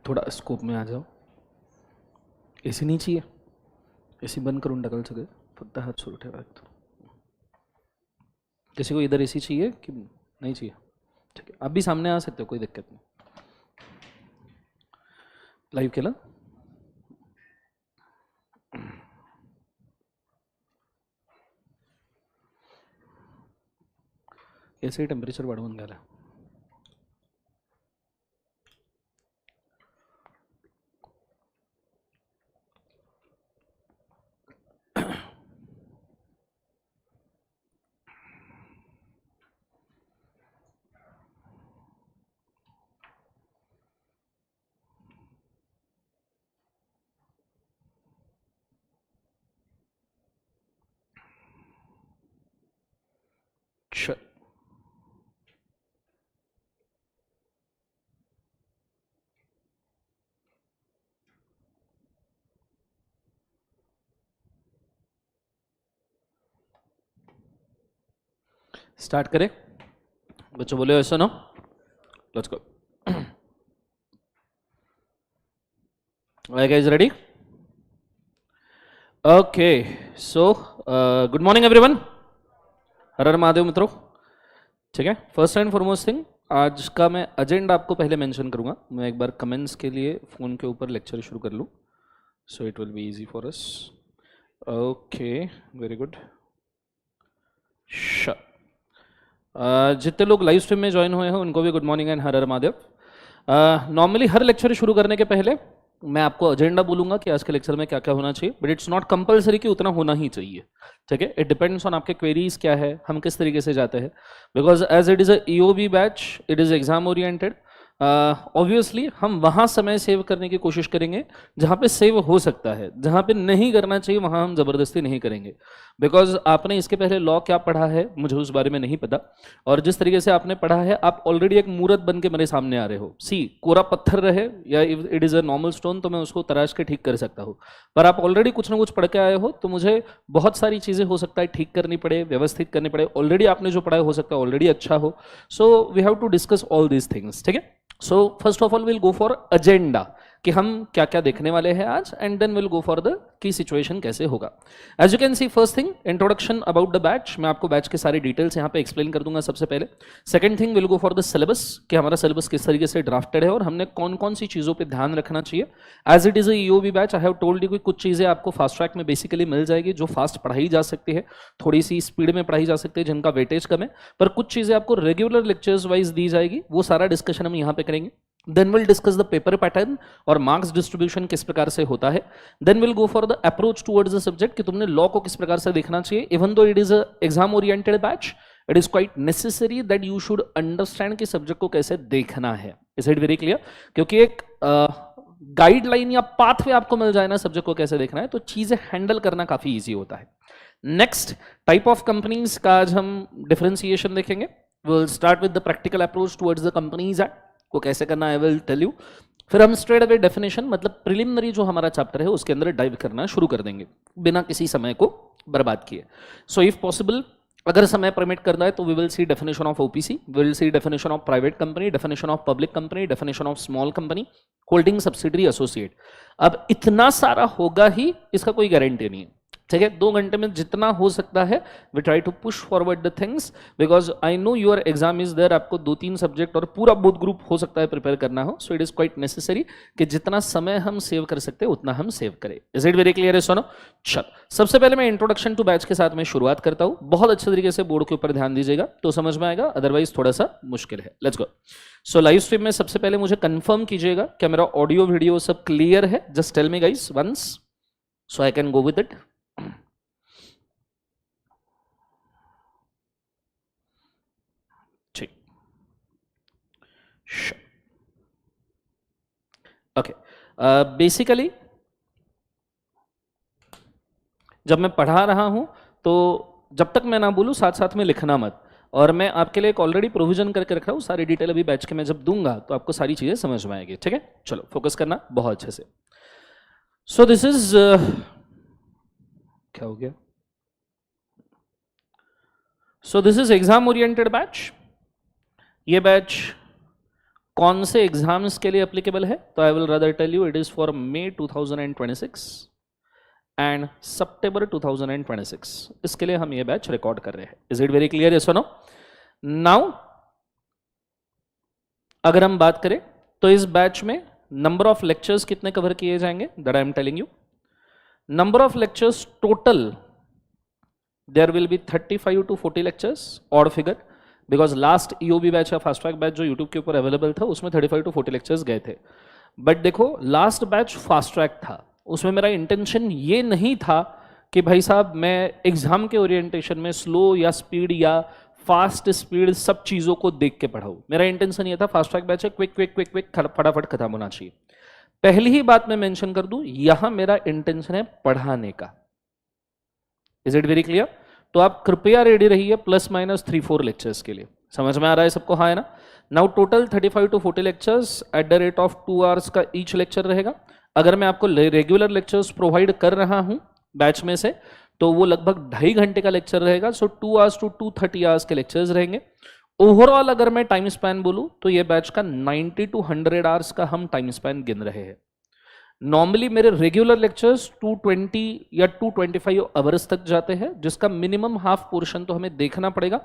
थोड़ा स्कोप में आ जाओ. एसी नहीं चाहिए? एसी बंद करून टाकाल सगळे. फक्त हात सुरू ठेवा. किसी को इधर एसी चाहिए कि नहीं चाहिए? ठीक है, आप भी सामने आ सकते हो, कोई दिक्कत नहीं. लाइव केलं? एसी टेम्परेचर वाढवून घ्यायला. स्टार्ट करें बच्चों? बोले ऐसा ना. Let's go. guys ready? Okay, so good morning everyone. हर हर महादेव मित्रों. ठीक है, फर्स्ट एंड फॉरमोस्ट थिंग, आज का मैं एजेंडा आपको पहले मेंशन करूंगा. मैं एक बार कमेंट्स के लिए फ़ोन के ऊपर लेक्चर शुरू कर लूँ, so it will be easy for us. Okay, very good. जितने लोग लाइव स्ट्रीम में ज्वाइन हुए हैं उनको भी good morning and her her Mahadev. Normally her lecture शुरू करने के पहले मैं आपको एजेंडा बोलूंगा कि आज के लेक्चर में क्या क्या होना चाहिए, बट इट्स नॉट कंपलसरी कि उतना होना ही चाहिए. ठीक है, इट डिपेंड्स ऑन आपके क्वेरीज क्या है, हम किस तरीके से जाते हैं. Because as it is a EOB batch, it is exam oriented. Obviously हम वहाँ समय सेव करने की कोशिश करेंगे जहाँ पे सेव हो सकता है. जहाँ पे नहीं करना चाहिए वहाँ हम ज़बरदस्ती नहीं करेंगे. बिकॉज आपने इसके पहले लॉ क्या पढ़ा है मुझे उस बारे में नहीं पता, और जिस तरीके से आपने पढ़ा है आप ऑलरेडी एक मूर्त बन के मेरे सामने आ रहे हो. सी, कोरा पत्थर रहे या it is a normal stone तो मैं उसको तराश के ठीक कर सकता हूँ, पर आप ऑलरेडी कुछ ना कुछ पढ़ के आए हो तो मुझे बहुत सारी चीज़ें हो सकता है ठीक करनी पड़े, व्यवस्थित करनी पड़े. ऑलरेडी आपने जो पढ़ा है हो सकता है ऑलरेडी अच्छा हो. So we have to discuss all these things. ठीक है, so first of all will go for agenda कि हम क्या क्या देखने वाले हैं आज, and then will go for the key situation कैसे होगा. As you can see, first thing introduction about the batch. मैं आपको बैच के सारे डिटेल्स यहाँ पे एक्सप्लेन कर दूंगा सबसे पहले. Second thing will go for the syllabus कि हमारा सिलेबस किस तरीके से ड्राफ्टेड है और हमने कौन कौन सी चीज़ों पे ध्यान रखना चाहिए. As it is a EOB batch, I have told you कि कुछ चीज़ें आपको फास्ट ट्रैक में बेसिकली मिल जाएगी जो फास्ट पढ़ाई जा सकती है, थोड़ी सी स्पीड में पढ़ाई जा सकती है जिनका वेटेज कम है, पर कुछ चीज़ें आपको रेगुलर लेक्चर्स वाइज दी जाएगी. वो सारा डिस्कशन हम यहाँ पे करेंगे. Then will discuss the paper pattern और मार्क्स डिस्ट्रीब्यूशन किस प्रकार से होता है. Then will go for the approach towards the subject कि तुमने लॉ को किस प्रकार से देखना चाहिए. Even though it is a exam oriented batch, it is quite necessary that you should understand कि सब्जेक्ट को कैसे देखना है. Is it very clear? क्योंकि एक गाइडलाइन या पाथवे आपको मिल जाए ना सब्जेक्ट को कैसे देखना है, तो चीजें हैंडल करना काफी ईजी होता है. नेक्स्ट, टाइप ऑफ कंपनीज का आज हम डिफरेंशिएशन देखेंगे. Will start with the practical approach towards the companies act को कैसे करना है, विल टेल यू. फिर हम स्ट्रेट अवे डेफिनेशन मतलब प्रिलिमिनरी जो हमारा चैप्टर है उसके अंदर डाइव करना शुरू कर देंगे बिना किसी समय को बर्बाद किए. सो इफ पॉसिबल, अगर समय परमिट करना है तो we will see definition of OPC, we will see definition of private company, definition of public company, definition of small company, holding subsidiary associate. अब इतना सारा होगा ही, इसका कोई गारंटी नहीं है. ठीक है, 2 घंटे में जितना हो सकता है we try to push forward the things, because I know your exam is there. आपको 2-3 सब्जेक्ट और पूरा बोथ ग्रुप हो सकता है प्रिपेयर करना हो. So it is quite necessary कि जितना समय हम सेव कर सकते हैं उतना हम सेव करें. इज इट वेरी क्लियर है सोनो? चल, सबसे पहले मैं इंट्रोडक्शन टू बैच के साथ में शुरुआत करता हूँ. बहुत अच्छे तरीके से बोर्ड के ऊपर ध्यान दीजिएगा तो समझ में आएगा, अदरवाइज थोड़ा सा मुश्किल है. Let's go. So live stream में सबसे पहले मुझे कंफर्म कीजिएगा क्या मेरा ऑडियो वीडियो सब क्लियर है. Just tell me guys once so I can go with it. ठीक, ओके. बेसिकली जब मैं पढ़ा रहा हूं तो जब तक मैं ना बोलूं साथ साथ में लिखना मत. और मैं आपके लिए एक ऑलरेडी प्रोविजन करके रख रहा हूं, सारी डिटेल अभी बैच के मैं जब दूंगा तो आपको सारी चीजें समझ में आएगी. ठीक है, चलो फोकस करना बहुत अच्छे से. सो दिस इज क्या हो गया? So this is exam oriented batch. ये बैच कौन से एग्जाम्स के लिए एप्लीकेबल है, तो I will rather tell you it is for May 2026 and September 2026। इसके लिए हम ये बैच रिकॉर्ड कर रहे हैं। Is it very clear? Yes और नो? नाउ अगर हम बात करें तो इस बैच में नंबर ऑफ लेक्चर्स कितने कवर किए जाएंगे, that I am telling you. Number of lectures total there will be 35 to 40 lectures, odd figure, because last EOB batch या फास्ट ट्रैक बैच जो यूट्यूब के ऊपर अवेलेबल था उसमें 35 to 40 लेक्चर्स गए थे। बट देखो लास्ट बैच फास्ट ट्रैक था, उसमें मेरा इंटेंशन ये नहीं था कि भाई साहब मैं एग्जाम के ओरिएंटेशन में स्लो या स्पीड या फास्ट स्पीड सब चीज़ों को देख के पढ़ाऊँ। मेरा इंटेंशन ये था फास्ट ट्रैक बैच है, क्विक क्विक क्विक क्विक फटाफट खत्म होना चाहिए। पहली ही बात मैं मेंशन कर दूं, यहां मेरा इंटेंशन है पढ़ाने का। Is it very clear? तो आप कृपया रेडी रहिए ±3-4 लेक्चर्स के लिए। समझ में आ रहा है सबको? हाँ है ना? Now total 35 to 40 lectures at the rate of 2 hours का ईच लेक्चर रहेगा। अगर मैं आपको रेगुलर लेक्चर्स प्रोवाइड कर रहा हूं बैच में से, तो वो लगभग 2.5 घंटे का लेक्चर रहेगा। सो 2 hours to 2:30 hours के लेक्चर्स रहेंगे। ओवरऑल अगर मैं टाइम स्पैन बोलूं तो ये बैच का 90 to 100 hours का हम टाइम स्पैन गिन रहे हैं। नॉर्मली मेरे रेगुलर लेक्चर्स 220 या 225 आवर्स तक जाते हैं, जिसका मिनिमम हाफ पोर्शन तो हमें देखना पड़ेगा,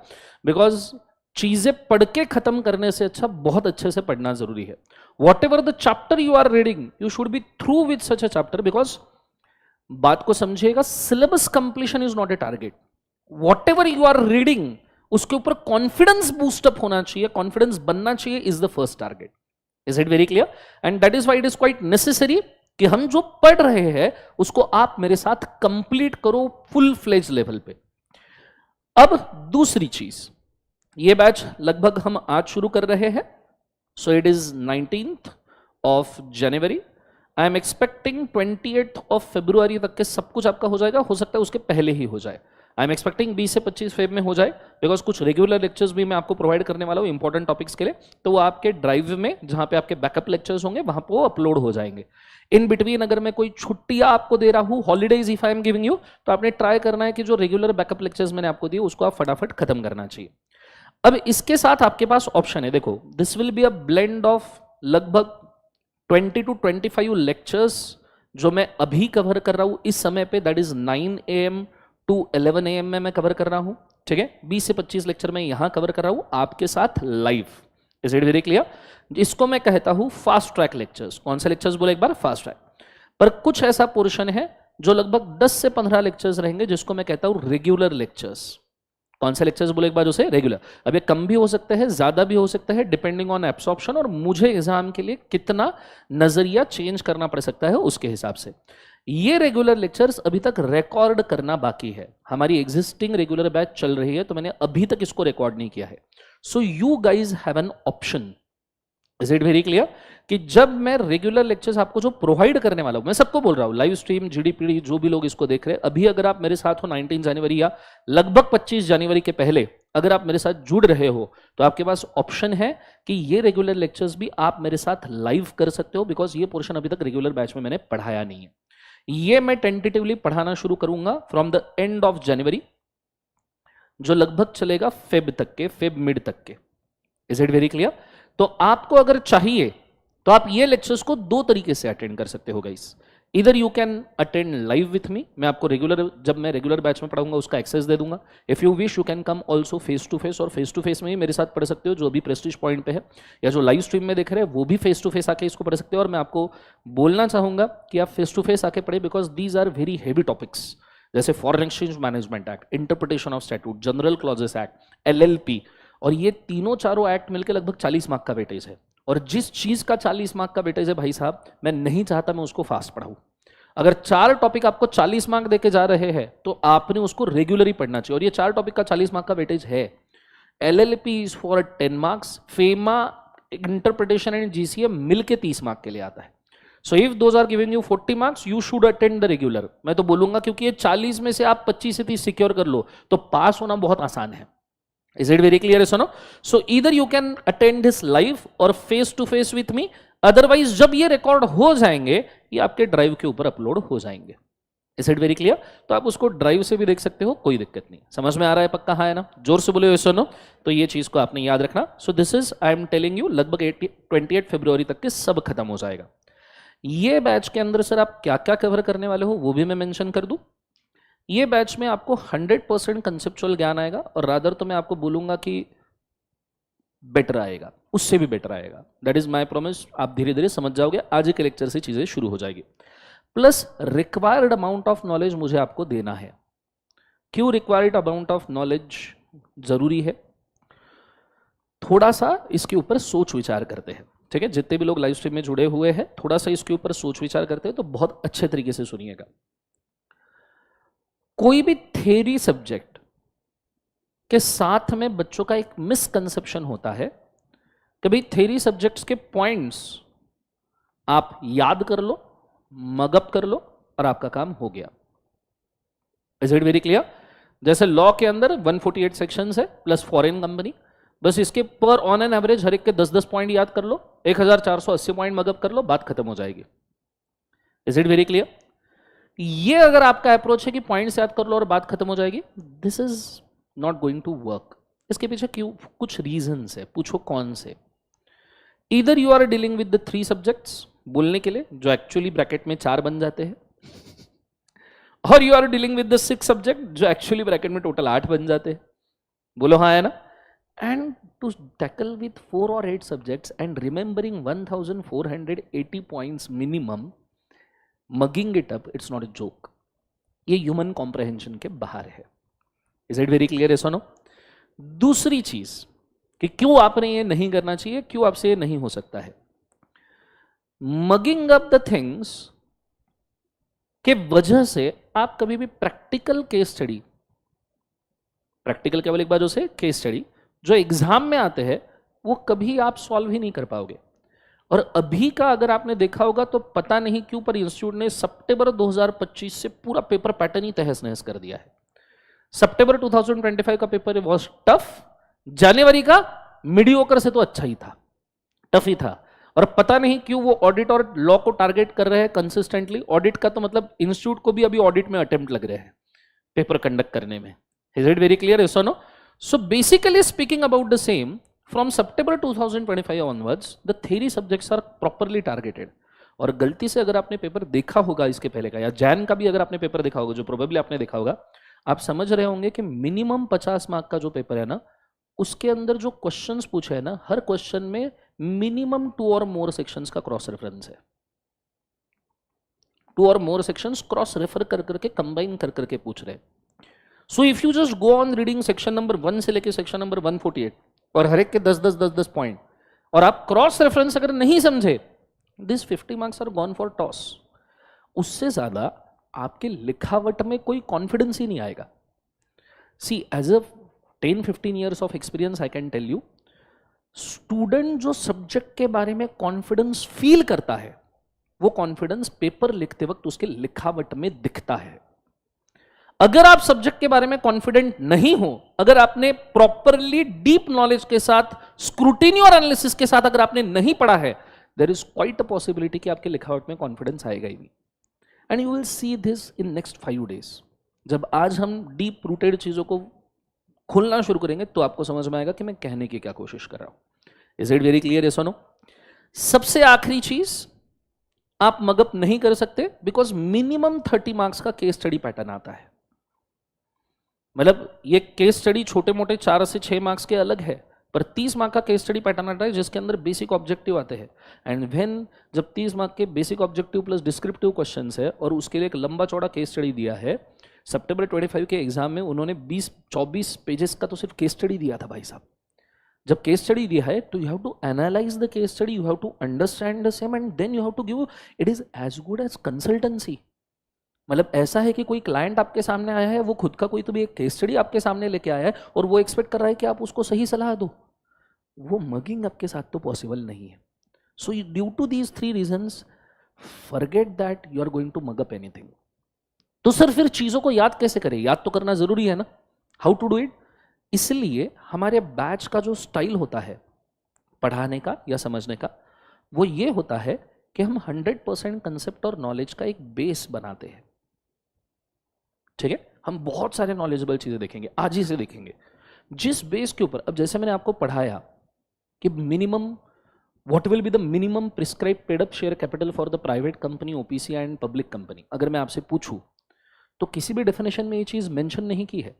बिकॉज चीजें पढ़ के खत्म करने से अच्छा बहुत अच्छे से पढ़ना जरूरी है। Whatever the chapter you are reading you should be through with such a chapter, because बात को समझिएगा, syllabus completion is not a target. Whatever you are reading उसके ऊपर कॉन्फिडेंस बूस्टअप होना चाहिए, कॉन्फिडेंस बनना चाहिए, is the first target. Is it very clear? And that is why it is quite necessary कि हम जो पढ़ रहे हैं उसको आप मेरे साथ कंप्लीट करो फुल फ्लेज लेवल पे। अब दूसरी चीज, ये बैच लगभग हम आज शुरू कर रहे हैं। So it is 19th of January। I am expecting 28th of February तक के सब कुछ आपका हो जाएगा, हो सकता है उसके पहले ही हो जाए। आई एम एक्सपेक्टिंग 20 से 25 फेब में हो जाए, बिकॉज कुछ रेगुलर लेक्चर्स भी मैं आपको प्रोवाइड करने वाला हूँ इंपॉर्टेंट टॉपिक्स के लिए, तो वो आपके ड्राइव में जहां पे आपके बैकअप लेक्चर्स होंगे वहां पर वो अपलोड हो जाएंगे। इन बिटवीन अगर मैं कोई छुट्टियां आपको दे रहा हूँ, holidays if I am giving you, तो आपने ट्राई करना है कि जो रेगुलर बैकअप लेक्चर्स मैंने आपको दिए उसको आप फटाफट खत्म करना चाहिए। अब इसके साथ आपके पास ऑप्शन है, देखो this will be a blend of लगभग 20 to 25 लेक्चर्स जो मैं अभी कवर कर रहा हूं इस समय पे, that is 9 AM to 11 AM में मैं कवर कर रहा हूं। ठीक है, 20 से 25 लेक्चर मैं यहां कवर कर रहा हूं आपके साथ live. Is it very clear? इसको मैं कहता हूं फास्ट ट्रैक लेक्चर्स। कौन से लेक्चर्स बोले एक बार? Fast track. पर कुछ ऐसा पोर्शन है जो लगभग 10 से 15 लेक्चर्स रहेंगे जिसको मैं कहता हूं रेगुलर लेक्चर्स। कौन से लेक्चर्स बोले एक बार? उसे रेगुलर। अब ये कम भी हो सकते हैं, ज्यादा भी हो सकता है, डिपेंडिंग ऑन एब्सॉर्प्शन और मुझे एग्जाम के लिए कितना नजरिया चेंज करना पड़ सकता है उसके हिसाब से। ये रेगुलर लेक्चर्स अभी तक रिकॉर्ड करना बाकी है। हमारी एग्जिस्टिंग रेगुलर बैच चल रही है तो मैंने अभी तक इसको रिकॉर्ड नहीं किया है। So you guys have an option. Is it very clear? कि जब मैं रेगुलर लेक्चर्स आपको जो प्रोवाइड करने वाला हूं, मैं सबको बोल रहा हूं, लाइव स्ट्रीम, जीडीपीडी, जो भी लोग इसको देख रहे हैं, अभी अगर आप मेरे साथ हो 19 जनवरी या लगभग 25 जनवरी के पहले अगर आप मेरे साथ जुड़ रहे हो तो आपके पास ऑप्शन है कि ये रेगुलर लेक्चर्स भी आप मेरे साथ लाइव कर सकते हो, बिकॉज ये पोर्शन अभी तक रेगुलर बैच में मैंने पढ़ाया नहीं है। ये मैं टेंटेटिवली पढ़ाना शुरू करूंगा from the end of January, जो लगभग चलेगा फेब तक के, फेब मिड तक के। Is it very clear? तो आपको अगर चाहिए तो आप ये लेक्चर्स को 2 तरीके से अटेंड कर सकते हो गाइस। इधर you can attend live with me, मैं आपको रेगुलर, जब मैं रेगुलर बैच में पढ़ाऊंगा उसका एक्सेस दे दूंगा। If you wish you can come also face to face, और फेस टू फेस में ही मेरे साथ पढ़ सकते हो, जो अभी प्रेस्टीज पॉइंट पे है या जो लाइव स्ट्रीम में देख रहे हैं वो भी फेस टू फेस आके इसको पढ़ सकते हो। और मैं आपको बोलना चाहूंगा कि आप फेस टू फेस आके पढ़े, because these are very heavy topics, जैसे foreign exchange management act, interpretation of statute, general clauses act, LLP, और ये तीनों चारों एक्ट मिलकर लगभग 40 मार्क का वेटेज है। और जिस चीज का 40 मार्क का वेटेज है भाई साहब, मैं नहीं चाहता मैं उसको फास्ट पढ़ाऊं। अगर 4 टॉपिक आपको 40 मार्क देके जा रहे हैं तो आपने उसको रेगुलरी पढ़ना चाहिए, और ये 4 टॉपिक का 40 मार्क का वेटेज है। LLP is for 10 marks, FEMA, interpretation and GCM मिलके 30 मार्क के लिए आता है। So if those are giving you 40 marks, you should attend the regular. मैं तो बोलूंगा क्योंकि ये 40 में से आप 25 से 30 सिक्योर कर लो तो पास होना बहुत आसान है। Is it very clear? Yes or no? So either you can attend this live और face to face with me, otherwise जब ये रिकॉर्ड हो जाएंगे ये आपके ड्राइव के ऊपर अपलोड हो जाएंगे। Is it very clear? तो आप उसको ड्राइव से भी देख सकते हो, कोई दिक्कत नहीं। समझ में आ रहा है पक्का? हाँ है ना? जोर से बोले सुनो। तो ये चीज को आपने याद रखना। सो this is, I am telling you, लगभग 28 फरवरी तक के सब खत्म हो जाएगा। ये बैच के अंदर सर आप क्या क्या कवर करने वाले हो वो भी मैं मेंशन कर दूं। ये बैच में आपको 100% कंसेप्चुअल ज्ञान आएगा, और रादर तो मैं आपको बोलूंगा कि बेटर आएगा, उससे भी बेटर आएगा। That is my promise. आप धीरे धीरे समझ जाओगे, आज के लेक्चर से चीजें शुरू हो जाएगी। Plus required amount of knowledge मुझे आपको देना है। क्यों रिक्वायर्ड अमाउंट ऑफ नॉलेज जरूरी है? थोड़ा सा इसके ऊपर सोच विचार करते हैं, ठीक है? जितने भी लोग लाइव स्ट्रीम में जुड़े हुए हैं, थोड़ा सा इसके ऊपर सोच विचार करते हैं, तो बहुत अच्छे तरीके से सुनिएगा। कोई भी थ्योरी सब्जेक्ट के साथ में बच्चों का एक मिसकंसेप्शन होता है कि भाई थ्योरी सब्जेक्ट्स के पॉइंट्स आप याद कर लो, मगअप कर लो और आपका काम हो गया। Is it very clear? जैसे लॉ के अंदर 148 सेक्शंस है प्लस फॉरेन कंपनी, बस इसके पर ऑन एन एवरेज हर एक के 10-10 पॉइंट याद कर लो, 1480 पॉइंट मगअप कर लो, बात खत्म हो जाएगी। Is it very clear? ये अगर आपका अप्रोच है कि पॉइंट्स याद कर लो और बात खत्म हो जाएगी, this is not going to work. इसके पीछे क्यों? कुछ रीजंस है, पूछो कौन से। इधर you are dealing with the 3 subjects बोलने के लिए, जो एक्चुअली ब्रैकेट में 4 बन जाते हैं, और you are dealing with the 6 subject जो एक्चुअली ब्रैकेट में टोटल 8 बन जाते हैं। बोलो हाँ है ना? एंड टू टैकल विद 4 और 8 subjects and remembering 1480 points minimum, mugging it up, it's not a joke. ये ह्यूमन कॉम्प्रहेंशन के बाहर है। Is it very clear? ऐसा नो। दूसरी चीज कि क्यों आपने ये नहीं करना चाहिए, क्यों आपसे ये नहीं हो सकता है, मगिंग अप द थिंग्स के वजह से आप कभी भी प्रैक्टिकल केस स्टडी, प्रैक्टिकल केवल एक बार से केस स्टडी जो एग्जाम में आते हैं, वो कभी आप सॉल्व ही नहीं कर पाओगे। और अभी का अगर आपने देखा होगा तो पता नहीं क्यों पर इंस्टीट्यूट ने सितंबर 2025 से पूरा पेपर पैटर्न ही तहस नहस कर दिया है। सितंबर 2025 का पेपर वाज टफ, जनवरी का मीडियोकर से तो अच्छा ही था, टफ ही था। और पता नहीं क्यों वो ऑडिट और लॉ को टारगेट कर रहे हैं कंसिस्टेंटली। ऑडिट का तो मतलब इंस्टीट्यूट को भी अभी ऑडिट में अटेम्प्ट लग रहे हैं पेपर कंडक्ट करने में। Is it very clear? Yes और no? So basically speaking about the same, from September 2025 onwards the theory subjects are properly targeted. और गलती से अगर आपने पेपर देखा होगा इसके पहले का, या जैन का भी अगर आपने पेपर देखा होगा, जो प्रोबेबली आपने देखा होगा, आप समझ रहे होंगे कि मिनिमम 50 मार्क का जो पेपर है ना, उसके अंदर जो क्वेश्चंस पूछे हैं ना, हर क्वेश्चन में मिनिमम 2 और मोर सेक्शंस का क्रॉस रेफरेंस है। 2 और मोर सेक्शंस क्रॉस रेफर कर करके, कंबाइन कर करके पूछ रहे हैं। So if you just go on reading section number 1 से लेके सेक्शन नंबर 148 और हर एक के 10-10 पॉइंट, और आप क्रॉस रेफरेंस अगर नहीं समझे, this 50 marks are gone for toss. उससे ज्यादा आपके लिखावट में कोई कॉन्फिडेंस ही नहीं आएगा। See as a 10-15 years of experience I can tell you, student जो सब्जेक्ट के बारे में कॉन्फिडेंस फील करता है, वो कॉन्फिडेंस पेपर लिखते वक्त उसके लिखावट में दिखता है। अगर आप सब्जेक्ट के बारे में कॉन्फिडेंट नहीं हो, अगर आपने प्रॉपरली डीप नॉलेज के साथ, स्क्रूटिनी और एनालिसिस के साथ अगर आपने नहीं पढ़ा है, there is quite a possibility कि आपके लिखावट में कॉन्फिडेंस आएगा ही नहीं। And you will see this in next 5 days। जब आज हम डीप रूटेड चीजों को खुलना शुरू करेंगे तो आपको समझ में आएगा कि मैं कहने की क्या कोशिश कर रहा हूं। Is it very clear? Yes और नो? सबसे आखिरी चीज, आप मगअप नहीं कर सकते बिकॉज मिनिमम 30 मार्क्स का केस स्टडी पैटर्न आता है। मतलब ये केस स्टडी छोटे मोटे 4 से 6 मार्क्स के अलग है, पर 30 मार्क का केस स्टडी पैटर्न आता है जिसके अंदर बेसिक ऑब्जेक्टिव आते हैं। एंड व्हेन जब 30 मार्क के basic objective plus descriptive questions है और उसके लिए एक लंबा चौड़ा केस स्टडी दिया है, सितंबर 25 के एग्जाम में उन्होंने 20-24 पेजेस का तो सिर्फ केस स्टडी दिया था भाई साहब। जब केस स्टडी दिया है तो you have to analyse the case study, you have to understand the same and then you have to give. It is as good as consultancy. मतलब ऐसा है कि कोई क्लाइंट आपके सामने आया है, वो खुद का कोई तो भी एक केस स्टडी आपके सामने लेके आया है और वो एक्सपेक्ट कर रहा है कि आप उसको सही सलाह दो। वो मगिंग आपके साथ तो पॉसिबल नहीं है। So due to these 3 reasons, forget that you are going to mug up anything. तो सर फिर चीजों को याद कैसे करें? याद तो करना जरूरी है ना। How to do it? इसलिए हमारे बैच का जो स्टाइल होता है पढ़ाने का या समझने का, वो ये होता है कि हम 100% कंसेप्ट और नॉलेज का एक बेस बनाते हैं। ठीक है, हम बहुत सारे नॉलेजेबल चीजें देखेंगे, आज ही से देखेंगे, जिस बेस के ऊपर, अब जैसे मैंने आपको पढ़ाया कि minimum what will be the minimum prescribe paid up share capital for the private company, OPC and public company, अगर मैं आपसे पूछूं तो किसी भी डेफिनेशन में ये चीज मेंशन नहीं की है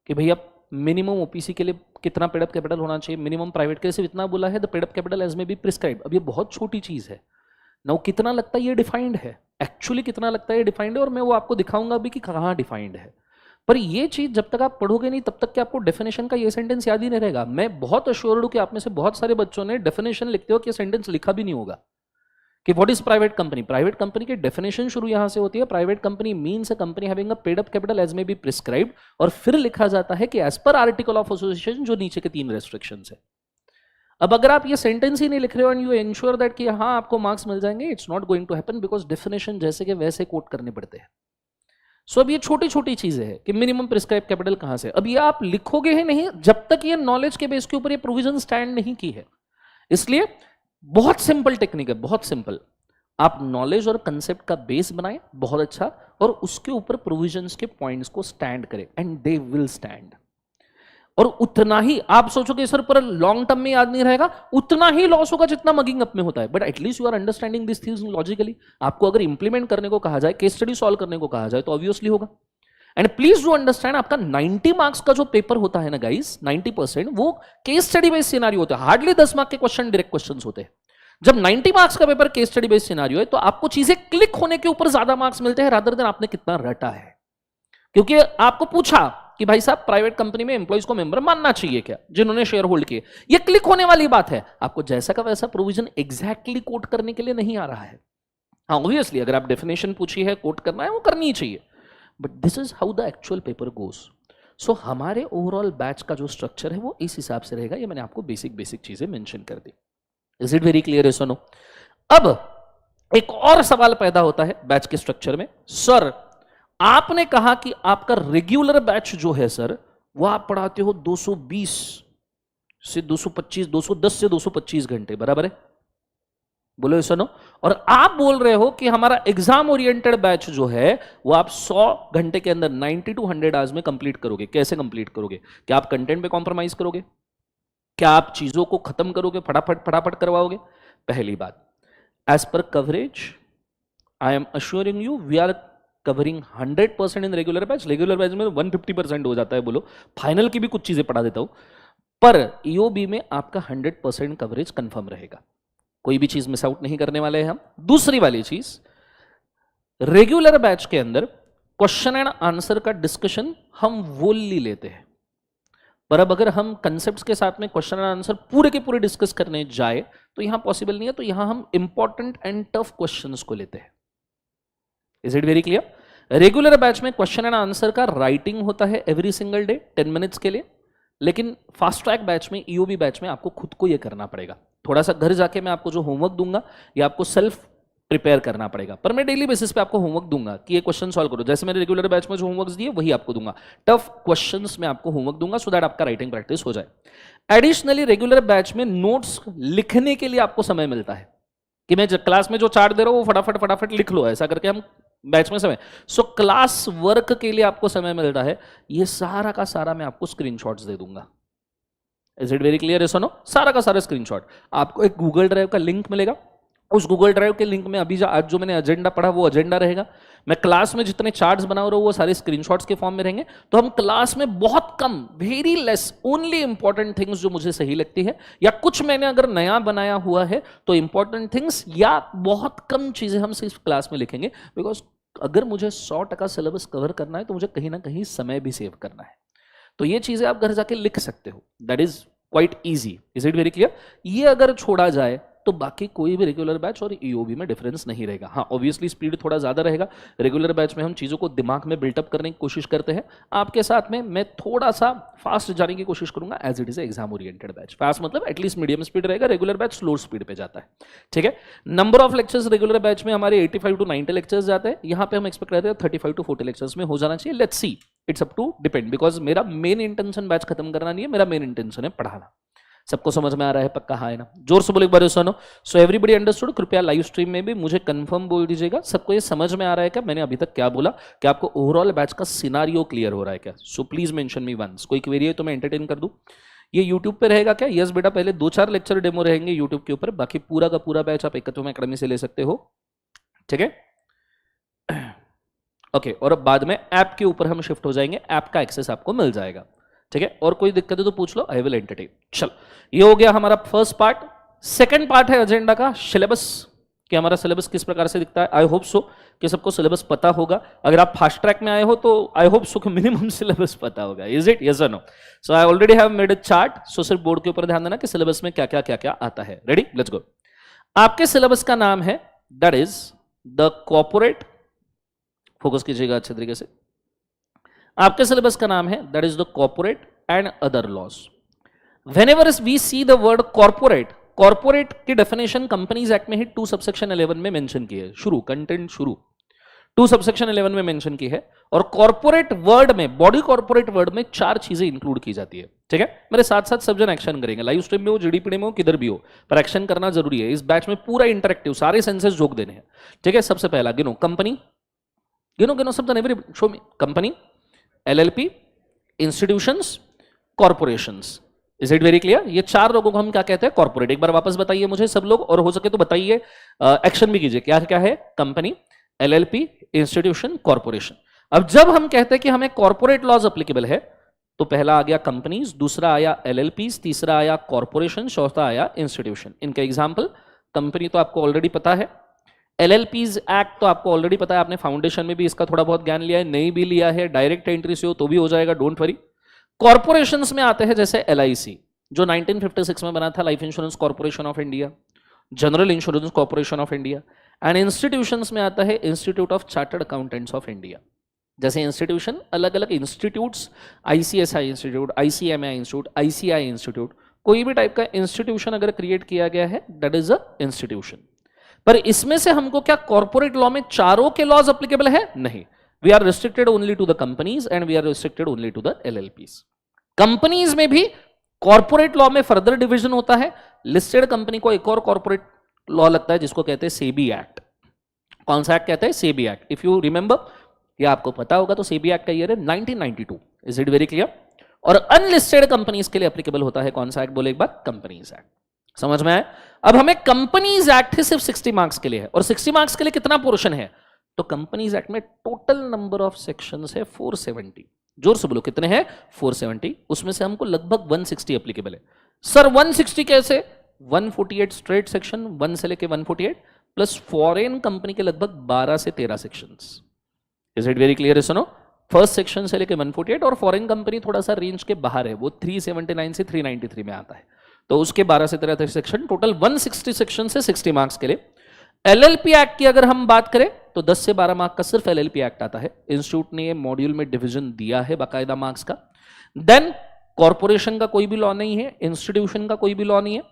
कि भैया मिनिमम ओपीसी के लिए कितना पेड अप कैपिटल होना चाहिए, मिनिमम प्राइवेट के लिए सिर्फ इतना बोला है, the paid up capital as may be prescribe. अब ये बहुत छोटी चीज है ना, कितना लगता है ये डिफाइंड है, एक्चुअली कितना लगता है ये डिफाइंड है, और मैं वो आपको दिखाऊंगा भी कि कहाँ डिफाइंड है। पर ये चीज जब तक आप पढ़ोगे नहीं तब तक कि आपको डेफिनेशन का ये सेंटेंस याद ही नहीं रहेगा। मैं बहुत अश्योर्ड हूं कि आप में से बहुत सारे बच्चों ने डेफिनेशन लिखते हो कि सेंटेंस लिखा भी नहीं होगा कि what is private company. Private company की डेफिनेशन शुरू यहां से होती है, private company means a company having a paid up capital as may be prescribed, और फिर लिखा जाता है कि as per article of association, जो नीचे के 3 रेस्ट्रिक्शंस है। अब अगर आप ये सेंटेंस ही नहीं लिख रहे हो एंड यू एंश्योर दैट कि हाँ आपको मार्क्स मिल जाएंगे, it's not going to happen, because definition जैसे के वैसे कोट करने पड़ते हैं। सो अब ये छोटी छोटी चीजें हैं कि मिनिमम प्रिस्क्राइब कैपिटल कहां से, अब ये आप लिखोगे ही नहीं जब तक ये नॉलेज के बेस के ऊपर ये प्रोविजन स्टैंड नहीं की है। इसलिए बहुत सिंपल टेक्निक है, बहुत सिंपल, आप नॉलेज और कंसेप्ट का बेस बनाएं बहुत अच्छा, और उसके ऊपर प्रोविजंस के पॉइंट्स को स्टैंड करें, एंड दे विल स्टैंड। और उतना ही आप सोचोगे सर पर लॉन्ग टर्म में याद नहीं रहेगा, उतना ही लॉस होगा जितना मगिंग अप में होता है, but at least you are understanding this things logically. आपको अगर इंप्लीमेंट करने को कहा जाए, केस स्टडी सॉल्व करने को कहा जाए, तो ऑब्वियसली होगा। एंड प्लीज डू अंडरस्टैंड, आपका 90 मार्क्स का जो पेपर होता है ना गाइस, 90% वो केस स्टडी बेस्ड सिनेरियो होता है, हार्डली 10 मार्क के क्वेश्चन डायरेक्ट क्वेश्चंस होते हैं। जब 90 मार्क्स का paper case study based scenario है तो आपको चीजें क्लिक होने के ऊपर ज्यादा मार्क्स मिलते हैं रादर देन आपने कितना रटा है, क्योंकि आपको पूछा कि भाई साहब प्राइवेट कंपनी में एम्प्लॉइज को मेंबर मानना चाहिए क्या, जिन्होंने शेयर होल्ड किए, ये क्लिक होने वाली बात है। आपको जैसा का वैसा प्रोविजन एग्जैक्टली कोट करने के लिए नहीं आ रहा है। हाँ ऑब्वियसली अगर आप डेफिनेशन पूछी है, कोट करना है, वो करनी ही चाहिए, but this is how the actual paper goes. So हमारे ओवरऑल बैच का जो स्ट्रक्चर है वो इस हिसाब से रहेगा। ये मैंने आपको बेसिक चीजें मेंशन कर दी। Is it very clear? Yes और नो? अब एक और सवाल पैदा होता है बैच के स्ट्रक्चर में, सर आपने कहा कि आपका रेगुलर बैच जो है सर वो आप पढ़ाते हो 220 से 225, 210 से 225 घंटे, बराबर है? बोलो यस और नो? और आप बोल रहे हो कि हमारा एग्जाम ओरिएंटेड बैच जो है वो आप 100 घंटे के अंदर 90 to 100 आवर्स में कंप्लीट करोगे। कैसे कंप्लीट करोगे? क्या आप कंटेंट पे कॉम्प्रोमाइज करोगे? क्या आप चीजों को खत्म करोगे, फटाफट करवाओगे? पहली बात, as per coverage I am assuring you we are covering 100% in regular batch. Regular batch में 150% हो जाता है, बोलो फाइनल की भी कुछ चीजें पढ़ा देता हूं, पर ईओबी में आपका 100% कवरेज कंफर्म रहेगा, कोई भी चीज मिस आउट नहीं करने वाले हैं हम। दूसरी वाली चीज, रेगुलर बैच के अंदर क्वेश्चन एंड आंसर का डिस्कशन हम वोली लेते हैं, पर अब अगर हम कंसेप्ट्स के साथ में क्वेश्चन एंड आंसर पूरे के पूरे डिस्कस करने जाए तो यहां पॉसिबल नहीं है, तो यहां हम इंपॉर्टेंट एंड टफ क्वेश्चंस को लेते हैं। Is it very clear? Regular batch में क्वेश्चन एंड आंसर का राइटिंग होता है एवरी सिंगल डे 10 मिनट्स के लिए, लेकिन फास्ट ट्रैक बैच में, ईओबी बैच में आपको खुद को यह करना पड़ेगा। थोड़ा सा घर जाके मैं आपको जो होमवर्क दूंगा ये आपको सेल्फ प्रिपेयर करना पड़ेगा, पर मैं डेली बेसिस पे आपको होमवर्क दूंगा कि ये क्वेश्चन सॉल्व करो। जैसे मैंने रेगुलर बैच में जो होमवर्क्स दिए वही आपको दूंगा, टफ क्वेश्चंस में आपको होमवर्क दूंगा सो दैट आपका राइटिंग प्रैक्टिस हो जाए। एडिशनली रेगुलर बैच में नोट्स लिखने के लिए आपको समय मिलता है कि मैं क्लास में जो चार्ट दे रहा हूं वो फटाफट लिख लो, ऐसा करके हम बैच में समय। सो क्लास वर्क के लिए आपको समय मिलता है, ये सारा का सारा मैं आपको स्क्रीनशॉट्स दे दूंगा। Is it very clear? सुनो, सारा का सारा स्क्रीनशॉट आपको एक गूगल ड्राइव का लिंक मिलेगा, उस गूगल ड्राइव के लिंक में अभी आज जो मैंने एजेंडा पढ़ा वो एजेंडा रहेगा, मैं क्लास में जितने चार्ट्स बना रहा हूं वो सारे स्क्रीनशॉट्स के फॉर्म में रहेंगे। तो हम क्लास में बहुत कम, very less, only important things जो मुझे सही लगती है या कुछ मैंने अगर नया बनाया हुआ है तो इंपॉर्टेंट थिंग्स या बहुत कम चीजें हम सिर्फ क्लास में लिखेंगे, बिकॉज अगर मुझे 100% सिलेबस कवर करना है तो मुझे कहीं ना कहीं समय भी सेव करना है। तो ये चीजें आप घर जाके लिख सकते हो, that is quite easy. Is it very clear? ये अगर छोड़ा जाए तो बाकी कोई भी रेगुलर बैच और ईओबी में डिफरेंस नहीं रहेगा। हाँ ऑब्वियसली स्पीड थोड़ा ज्यादा रहेगा, रेगुलर बैच में हम चीजों को दिमाग में बिल्टअप करने की कोशिश करते हैं, आपके साथ में मैं थोड़ा सा फास्ट जाने की कोशिश करूंगा as it is exam oriented batch. Fast मतलब एटलीस्ट मीडियम स्पीड रहेगा, रेगुलर बैच स्लो स्पीड पे जाता है। ठीक है, number of lectures regular batch में हमारे 85 to 90 लेक्चर्स जाते हैं, यहाँ पे हम एक्सपेक्ट करते हैं 35 to 40 लेक्चर्स में हो जाना चाहिए। Let's see, it's up to depend, because मेरा मेन इंटेंशन बैच खत्म करना नहीं है, मेरा मेन इंटेंशन है पढ़ाना। सबको समझ में आ रहा है पक्का? हाँ है ना? जोर से बोलो एक बार सुनो। So everybody understood? कृपया लाइव स्ट्रीम में भी मुझे कंफर्म बोल दीजिएगा, सबको ये समझ में आ रहा है क्या मैंने अभी तक क्या बोला, कि आपको ओवरऑल बैच का सिनारियो क्लियर हो रहा है क्या? So please mention me once. कोई क्वेरी है तो मैं एंटरटेन कर दूं। ये यूट्यूब पे रहेगा क्या? यस बेटा, पहले 2-4 लेक्चर डेमो रहेंगे यूट्यूब के ऊपर, बाकी पूरा का पूरा बैच आप एकत्वम एकेडमी से ले सकते हो, ठीक है? ओके, और अब बाद में ऐप के ऊपर हम शिफ्ट हो जाएंगे, ऐप का एक्सेस आपको मिल जाएगा, ठीक है? और कोई दिक्कत है तो पूछ लो, आई विल एंटरटेन। चल, ये हो गया हमारा फर्स्ट पार्ट। सेकंड पार्ट है एजेंडा का सिलेबस, कि हमारा सिलेबस किस प्रकार से दिखता है। आई होप सो कि सबको सिलेबस पता होगा। अगर आप फास्ट ट्रैक में आए हो तो आई होप सो कि मिनिमम सिलेबस पता होगा। Is it? यस और no? So I already have made a chart, so सिर्फ बोर्ड के ऊपर ध्यान देना कि सिलेबस में क्या क्या आता है। रेडी? Let's go. आपके सिलेबस का नाम है, that is the corporate, focus कीजिएगा अच्छे तरीके से। आपके सिलेबस का नाम है that is the corporate and other laws. Whenever we see the word corporate, corporate की डेफिनेशन कंपनीज एक्ट में ही 2 सबसेक्शन 11 में मेंशन की है। शुरू कंटेंट शुरू 2 सबसेक्शन 11 में मेंशन की है। और कॉर्पोरेट वर्ड में, बॉडी कॉर्पोरेट वर्ड में 4 चीजें इंक्लूड की जाती है, ठीक है? मेरे साथ साथ सब जन एक्शन करेंगे, लाइव स्ट्रीम में हो, जीडीपी में हो, किधर भी हो, पर एक्शन करना जरूरी है। इस बैच में पूरा इंटरेक्टिव, सारे सेंसेस जोक देने हैं, ठीक है? सबसे पहला गिनो कंपनी, गिनो सब every show me. Company, LLP, institutions, corporations. Is it very clear? ये 4 लोगों को हम क्या कहते हैं? कॉर्पोरेट। एक बार वापस बताइए मुझे सब लोग, और हो सके तो बताइए, एक्शन भी कीजिए। क्या क्या है? Company, LLP, institution, corporation. अब जब हम कहते हैं कि हमें कॉर्पोरेट लॉज एप्लीकेबल है, तो पहला आ गया कंपनीज, दूसरा आया एलएलपीज, तीसरा आया कॉर्पोरेशन, चौथा आया इंस्टीट्यूशन। इनका एग्जाम्पल, कंपनी तो आपको ऑलरेडी पता है, एलएलपीज एक्ट तो आपको ऑलरेडी पता है, आपने फाउंडेशन में भी इसका थोड़ा बहुत ज्ञान लिया है, नहीं भी लिया है, डायरेक्ट एंट्री से हो तो भी हो जाएगा, डोंट वरी। कॉर्पोरेशंस में आते हैं जैसे एलआईसी, जो 1956 में बना था, life insurance corporation of India, general insurance corporation of India. And institutions में आता है institute of chartered accountants of India. जैसे इंस्टीट्यूशन, अलग अलग institutes, ICSI institute, ICMI institute, ICI institute, कोई भी टाइप का इंस्टीट्यूशन अगर क्रिएट किया गया है, दैट इज अ इंस्टीट्यूशन। पर इसमें से हमको क्या कॉर्पोरेट लॉ में चारों के लॉज एप्लीकेबल है? नहीं। We are restricted only to the companies and we are restricted only to the LLPs. Companies में भी कॉर्पोरेट लॉ में फर्दर डिवीजन होता है। लिस्टेड कंपनी को एक और कॉर्पोरेट लॉ लगता है जिसको कहते हैं सेबी एक्ट। कौन सा एक्ट कहते हैं? SEBI act. If you remember, या आपको पता होगा तो सेबी एक्ट का ईयर है 1992। Is it very clear? और अनलिस्टेड कंपनीज के लिए एप्लीकेबल होता है कौन सा एक्ट? बोले एक बार, कंपनीज एक्ट। समझ में आए? अब हमें कंपनीज एक्ट ही सिर्फ 60 मार्क्स के लिए है। और 60 मार्क्स के लिए कितना पोर्शन है? तो कंपनीज एक्ट में टोटल नंबर ऑफ सेक्शंस है 470। जोर से बोलो कितने हैं? 470। उसमें से हमको लगभग 160 एप्लीकेबल है। सर 160 कैसे? 148 स्ट्रेट सेक्शन 1 से लेके 148 प्लस फॉरेन कंपनी के लगभग 12 से 13 sections. Is it very clear? सुनो, फर्स्ट सेक्शन से लेके 148, और फॉरेन कंपनी थोड़ा सा रेंज के बाहर है, वो 379 से 393 में आता है, तो उसके 12 से 13 सेक्शन, टोटल 160 सेक्शन से 60 मार्क्स के लिए। एलएलपी एक्ट की अगर हम बात करें तो 10 से 12 मार्क्स का सिर्फ एलएलपी एक्ट आता है। इंस्टीट्यूट ने ये मॉड्यूल में डिवीजन दिया है बाकायदा मार्क्स का। देन कॉर्पोरेशन का कोई भी लॉ नहीं है, इंस्टीट्यूशन का कोई भी लॉ नहीं है।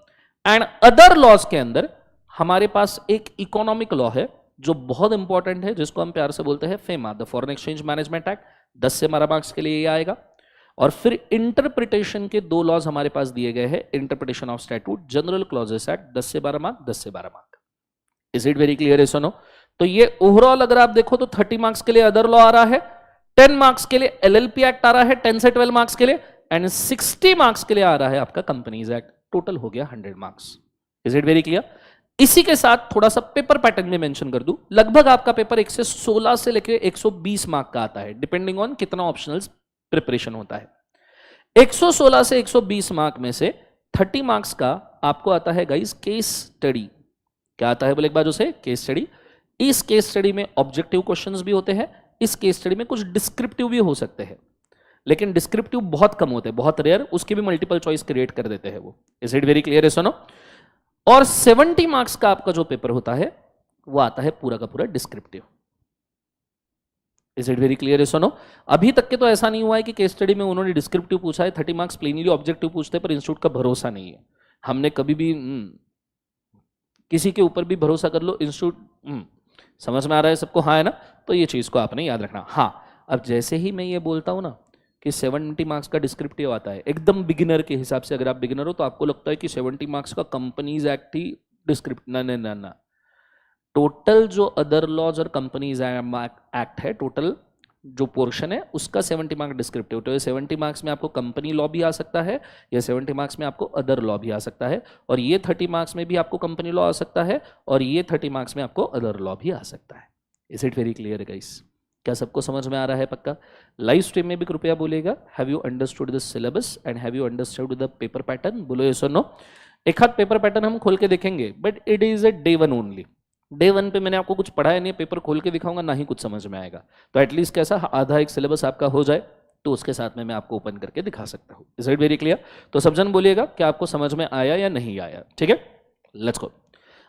एंड अदर लॉज के अंदर हमारे पास एक इकोनॉमिक लॉ है जो बहुत इंपॉर्टेंट है, जिसको हम प्यार से बोलते हैं FEMA, the foreign exchange management act. 10 से 12 मार्क्स के लिए ये आएगा। और फिर इंटरप्रिटेशन के 2 लॉज हमारे पास दिए गए हैं, interpretation of statute, general clauses act, 10 से 12 मार्क, 10 से 12 mark. Is it very clear? सुनो, तो ये ओवरऑल अगर आप देखो तो 30 मार्क्स के लिए अदर लॉ आ रहा है, 10 मार्क्स के लिए एलएलपी एक्ट आ रहा है, 10 से 12 मार्क्स के लिए, एंड 60 मार्क्स के लिए आ रहा है आपका कंपनीज एक्ट। टोटल हो गया 100 marks. Is it very clear? इसी के साथ थोड़ा सा पेपर पैटर्न में मेंशन कर दूं, लगभग आपका पेपर 116 से लेकर 120 मार्क का आता है, डिपेंडिंग ऑन कितना ऑप्शनल्स प्रिपरेशन होता है। 116 से 120 मार्क में से 30 मार्क्स का आपको आता है गाइस केस स्टडी। क्या आता है बोले एक बार उसे? Case study. इस केस स्टडी में ऑब्जेक्टिव क्वेश्चंस भी होते हैं, इस केस स्टडी में कुछ डिस्क्रिप्टिव भी हो सकते हैं, लेकिन डिस्क्रिप्टिव बहुत कम होते हैं, बहुत रेयर, उसके भी मल्टीपल चॉइस क्रिएट कर देते हैं वो। इज इट वेरी क्लियर है? सुनो, और 70 मार्क्स का आपका जो पेपर होता है वो आता है पूरा का पूरा descriptive. Is it very clear है? सुनो, अभी तक के तो ऐसा नहीं हुआ है कि केस स्टडी में उन्होंने डिस्क्रिप्टिव पूछा है, 30 मार्क्स प्लेनली ऑब्जेक्टिव पूछते हैं, पर इंस्टीट्यूट का भरोसा नहीं है। हमने कभी भी किसी के ऊपर भी भरोसा कर लो, इंस्टीट्यूट समझ में आ रहा है सबको? हाँ है ना? तो ये चीज को आपने याद रखना। हाँ, अब जैसे ही मैं ये बोलता हूं ना कि 70 मार्क्स का डिस्क्रिप्टिव आता है, एकदम बिगिनर के हिसाब से। अगर आप बिगिनर हो तो आपको लगता है कि 70 मार्क्स का कंपनीज एक्ट ही डिस्क्रिप्ट, ना ना ना ना, टोटल जो अदर लॉज और कंपनीज एक्ट है, टोटल जो पोर्शन है उसका 70 मार्क्स डिस्क्रिप्टिव। तो 70 मार्क्स में आपको कंपनी लॉ भी आ सकता है, या 70 मार्क्स में आपको अदर लॉ भी आ सकता है, और ये 30 मार्क्स में भी आपको कंपनी लॉ आ सकता है, और ये 30 मार्क्स में आपको अदर लॉ भी आ सकता है। Is it very clear guys? क्या सबको समझ में आ रहा है? पक्का? लाइव स्ट्रीम में भी कृपया बोलेगा, have you understood the syllabus and have you understood the paper pattern? बोलो यस और नो। एक हाथ पेपर पैटर्न हम खोल के देखेंगे, but it is a day 1 only. Day 1 पे मैंने आपको कुछ पढ़ाया नहीं, पेपर खोल के दिखाऊंगा, ना ही कुछ समझ में आएगा। तो एटलीस्ट कैसा, आधा एक सिलेबस आपका हो जाए, तो उसके साथ में मैं आपको ओपन करके दिखा सकता हूँ। Is it very clear? तो सब जन बोलिएगा कि आपको समझ में आया या नहीं आया। ठीक है, लेट्स गो।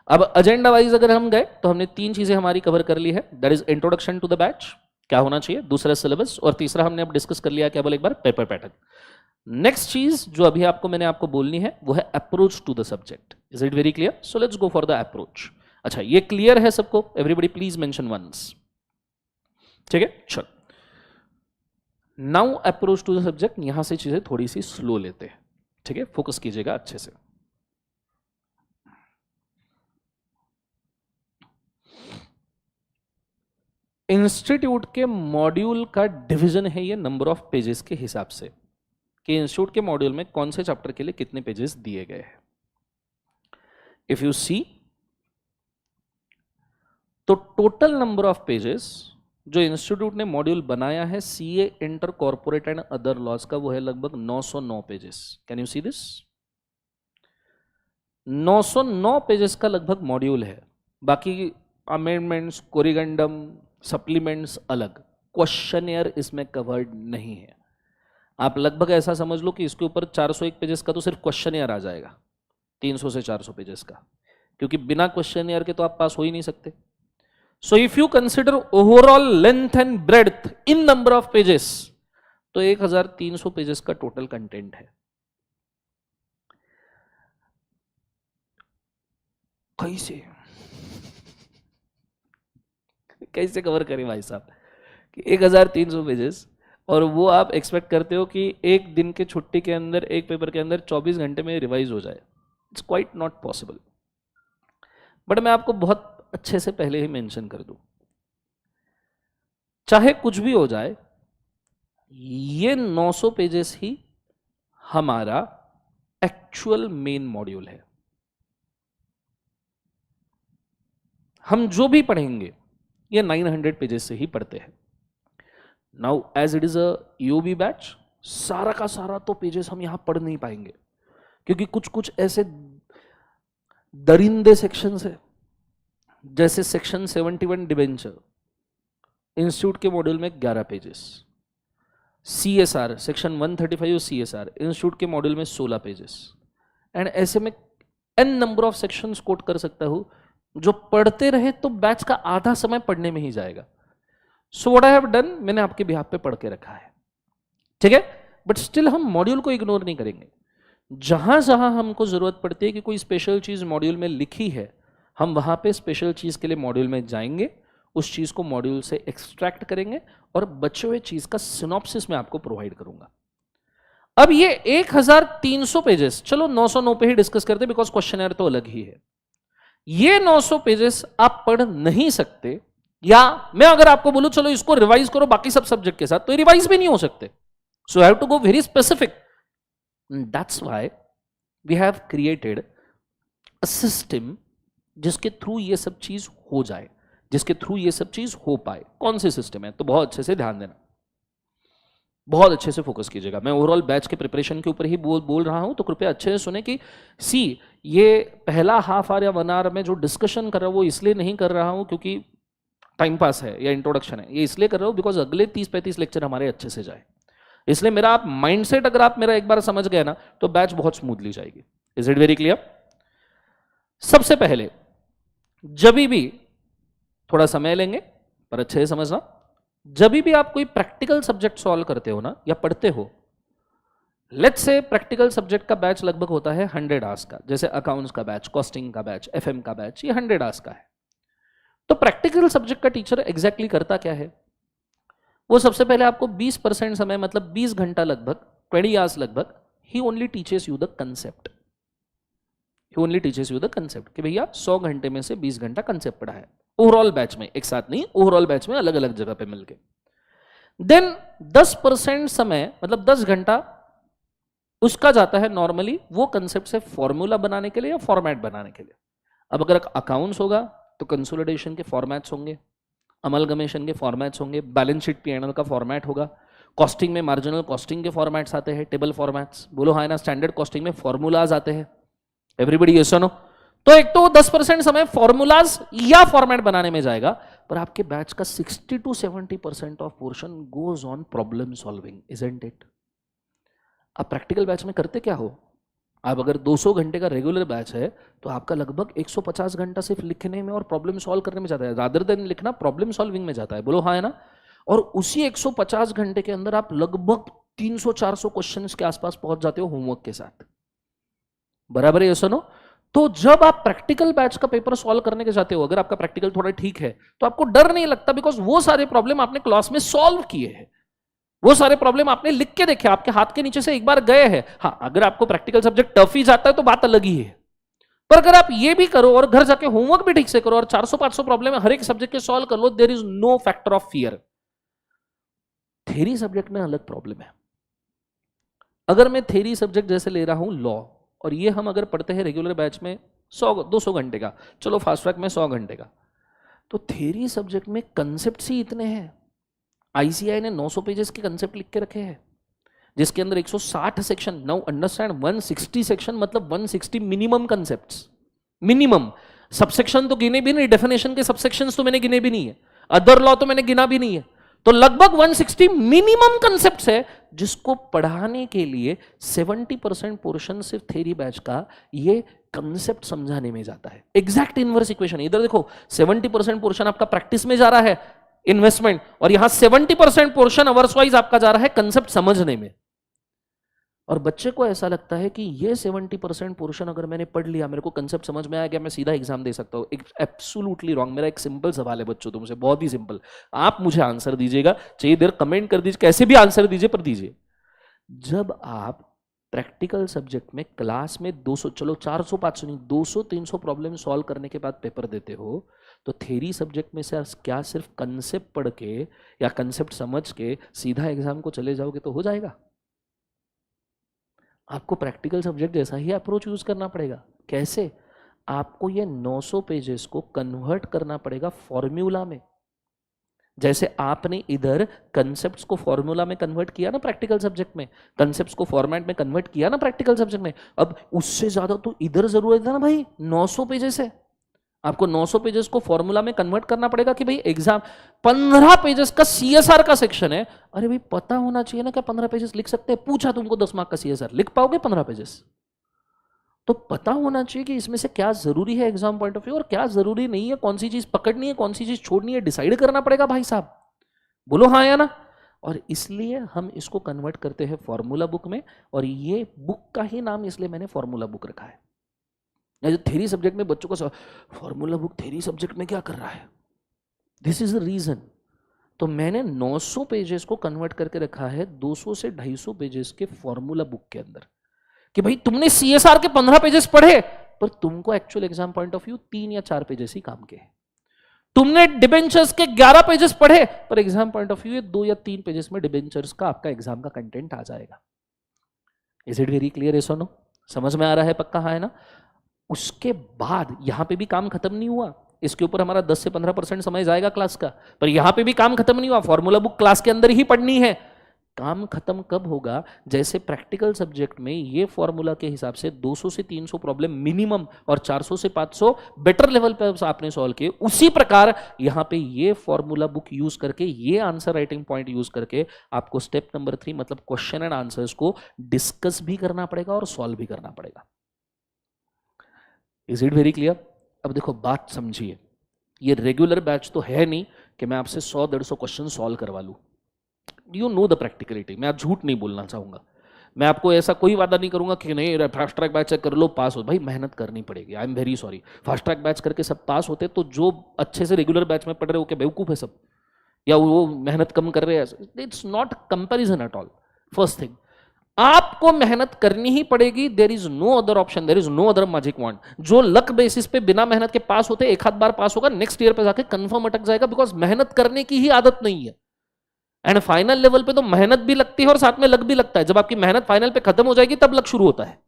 अब एजेंडा वाइज अगर हम गए तो हमने 3 चीजें हमारी कवर कर ली है। That is introduction to the batch, क्या होना चाहिए, दूसरा सिलेबस, और तीसरा हमने अब डिस्कस कर लिया, क्या बोले एक बार, पेपर पैटर्न। नेक्स्ट चीज जो अभी मैंने आपको बोलनी है वो है approach to the subject. Is it very clear? So let's go for the approach. अच्छा, ये क्लियर है सबको? Everybody please mention once. ठीक है, चलो now approach to the subject. यहां से चीजें थोड़ी सी स्लो लेते हैं। ठीक है, फोकस कीजिएगा अच्छे से। इंस्टीट्यूट के मॉड्यूल का डिवीजन है ये नंबर ऑफ पेजेस के हिसाब से, कि इंस्टीट्यूट के मॉड्यूल में कौन से चैप्टर के लिए कितने पेजेस दिए गए हैं। इफ यू सी, तो टोटल नंबर ऑफ पेजेस जो इंस्टीट्यूट ने मॉड्यूल बनाया है CA, inter corporate and other laws का, वो है लगभग 909 pages. Can you see this? 909 pages का लगभग मॉड्यूल है। बाकी अमेंडमेंट्स, कोरिगेंडम, सप्लीमेंट्स अलग, क्वेश्चनियर इसमें कवर्ड नहीं है। आप लगभग ऐसा समझ लो कि इसके ऊपर 401 पेजेस का तो सिर्फ क्वेश्चनियर आ जाएगा, 300 से 400 पेजेस का, क्योंकि बिना क्वेश्चनियर के तो आप पास हो ही नहीं सकते। So if you consider overall length and breadth in number of pages, तो 1300 पेजेस का टोटल कंटेंट है। कैसे कवर करें भाई साहब कि 1300 पेजेस, और वो आप एक्सपेक्ट करते हो कि एक दिन के छुट्टी के अंदर, एक पेपर के अंदर 24 घंटे में रिवाइज हो जाए। It's quite not possible. But मैं आपको बहुत अच्छे से पहले ही मेंशन कर दूं, चाहे कुछ भी हो जाए, ये 900 पेजेस ही हमारा एक्चुअल मेन मॉड्यूल है। हम जो भी पढ़ेंगे ये 900 पेजेस से ही पढ़ते हैं। Now as it is a UB batch, सारा का सारा तो पेजेस हम यहां पढ़ नहीं पाएंगे, क्योंकि कुछ कुछ ऐसे दरिंदे सेक्शंस है, जैसे सेक्शन 71 डिबेंचर, इंस्टीट्यूट के मॉड्यूल में 11 pages. CSR section 135 CSR, institute के मॉड्यूल में 16 पेजेस। एंड ऐसे में n number of sections quote कर सकता हूं, जो पढ़ते रहे तो बैच का आधा समय पढ़ने में ही जाएगा। So what I have done, मैंने आपके बिहाफ पे पढ़ के रखा है। ठीक है, बट स्टिल हम मॉड्यूल को इग्नोर नहीं करेंगे। जहां जहां हमको जरूरत पड़ती है कि कोई स्पेशल चीज मॉड्यूल में लिखी है, हम वहां पे स्पेशल चीज के लिए मॉड्यूल में जाएंगे, उस चीज को मॉड्यूल से एक्सट्रैक्ट करेंगे, और बचे हुए चीज का सिनॉप्सिस मैं आपको प्रोवाइड करूंगा। अब ये 1300 पेजेस, चलो 909 पे ही डिस्कस करते, बिकॉज क्वेश्चनर तो अलग ही है। ये 900 पेजेस आप पढ़ नहीं सकते, या मैं अगर आपको बोलूं चलो इसको रिवाइज करो बाकी सब सब्जेक्ट के साथ, तो रिवाइज भी नहीं हो सकते। So have to go very specific. That's why we have created a system जिसके थ्रू ये सब चीज हो जाए, जिसके थ्रू ये सब चीज हो पाए। कौन से सिस्टम है, तो बहुत अच्छे से ध्यान देना, बहुत अच्छे से फोकस कीजिएगा। मैं ओवरऑल बैच के प्रिपरेशन के ऊपर ही बोल रहा हूं, तो कृपया अच्छे से सुने कि सी, ये पहला हाफ आवर या 1 आवर में जो डिस्कशन कर रहा हूं वो इसलिए नहीं कर रहा हूं क्योंकि टाइम पास है या इंट्रोडक्शन है, ये इसलिए कर रहा हूं बिकॉज अगले 30-35 लेक्चर हमारे अच्छे से जाए। इसलिए मेरा आप माइंडसेट अगर आप मेरा एक बार समझ गए ना, तो बैच बहुत स्मूथली जाएगी। Is it very clear? सबसे पहले जब भी थोड़ा समय लेंगे, पर अच्छे से समझना, जब भी आप कोई प्रैक्टिकल सब्जेक्ट सॉल्व करते हो ना या पढ़ते हो, लेट्स से प्रैक्टिकल सब्जेक्ट का बैच लगभग होता है 100 आवर्स का, जैसे अकाउंट्स का बैच, कॉस्टिंग का बैच, एफएम का बैच, ये 100 आवर्स का है। तो प्रैक्टिकल सब्जेक्ट का टीचर एग्जैक्टली करता क्या है, वो सबसे पहले आपको 20% समय मतलब 20 घंटा लगभग 20 आवर्स लगभग he only teaches you the concept, he only teaches you the concept कि भैया 100 घंटे में से 20 घंटा कंसेप्ट पढ़ा है ओवरऑल बैच में, एक साथ नहीं, ओवरऑल बैच में अलग अलग जगह पे मिलके। देन 10% समय मतलब 10 घंटा उसका जाता है नॉर्मली वो कंसेप्ट से फॉर्मूला बनाने के लिए या फॉर्मेट बनाने के लिए। अब अगर अकाउंट्स होगा तो कंसोलिडेशन के फॉर्मेट्स होंगे, अमलगमेशन के फॉर्मेट्स होंगे, बैलेंस शीट पीएनएल का फॉर्मेट होगा, कॉस्टिंग में मार्जिनल कॉस्टिंग के फॉर्मेट्स आते हैं, टेबल फॉर्मेट्स, बोलो हाँ ना, स्टैंडर्ड कॉस्टिंग में फॉर्मूलाज आते हैं, एवरीबॉडी यस और नो। तो एक तो 10% समय फॉर्मूलाज या फॉर्मेट बनाने में जाएगा, पर आपके बैच का 60 to 70% of portion goes on problem solving, isn't it? आप प्रैक्टिकल बैच में करते क्या हो? आप अगर 200 घंटे का रेगुलर बैच है तो आपका लगभग 150 घंटा सिर्फ लिखने में और प्रॉब्लम सॉल्व करने में जाता है, रादर देन लिखना प्रॉब्लम सॉल्विंग में जाता है, बोलो हाँ है ना। और उसी 150 घंटे के अंदर आप लगभग 300-400 क्वेश्चंस के आसपास पहुंच जाते हो होमवर्क के साथ, बराबर है, सुनो। तो जब आप प्रैक्टिकल बैच का पेपर सॉल्व करने के जाते हो, अगर आपका प्रैक्टिकल थोड़ा ठीक है तो आपको डर नहीं लगता, बिकॉज वो सारे प्रॉब्लम आपने क्लास में सॉल्व किए हैं, वो सारे प्रॉब्लम आपने लिख के देखे, आपके हाथ के नीचे से एक बार गए हैं। हाँ, अगर आपको प्रैक्टिकल सब्जेक्ट टफ ही जाता है तो बात अलग ही है, पर अगर आप ये भी करो और घर जाके होमवर्क भी ठीक से करो और 400-500 प्रॉब्लम हर एक सब्जेक्ट के सॉल्व कर लो, there is no factor of fear. Theory subject में अलग प्रॉब्लम है। अगर मैं थ्योरी सब्जेक्ट जैसे ले रहा हूं लॉ, और ये हम अगर पढ़ते हैं रेगुलर बैच में 100-200 घंटे का, चलो फास्ट ट्रैक में 100 घंटे का, तो थ्योरी सब्जेक्ट में कंसेप्ट ही इतने हैं। आईसीआई ने 900 पेजेस के कंसेप्ट लिख के रखे हैं, जिसके अंदर 160 सेक्शन। नाउ अंडरस्टैंड, 160 सेक्शन मतलब 160 मिनिमम कंसेप्ट्स, मिनिमम। सबसेक्शन तो गिने भी नहीं, डेफिनेशन के सबसेक्शंस तो मैंने गिने भी नहीं है, अदर लॉ तो मैंने गिना भी नहीं है, तो लगभग 160 मिनिमम कंसेप्ट्स है, जिसको पढ़ाने के लिए 70% पोर्शन सिर्फ थ्योरी बैच का ये कंसेप्ट समझाने में जाता है। एग्जैक्ट इनवर्स इक्वेशन, इधर देखो 70% पोर्शन आपका प्रैक्टिस में जा रहा है, इन्वेस्टमेंट, और यहां 70% पोर्शन अवर्स वाइज आपका जा रहा है कंसेप्ट समझने में। और बच्चे को ऐसा लगता है कि ये 70% पोर्शन अगर मैंने पढ़ लिया, मेरे को कंसेप्ट समझ में आ गया, मैं सीधा एग्जाम दे सकता हूं। Absolutely wrong. मेरा एक सिंपल सवाल है बच्चों तुमसे, बहुत ही सिंपल, आप मुझे आंसर दीजिएगा, चाहिए देर कमेंट कर दीजिए, कैसे भी आंसर दीजिए, पर दीजिए। जब आप प्रैक्टिकल सब्जेक्ट में क्लास में 200, चलो 400-500 नहीं, 200-300 प्रॉब्लम सॉल्व करने के बाद पेपर देते हो, तो थ्योरी सब्जेक्ट में से क्या सिर्फ कंसेप्ट पढ़ के या कंसेप्ट समझ के सीधा एग्जाम को चले जाओगे तो हो जाएगा? आपको प्रैक्टिकल सब्जेक्ट जैसा ही अप्रोच यूज करना पड़ेगा। कैसे? आपको ये 900 पेजेस को कन्वर्ट करना पड़ेगा फॉर्मूला में। जैसे आपने इधर कंसेप्ट्स को फॉर्मूला में कन्वर्ट किया ना प्रैक्टिकल सब्जेक्ट में, कंसेप्ट्स को फॉर्मेट में कन्वर्ट किया ना प्रैक्टिकल सब्जेक्ट में, अब उससे ज्यादा तो इधर जरूरत है ना भाई, 900 पेजेस है, आपको 900 पेजेस को फॉर्मूला में कन्वर्ट करना पड़ेगा कि भाई एग्जाम 15 पेजेस का सीएसआर का सेक्शन है। अरे भाई पता होना चाहिए ना, क्या 15 पेजेस लिख सकते हैं? पूछा तुमको 10 मार्क का सीएसआर, लिख पाओगे 15 पेजेस? तो पता होना चाहिए कि इसमें से क्या जरूरी है एग्जाम पॉइंट ऑफ व्यू और क्या जरूरी नहीं है, कौन सी चीज पकड़नी है, कौन सी चीज छोड़नी है, डिसाइड करना पड़ेगा भाई साहब, बोलो हाँ या ना। और इसलिए हम इसको कन्वर्ट करते हैं फॉर्मूला बुक में, और ये बुक का ही नाम इसलिए मैंने फॉर्मूला बुक रखा है। जो थ्योरी सब्जेक्ट में बच्चों को फॉर्मूला बुक थ्योरी सब्जेक्ट में क्या कर रहा है, दिस इज द रीजन। तो मैंने 900 पेजेस को कन्वर्ट करके रखा है 200 से 250 पेजेस के फॉर्मूला बुक के अंदर, कि भाई तुमने सीएसआर के 15 पेजेस पढ़े, पर तुमको actual exam point of view 3 या 4 पेजेस ही काम के। तुमने डिबेंचर्स के 11 पेजेस पढ़े, पर एग्जाम पॉइंट ऑफ व्यू 2 या 3 पेजेस में डिबेंचर्स का आपका एग्जाम का कंटेंट आ जाएगा। Is it very clear? Yes और नो? समझ में आ रहा है पक्का? हाँ है ना? उसके बाद यहां पे भी काम खत्म नहीं हुआ, इसके ऊपर हमारा 10 से 15% समय जाएगा क्लास का, पर यहां पे भी काम खत्म नहीं हुआ, फॉर्मूला बुक क्लास के अंदर ही पढ़नी है। काम खत्म कब होगा? जैसे प्रैक्टिकल सब्जेक्ट में ये फॉर्मूला के हिसाब से 200 से 300 प्रॉब्लम मिनिमम और 400 से 500 बेटर लेवल पे आपने सॉल्व किए, उसी प्रकार यहां पे ये फॉर्मूला बुक यूज करके, ये आंसर राइटिंग पॉइंट यूज करके आपको स्टेप नंबर 3 मतलब क्वेश्चन एंड आंसर्स को डिस्कस भी करना पड़ेगा और सॉल्व भी करना पड़ेगा। Is it very clear? अब देखो बात समझिए, ये रेगुलर बैच तो है नहीं कि मैं आपसे 100-150 क्वेश्चन सॉल्व करवा लूं। You know the practicality. मैं आज झूठ नहीं बोलना चाहूंगा, मैं आपको ऐसा कोई वादा नहीं करूंगा कि नहीं फास्ट ट्रैक बैच कर लो पास हो। भाई मेहनत करनी पड़ेगी, आई am very sorry. Fast track batch करके सब पास होते तो जो अच्छे से रेगुलर बैच में पढ़ रहे हो क्या बेवकूफ है सब? या वो मेहनत कम कर रहे हैं, it's not comparison at all. First thing, आपको मेहनत करनी ही पड़ेगी, there is no other option, there is no other magic wand. जो लक बेसिस पे बिना मेहनत के पास होते एक आध बार पास होगा, नेक्स्ट ईयर पे जाके कंफर्म अटक जाएगा, बिकॉज मेहनत करने की ही आदत नहीं है। एंड फाइनल लेवल पे तो मेहनत भी लगती है और साथ में लक भी लगता है। जब आपकी मेहनत फाइनल पे खत्म हो जाएगी तब लक शुरू होता है।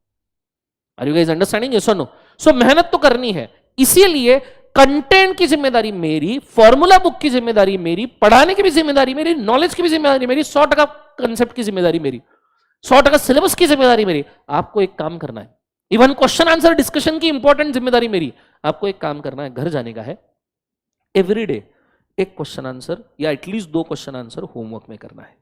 Are you guys understanding? Yes और नो? सो मेहनत तो करनी है, इसीलिए कंटेंट की जिम्मेदारी मेरी, फॉर्मूला बुक की जिम्मेदारी मेरी, पढ़ाने की भी जिम्मेदारी मेरी, नॉलेज की भी जिम्मेदारी मेरी, 100% कंसेप्ट की जिम्मेदारी मेरी, 100% सिलेबस की जिम्मेदारी मेरी। आपको एक काम करना है, इवन क्वेश्चन आंसर डिस्कशन की इंपॉर्टेंट जिम्मेदारी मेरी। आपको एक काम करना है, घर जाने का है, एवरीडे एक क्वेश्चन आंसर या एटलीस्ट 2 क्वेश्चन आंसर होमवर्क में करना है।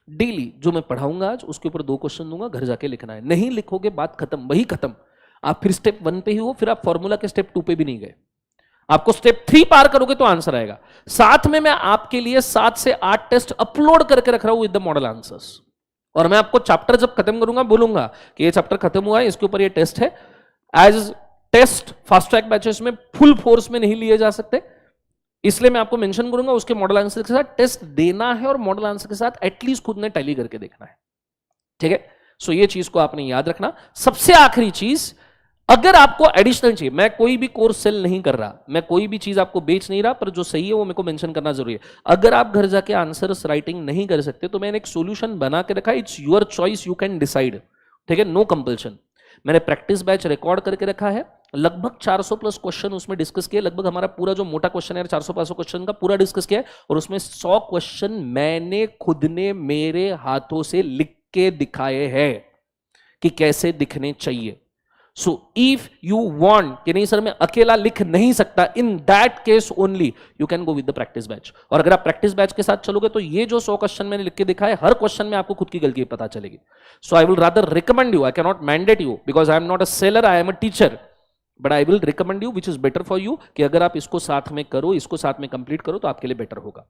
डेली जो मैं पढ़ाऊंगा आज उसके ऊपर 2 क्वेश्चन दूंगा, घर जाके लिखना है। नहीं लिखोगे बात खत्म, वही खत्म। आप फिर स्टेप 1 पे ही हो, फिर आप फॉर्मूला के स्टेप 2 पे भी नहीं गए। आपको स्टेप 3 पार करोगे तो आंसर आएगा। साथ में मैं आपके लिए 7 से 8 टेस्ट अपलोड करके रख रहा हूं विद द मॉडल आंसर्स। और मैं आपको चैप्टर जब खत्म करूंगा बोलूंगा कि ये चैप्टर खत्म हुआ है, इसके ऊपर ये टेस्ट है। As test fast track batches में फुल फोर्स में नहीं लिए जा सकते, इसलिए मैं आपको मेंशन करूंगा। उसके मॉडल आंसर के साथ टेस्ट देना है और मॉडल आंसर के साथ एटलीस्ट खुद ने टैली करके देखना है। ठीक है? सो ये चीज को आपने याद रखना। सबसे आखिरी चीज, अगर आपको एडिशनल चाहिए, मैं कोई भी कोर्स सेल नहीं कर रहा, मैं कोई भी चीज आपको बेच नहीं रहा, पर जो सही है वो मेरे को मेंशन करना जरूरी है। अगर आप घर जाके आंसर्स राइटिंग नहीं कर सकते तो मैंने एक सोल्यूशन बना के रखा है, it's your choice, you can decide. ठीक है? No compulsion. मैंने प्रैक्टिस बैच रिकॉर्ड करके रखा है, लगभग 400 प्लस क्वेश्चन उसमें डिस्कस किए। लगभग हमारा पूरा जो मोटा क्वेश्चन है 400-500 क्वेश्चन का पूरा डिस्कस किया है, और उसमें 100 क्वेश्चन मैंने खुद ने मेरे हाथों से लिख के दिखाए हैं कि कैसे दिखने चाहिए। सो इफ यू वांट कि नहीं सर मैं अकेला लिख नहीं सकता, in that case only you can go with the practice batch. और अगर आप प्रैक्टिस बैच के साथ चलोगे तो ये जो 100 क्वेश्चन मैंने लिख के दिखाए, हर क्वेश्चन में आपको खुद की गलती पता चलेगी। So I will rather recommend you, I can not mandate you because I am not a seller, I am a teacher, but I will recommend you which is better for you, कि अगर आप इसको साथ में करो, इसको साथ में कंप्लीट करो तो आपके लिए बेटर होगा।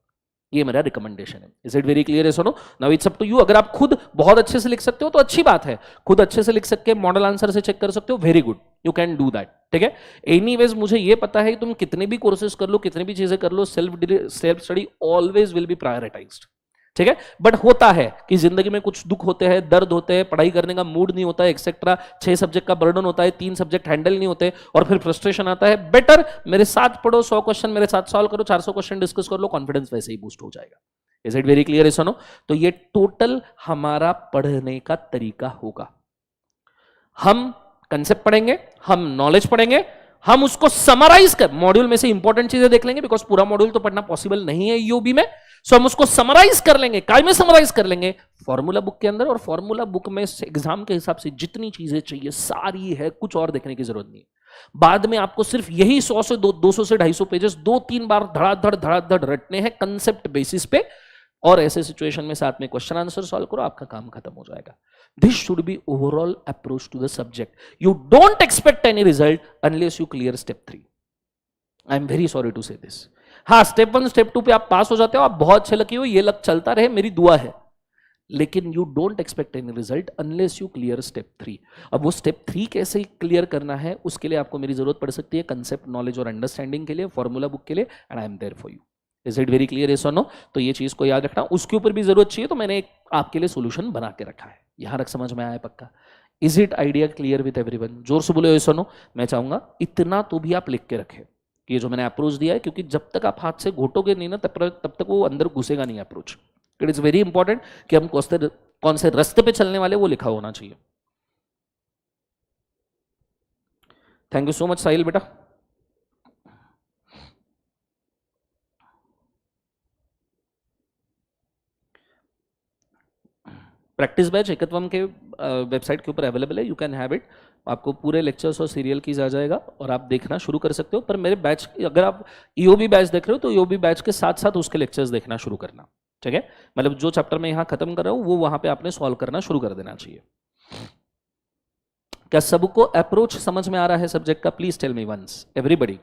ये मेरा रिकमेंडेशन है। Is it very clear? है सुनो, now it's up to you. अगर आप खुद बहुत अच्छे से लिख सकते हो तो अच्छी बात है, खुद अच्छे से लिख सकते हैं, मॉडल आंसर से चेक कर सकते हो, very good, you can do that. ठीक है? एनीवेज मुझे ये पता है कि तुम कितने भी कोर्सेज कर लो, कितनी भी चीजें कर लो, self study always will be prioritised. ठीक है? बट होता है कि जिंदगी में कुछ दुख होते हैं, दर्द होते हैं, पढ़ाई करने का मूड नहीं होता है, एक्सेट्रा, 6 सब्जेक्ट का बर्डन होता है, 3 सब्जेक्ट हैंडल नहीं होते, और फिर फ्रस्ट्रेशन आता है। बेटर मेरे साथ पढ़ो, 100 क्वेश्चन मेरे साथ सॉल्व करो, 400 क्वेश्चन डिस्कस कर लो, कॉन्फिडेंस वैसे ही बूस्ट हो जाएगा। Is it very clear? सुनो, तो ये टोटल हमारा पढ़ने का तरीका होगा। हम कंसेप्ट पढ़ेंगे, हम नॉलेज पढ़ेंगे, हम उसको समराइज कर, मॉड्यूल में से इंपॉर्टेंट चीजें देख लेंगे, बिकॉज पूरा मॉड्यूल तो पढ़ना पॉसिबल नहीं है यूबी में। सो हम उसको समराइज कर लेंगे। काय में समराइज कर लेंगे? फॉर्मूला बुक के अंदर। और फॉर्मूला बुक में एग्जाम के हिसाब से जितनी चीजें चाहिए सारी है, कुछ और देखने की जरूरत नहीं है। बाद में आपको सिर्फ यही 100 से 200 से 250 पेजेस 2-3 बार धड़ाधड़ रटने हैं कंसेप्ट बेसिस पे, और ऐसे सिचुएशन में साथ में क्वेश्चन आंसर सॉल्व करो, आपका काम खत्म हो जाएगा। This should be overall approach to the subject. You don't expect any result unless you clear step 3। I am very sorry to say this. हाँ, स्टेप 1 स्टेप 2 पे आप पास हो जाते हो, आप बहुत अच्छे लकी हो, ये लक चलता रहे, मेरी दुआ है। लेकिन you don't expect any result unless you clear step 3। अब वो स्टेप 3 कैसे क्लियर करना है, उसके लिए आपको मेरी जरूरत पड़ सकती है कंसेप्ट नॉलेज और अंडरस्टैंडिंग के लिए, फॉर्मूला बुक के लिए, and I am there for you. Is it very clear? Yes और नो? तो ये चीज को याद रखना। उसके ऊपर भी जरूरत चाहिए तो मैंने एक आपके लिए सोल्यूशन बना के रखा है। यहां तक समझ में आया पक्का? Is it idea clear with everyone? जोर से बोले यस और नो। मैं चाहूंगा इतना तो भी आप लिख के रखें, ये जो मैंने अप्रोच दिया है, क्योंकि जब तक आप हाथ से घोटोगे नहीं ना, तब तक वो अंदर घुसेगा नहीं approach. It is very important कि हम कौन से रास्ते पे चलने वाले वो लिखा होना चाहिए। थैंक यू सो मच साहिल बेटा। प्रैक्टिस बैच एकत्वम के वेबसाइट के ऊपर अवेलेबल है, यू कैन हैव इट। आपको पूरे लेक्चर्स और सीरियल कीज आ जाएगा और आप देखना शुरू कर सकते हो। पर मेरे बैच, अगर आप ईओबी बैच देख रहे हो तो ईओबी बैच के साथ साथ उसके लेक्चर्स देखना शुरू करना। ठीक है? मतलब जो चैप्टर मैं यहाँ खत्म कर रहा हूँ वो वहां पे आपने सॉल्व करना शुरू कर देना चाहिए। क्या सबको अप्रोच समझ में आ रहा है सब्जेक्ट का? Please tell me once everybody.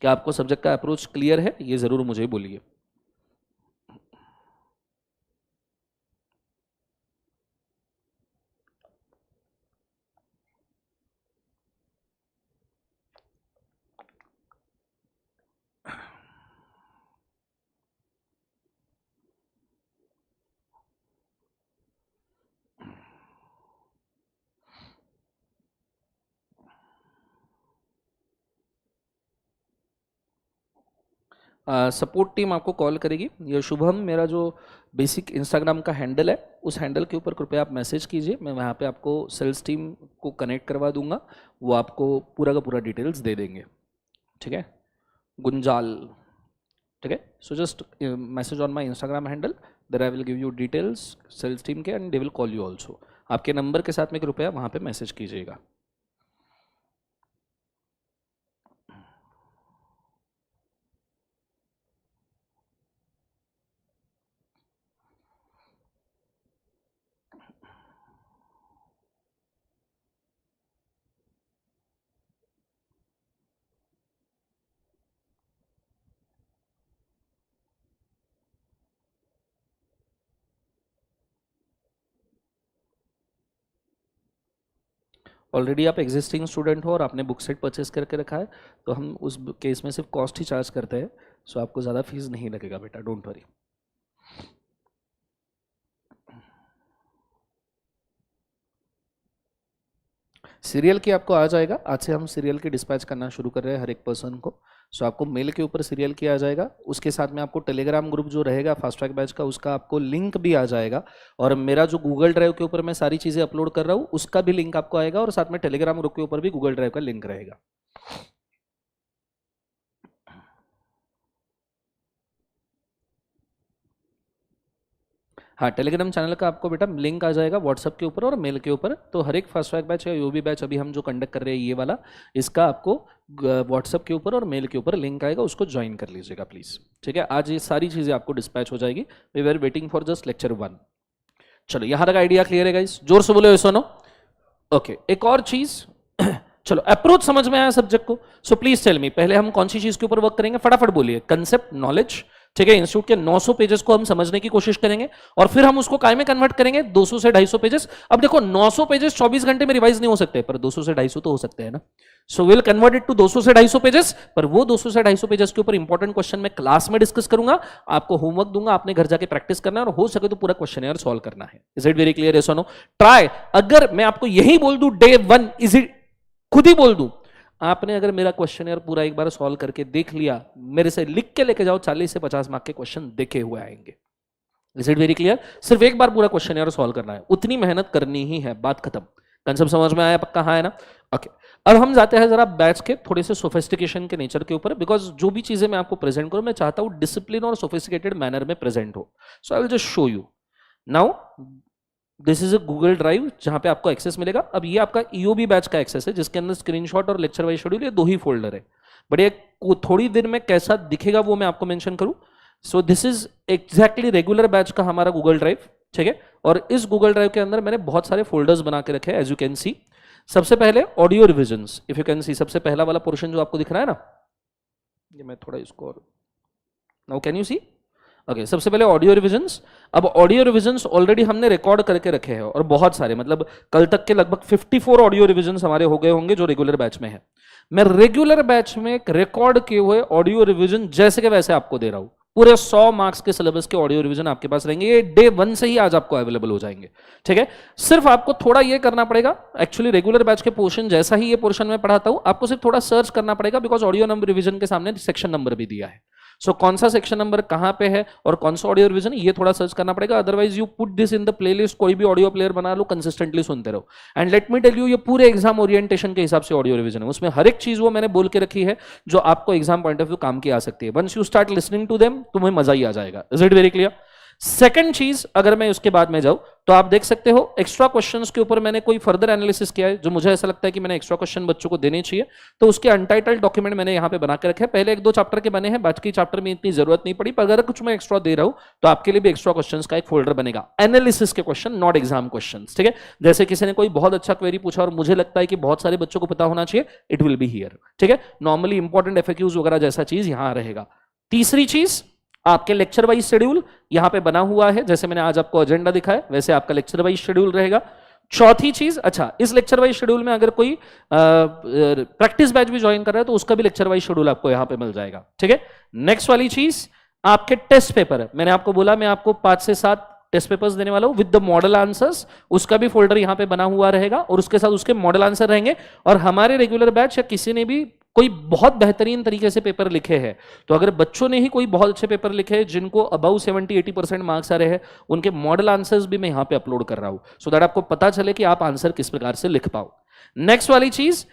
क्या आपको सब्जेक्ट का अप्रोच क्लियर है? ये जरूर मुझे बोलिए। सपोर्ट टीम आपको कॉल करेगी। ये शुभम मेरा जो बेसिक इंस्टाग्राम का हैंडल है, उस हैंडल के ऊपर कृपया आप मैसेज कीजिए, मैं वहाँ पे आपको सेल्स टीम को कनेक्ट करवा दूंगा, वो आपको पूरा का पूरा डिटेल्स दे देंगे, ठीक है। गुंजाल, ठीक है। So just message on my Instagram handle, there I will give you details sales team के and they will call you also. आपके नंबर के साथ में कृपया वहाँ पे मैसेज कीजिएगा। ऑलरेडी आप एग्जिस्टिंग स्टूडेंट हो और आपने बुक सेट परचेस करके रखा है, तो हम उस केस में सिर्फ कॉस्ट ही चार्ज करते हैं, सो आपको ज़्यादा फीस नहीं लगेगा बेटा, डोंट वरी। सीरियल की आपको आ जाएगा, आज से हम सीरियल की डिस्पैच करना शुरू कर रहे हैं हर एक पर्सन को। सो आपको मेल के ऊपर सीरियल की आ जाएगा, उसके साथ में आपको टेलीग्राम ग्रुप जो रहेगा फास्ट ट्रैक बैच का, उसका आपको लिंक भी आ जाएगा, और मेरा जो गूगल ड्राइव के ऊपर मैं सारी चीज़ें अपलोड कर रहा हूँ उसका भी लिंक आपको आएगा, और साथ में टेलीग्राम ग्रुप के ऊपर भी गूगल ड्राइव का लिंक रहेगा। हाँ, टेलीग्राम चैनल का आपको बेटा लिंक आ जाएगा व्हाट्सअप के ऊपर और मेल के ऊपर। तो हर एक फास्ट ट्रैक बैच या यूबी बैच अभी हम जो कंडक्ट कर रहे हैं ये वाला, इसका आपको व्हाट्सअप के ऊपर और मेल के ऊपर लिंक आएगा, उसको ज्वाइन कर लीजिएगा प्लीज़, ठीक है। आज ये सारी चीज़ें आपको डिस्पैच हो जाएगी। We were waiting for just lecture 1। चलो यहाँ तक आइडिया क्लियर है गाइस, जोर से बोलो सुनो। ओके, एक और चीज़ चलो अप्रोच समझ में आया सब्जेक्ट को, सो प्लीज टेल मी, पहले हम कौन सी चीज के ऊपर वर्क करेंगे, फटाफट बोलिए। कंसेप्ट, नॉलेज, ठीक है। इंस्टीट्यूट के 900 पेजेस को हम समझने की कोशिश करेंगे और फिर हम उसको काय में कन्वर्ट करेंगे, 200 से 250 पेजेस। अब देखो 900 पेजेस 24 घंटे में रिवाइज नहीं हो सकते, पर 200 से 250 तो हो सकते हैं ना। So will convert it to 200 से 250 पेजेस, पर वो 200 से 250 पेजेस के ऊपर इंपॉर्टेंट क्वेश्चन मैं क्लास में डिस्कस करूंगा, आपको होमवर्क दूंगा, आपने घर जाके प्रैक्टिस करना है और हो सके तो पूरा क्वेश्चन सॉल्व करना है। Is it very clear? Yes और नो? ट्राई। अगर मैं आपको यही बोल दूं डे 1, इज इट, खुद ही बोल दूं, आपने अगर मेरा क्वेश्चन पूरा एक बार सॉल्व करके देख लिया, मेरे से लिख के लेके जाओ, 40 से 50 मार्क के क्वेश्चन देखे हुए आएंगे। Is it very clear? सिर्फ एक बार पूरा क्वेश्चन सॉल्व करना है, उतनी मेहनत करनी ही है, बात खत्म। कंसेप्ट समझ में आया पक्का? हाँ है ना? ओके, अब हम जाते हैं जरा बैच के थोड़े से सोफिस्टिकेशन के नेचर के ऊपर, बिकॉज जो भी चीजें मैं आपको प्रेजेंट करूं मैं चाहता हूं डिसिप्लिन और सोफिस्टिकेटेड मैनर में प्रेजेंट हो। So I will just show you now. This is a Google drive जहां पे आपको एक्सेस मिलेगा। अब ये आपका ईओबी बैच का एक्सेस है, जिसके अंदर स्क्रीनशॉट और लेक्चर वाइज शेड्यूल, ये 2 ही फोल्डर है। बट ये थोड़ी देर में कैसा दिखेगा वो मैं आपको मेंशन करूं। सो this is exactly regular batch का हमारा गूगल ड्राइव, ठीक है। और इस गूगल ड्राइव के अंदर मैंने बहुत सारे फोल्डर्स बना के रखे हैं, एज यू कैन सी। सबसे पहले audio revisions, if you can सी, सबसे पहला वाला पोर्शन जो आपको दिख रहा है ना, ये मैं थोड़ा इसको और, now can you see? Okay, सबसे पहले ऑडियो रिविजन्स। अब ऑडियो रिविजन्स ऑलरेडी हमने रिकॉर्ड करके रखे हैं, और बहुत सारे, मतलब कल तक के लगभग 54 ऑडियो रिविजन्स हमारे हो गए होंगे जो रेगुलर बैच में है। मैं रेगुलर बैच में एक रिकॉर्ड किए हुए ऑडियो रिविजन जैसे के वैसे आपको दे रहा हूं। पूरे 100 मार्क्स के सिलेबस के ऑडियो रिवीजन आपके पास रहेंगे, ये डे 1 से ही आज आपको अवेलेबल हो जाएंगे, ठीक है। सिर्फ आपको थोड़ा ये करना पड़ेगा, एक्चुअली रेगुलर बैच के पोर्शन जैसा ही ये पोर्शन मैं पढ़ाता हूं, आपको सिर्फ थोड़ा सर्च करना पड़ेगा, बिकॉज ऑडियो नंबर रिवीजन के सामने सेक्शन नंबर भी दिया है। सो कौन सा सेक्शन नंबर कहां पे है और कौन सा ऑडियो रिवीजन, ये थोड़ा सर्च करना पड़ेगा। Otherwise you put this in the playlist, कोई भी ऑडियो प्लेयर बना लो, कंसिस्टेंटली सुनते रहो। And let me tell you, ये पूरे एग्जाम ओरिएंटेशन के हिसाब से ऑडियो रिवीजन है, उसमें हर एक चीज वो मैंने बोल के रखी है जो आपको एग्जाम पॉइंट ऑफ व्यू काम की आ सकती है। Once you start listening to them, तुम्हें मजा ही आ जाएगा। Is it very clear? Second चीज, अगर मैं उसके बाद में जाऊं तो आप देख सकते हो एक्स्ट्रा क्वेश्चंस के ऊपर मैंने कोई फर्दर एनालिसिस किया है, जो मुझे ऐसा लगता है कि मैंने एक्स्ट्रा क्वेश्चन बच्चों को देने चाहिए, तो उसके अनटाइटल्ड डॉक्यूमेंट मैंने यहां पे बना के रखे हैं। पहले 1-2 चैप्टर के बने हैं, बाकी चैप्टर में इतनी जरूरत नहीं पड़ी, पर अगर कुछ मैं एक्स्ट्रा दे रहा हूं तो आपके लिए भी एक्स्ट्रा क्वेश्चंस का एक फोल्डर बनेगा, एनालिसिस के क्वेश्चन, नॉट एग्जाम क्वेश्चन, ठीक है। जैसे किसी ने कोई बहुत अच्छा क्वेरी पूछा और मुझे लगता है कि बहुत सारे बच्चों को पता होना चाहिए, इट विल बी हियर, ठीक है। नॉर्मली इंपॉर्टेंट एफएक्यूज वगैरह जैसा चीज यहां रहेगा। तीसरी चीज, आपके लेक्चर वाइज शेड्यूल यहां पे बना हुआ है, जैसे मैंने आज आपको एजेंडा दिखाया वैसे आपका लेक्चर वाइज शेड्यूल रहेगा। चौथी चीज, अच्छा, इस लेक्चर वाइज शेड्यूल में अगर कोई प्रैक्टिस बैच भी ज्वाइन कर रहा है तो उसका भी लेक्चर वाइज शेड्यूल आपको यहां पे मिल जाएगा, ठीक है। नेक्स्ट वाली चीज, आपके टेस्ट पेपर, मैंने आपको बोला मैं आपको 5 से 7 टेस्ट पेपर्स देने वाला हूं विद द मॉडल आंसर्स, उसका भी फोल्डर यहां पे बना हुआ रहेगा और उसके साथ उसके मॉडल आंसर रहेंगे। और हमारे रेगुलर बैच या किसी ने भी कोई बहुत बेहतरीन तरीके से पेपर लिखे हैं, तो अगर बच्चों ने ही कोई बहुत अच्छे पेपर लिखे हैं जिनको अबाउ 70-80% मार्क्स आ रहे हैं, उनके मॉडल आंसर्स भी मैं यहां पे अपलोड कर रहा हूं, सो दैट आपको पता चले कि आप आंसर किस प्रकार से लिख पाओ। नेक्स्ट वाली चीज,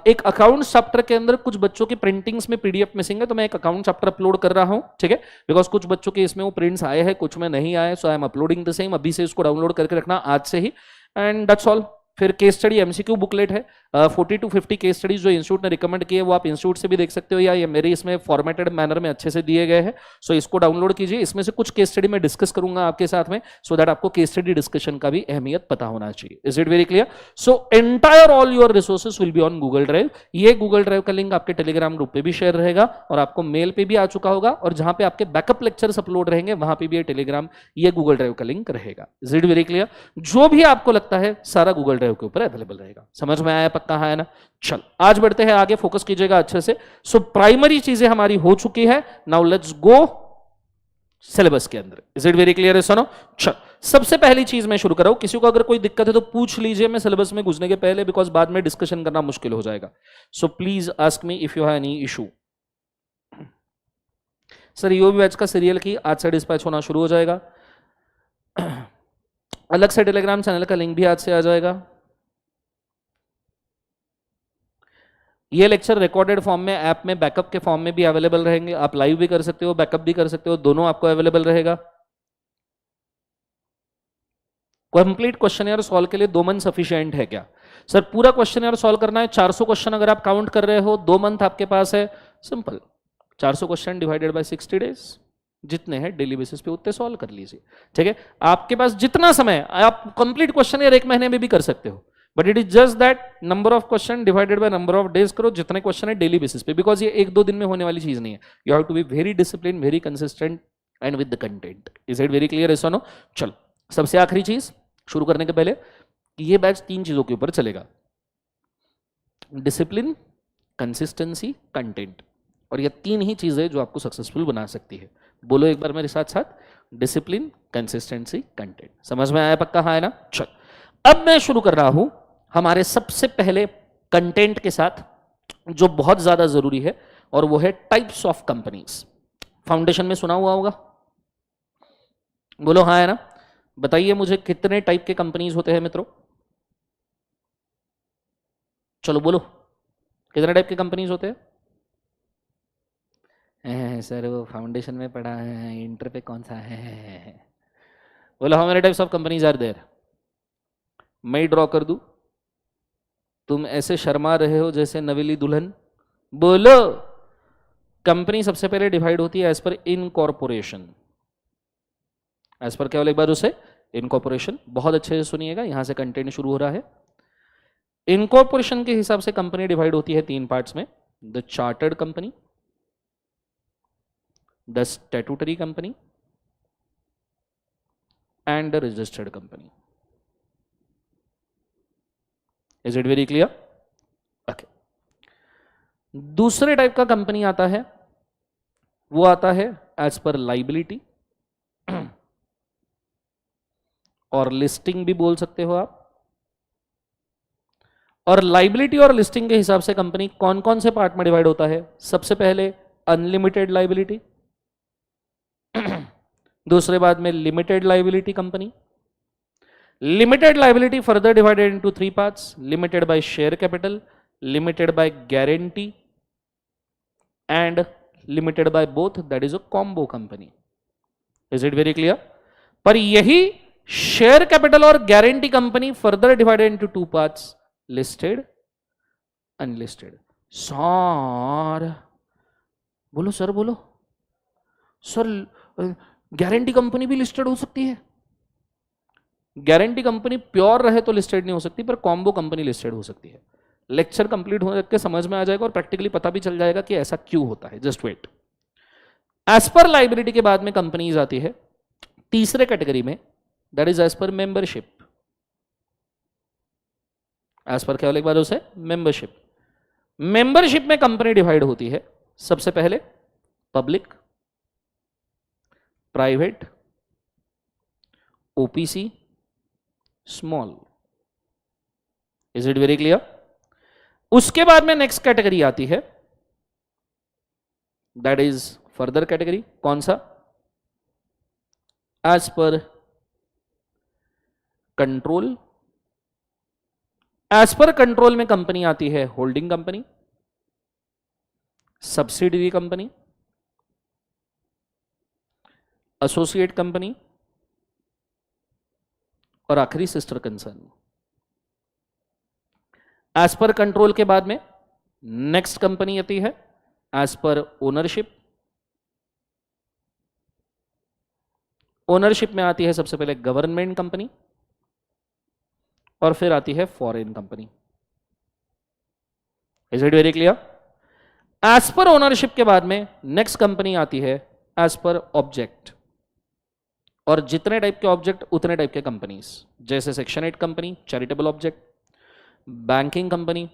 एक अकाउंट चैप्टर के अंदर कुछ बच्चों की प्रिंटिंग्स में पीडीएफ मिसिंग है, तो मैं एक अकाउंट चैप्टर अपलोड कर रहा हूं, ठीक है, बिकॉज कुछ बच्चों के इसमें वो प्रिंट्स आए हैं, कुछ में नहीं आए, so I am uploading the same. अभी से इसको डाउनलोड करके रखना, आज से ही, एंड दैट्स ऑल। फिर केस स्टडी एमसीक्यू बुकलेट है, 40 to 50 केस स्टडीज जो इंस्टीट्यूट ने रिकमेंड किए, वो आप इंस्टीट्यूट से भी देख सकते हो, या ये मेरे इसमें फॉर्मेटेड मैनर में अच्छे से दिए गए हैं, सो इसको डाउनलोड कीजिए। इसमें से कुछ केस स्टडी मैं डिस्कस करूंगा आपके साथ में, सो दैट आपको केस स्टडी डिस्कशन का भी अहमियत पता होना चाहिए। Is it very clear? So entire all your resources will be on Google drive. ये गूगल ड्राइव का लिंक आपके टेलीग्राम ग्रुप पे भी शेयर रहेगा, और आपको मेल पे भी आ चुका होगा, और जहां पे आपके बैकअप लेक्चर्स अपलोड रहेंगे वहां पे भी ये टेलीग्राम, ये गूगल ड्राइव का लिंक रहेगा। Is it very clear? जो भी आपको लगता है सारा गूगल ड्राइव के ऊपर अवेलेबल रहेगा। समझ में आया? पक्का है ना? चल आज बढ़ते हैं आगे, फोकस कीजिएगा अच्छे से। सो प्राइमरी चीजें हमारी हो चुकी है, नाउ लेट्स गो सिलेबस के अंदर। इज इट वेरी क्लियर है? सुनो, चल सबसे पहली चीज मैं शुरू कर रहा हूं, किसी को अगर कोई दिक्कत है तो पूछ लीजिए मैं सिलेबस में घुसने के पहले, बिकॉज बाद में डिस्कशन करना मुश्किल हो जाएगा। So please ask me if you have any issue. Sir EOB batch का सीरियल की आज से डिस्पैच होना शुरू हो जाएगा, अलग से टेलीग्राम चैनल का लिंक भी आज से आ जाएगा। ये लेक्चर रिकॉर्डेड फॉर्म में, ऐप में, बैकअप के फॉर्म में भी अवेलेबल रहेंगे। आप लाइव भी कर सकते हो, बैकअप भी कर सकते हो, दोनों आपको अवेलेबल रहेगा। कंप्लीट क्वेश्चन सॉल्व के लिए 2 मंथ सफिशिएंट है क्या? सर पूरा क्वेश्चन सॉल्व करना है 400 क्वेश्चन अगर आप काउंट कर रहे हो, 2 मंथ आपके पास है, simple 400 question divided by 60 days, जितने हैं डेली बेसिस पे उतने सॉल्व कर लीजिए, ठीक है। आपके पास जितना समय, आप कंप्लीट क्वेश्चन 1 महीने में भी कर सकते हो, but it is just that number of question divided by number of days करो, जितने क्वेश्चन है डेली बेसिस पे, बिकॉज ये 1-2 दिन में होने वाली चीज नहीं है। You have to be very discipline, very consistent and with the content. Is it very clear? Is no? चलो सबसे आखिरी चीज शुरू करने के पहले, ये बैच 3 चीजों के ऊपर चलेगा, डिसिप्लिन, कंसिस्टेंसी, कंटेंट, और ये 3 ही चीजें जो आपको सक्सेसफुल बना सकती है। बोलो एक बार मेरे साथ साथ, डिसिप्लिन, कंसिस्टेंसी, कंटेंट। समझ में आया? पक्का है ना? चल अब मैं शुरू कर रहा हूं हमारे सबसे पहले कंटेंट के साथ, जो बहुत ज्यादा जरूरी है, और वो है टाइप्स ऑफ कंपनीज। फाउंडेशन में सुना हुआ होगा, बोलो हाँ है ना? बताइए मुझे कितने टाइप के कंपनीज होते हैं मित्रों? चलो बोलो, कितने टाइप के कंपनीज होते हैं? सर वो फाउंडेशन में पढ़ा है, इंटर पे कौन सा है? बोलो how many types of companies are there? मैं ही ड्रॉ कर दूं? तुम ऐसे शर्मा रहे हो जैसे नवेली दुल्हन। बोलो। कंपनी सबसे पहले डिवाइड होती है as per incorporation. As per क्या बोले एक बार उसे? इनकॉर्पोरेशन। बहुत अच्छे से सुनिएगा, यहां से कंटेंट शुरू हो रहा है। इनकॉर्पोरेशन के हिसाब से कंपनी डिवाइड होती है 3 पार्ट्स में, the chartered company, the statutory company and the registered company. Is it very clear? Okay. दूसरे टाइप का कंपनी आता है, वो आता है एज पर लाइबिलिटी, और लिस्टिंग भी बोल सकते हो आप। और लाइबिलिटी और लिस्टिंग के हिसाब से कंपनी कौन कौन से पार्ट में डिवाइड होता है? सबसे पहले अनलिमिटेड लाइबिलिटी, दूसरे बाद में limited liability company. Limited liability further divided into 3 parts, limited by share capital, limited by guarantee and limited by both, that is a combo company. Is it very clear? पर यही share capital और guarantee company further divided into 2 parts, listed, unlisted. Sir बोलो, sir बोलो, sir guarantee company भी listed हो सकती है? Guarantee company pure रहे तो लिस्टेड नहीं हो सकती, पर कॉम्बो कंपनी लिस्टेड हो सकती है। लेक्चर कंप्लीट होने के समझ में आ जाएगा और प्रैक्टिकली पता भी चल जाएगा कि ऐसा क्यों होता है। Just wait. एज पर लाइबिलिटी के बाद में कंपनीज आती है तीसरे कैटेगरी में, that is as per membership. As per क्या बोले एक बार उसे? मेंबरशिप। मेंबरशिप में कंपनी डिवाइड होती है सबसे पहले public, private, OPC, small. Is it very clear? उसके बाद में नेक्स्ट कैटेगरी आती है, दैट इज फर्दर कैटेगरी। कौन सा? एज पर कंट्रोल। एज पर कंट्रोल में कंपनी आती है holding company, subsidiary company, associate company और आखिरी सिस्टर कंसर्न। एज पर कंट्रोल के बाद में नेक्स्ट कंपनी आती है एज पर ओनरशिप। ओनरशिप में आती है सबसे पहले गवर्नमेंट कंपनी और फिर आती है foreign company. Is it very clear? As per ownership के बाद में नेक्स्ट कंपनी आती है एज पर ऑब्जेक्ट, और जितने टाइप के ऑब्जेक्ट उतने टाइप के कंपनीज, जैसे section 8 company charitable object, banking company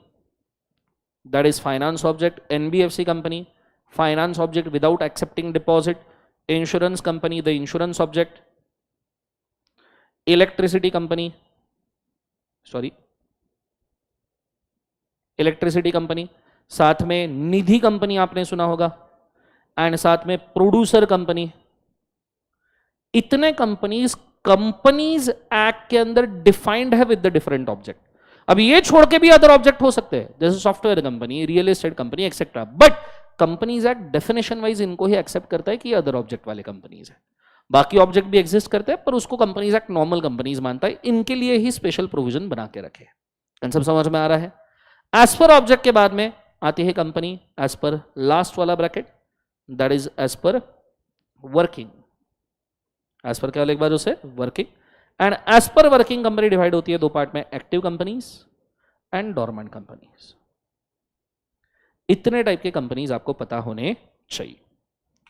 that is finance object, NBFC company finance object without accepting deposit, insurance company the insurance object, electricity company electricity company, साथ में निधि company आपने सुना होगा, and साथ में प्रोड्यूसर कंपनी। इतने companies act के अंदर डिफाइंड है विद द डिफरेंट ऑब्जेक्ट। अब ये छोड़ के भी अदर ऑब्जेक्ट हो सकते हैं, जैसे software company, real estate company etcetera, but companies act definition wise इनको ही एक्सेप्ट करता है कि अदर ऑब्जेक्ट वाले कंपनीज है। बाकी ऑब्जेक्ट भी एग्जिस्ट करते हैं पर उसको कंपनीज एक्ट नॉर्मल कंपनीज मानता है, इनके लिए ही स्पेशल प्रोविजन बना के रखे। कंसेप्ट समझ में आ रहा है? एज पर ऑब्जेक्ट के बाद में आती है कंपनी एज पर लास्ट वाला bracket, that is as per working. As per क्या लिखा उसे? Working. And as per working company divide होती है दो पार्ट में, active companies and dormant companies. इतने टाइप के कंपनीज आपको पता होने चाहिए,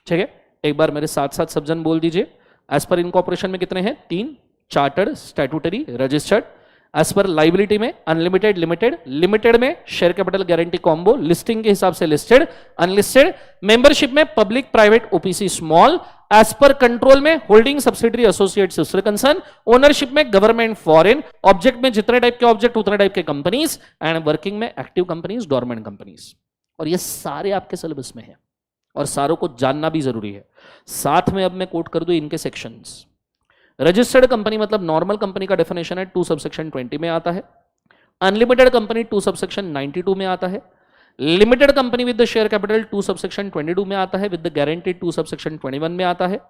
ठीक है? एक बार मेरे साथ साथ सब जन बोल दीजिए। एज पर इनकॉर्पोरेशन में कितने हैं? 3, चार्टर्ड, स्टैट्यूटरी, रजिस्टर्ड। एज पर लाइबिलिटी में अनलिमिटेड, लिमिटेड, लिमिटेड में share capital guarantee combo, listing के हिसाब से लिस्टेड, अनलिस्टेड, मेंबरशिप में public, private, OPC, small. As पर कंट्रोल में holding, subsidiary, associate, sister concern. Ownership में गवर्नमेंट, फॉरेन। ऑब्जेक्ट में जितने टाइप के ऑब्जेक्ट उतने टाइप के कंपनीज, एंड वर्किंग में एक्टिव कंपनीज, डोरमेंट कंपनीज। और ये सारे आपके सिलेबस में है और सारों को जानना भी जरूरी है। साथ में अब मैं कोट कर दूं इनके सेक्शंस। रजिस्टर्ड कंपनी मतलब नॉर्मल कंपनी का डेफिनेशन है 2 सबसेक्शन 20 में आता है। अनलिमिटेड कंपनी 2 सबसेक्शन 92 में आता है। Limited company with the share capital 2 subsection 22 में आता है, विद द गारंटी 2 सबसेक्शन 21 में आता है।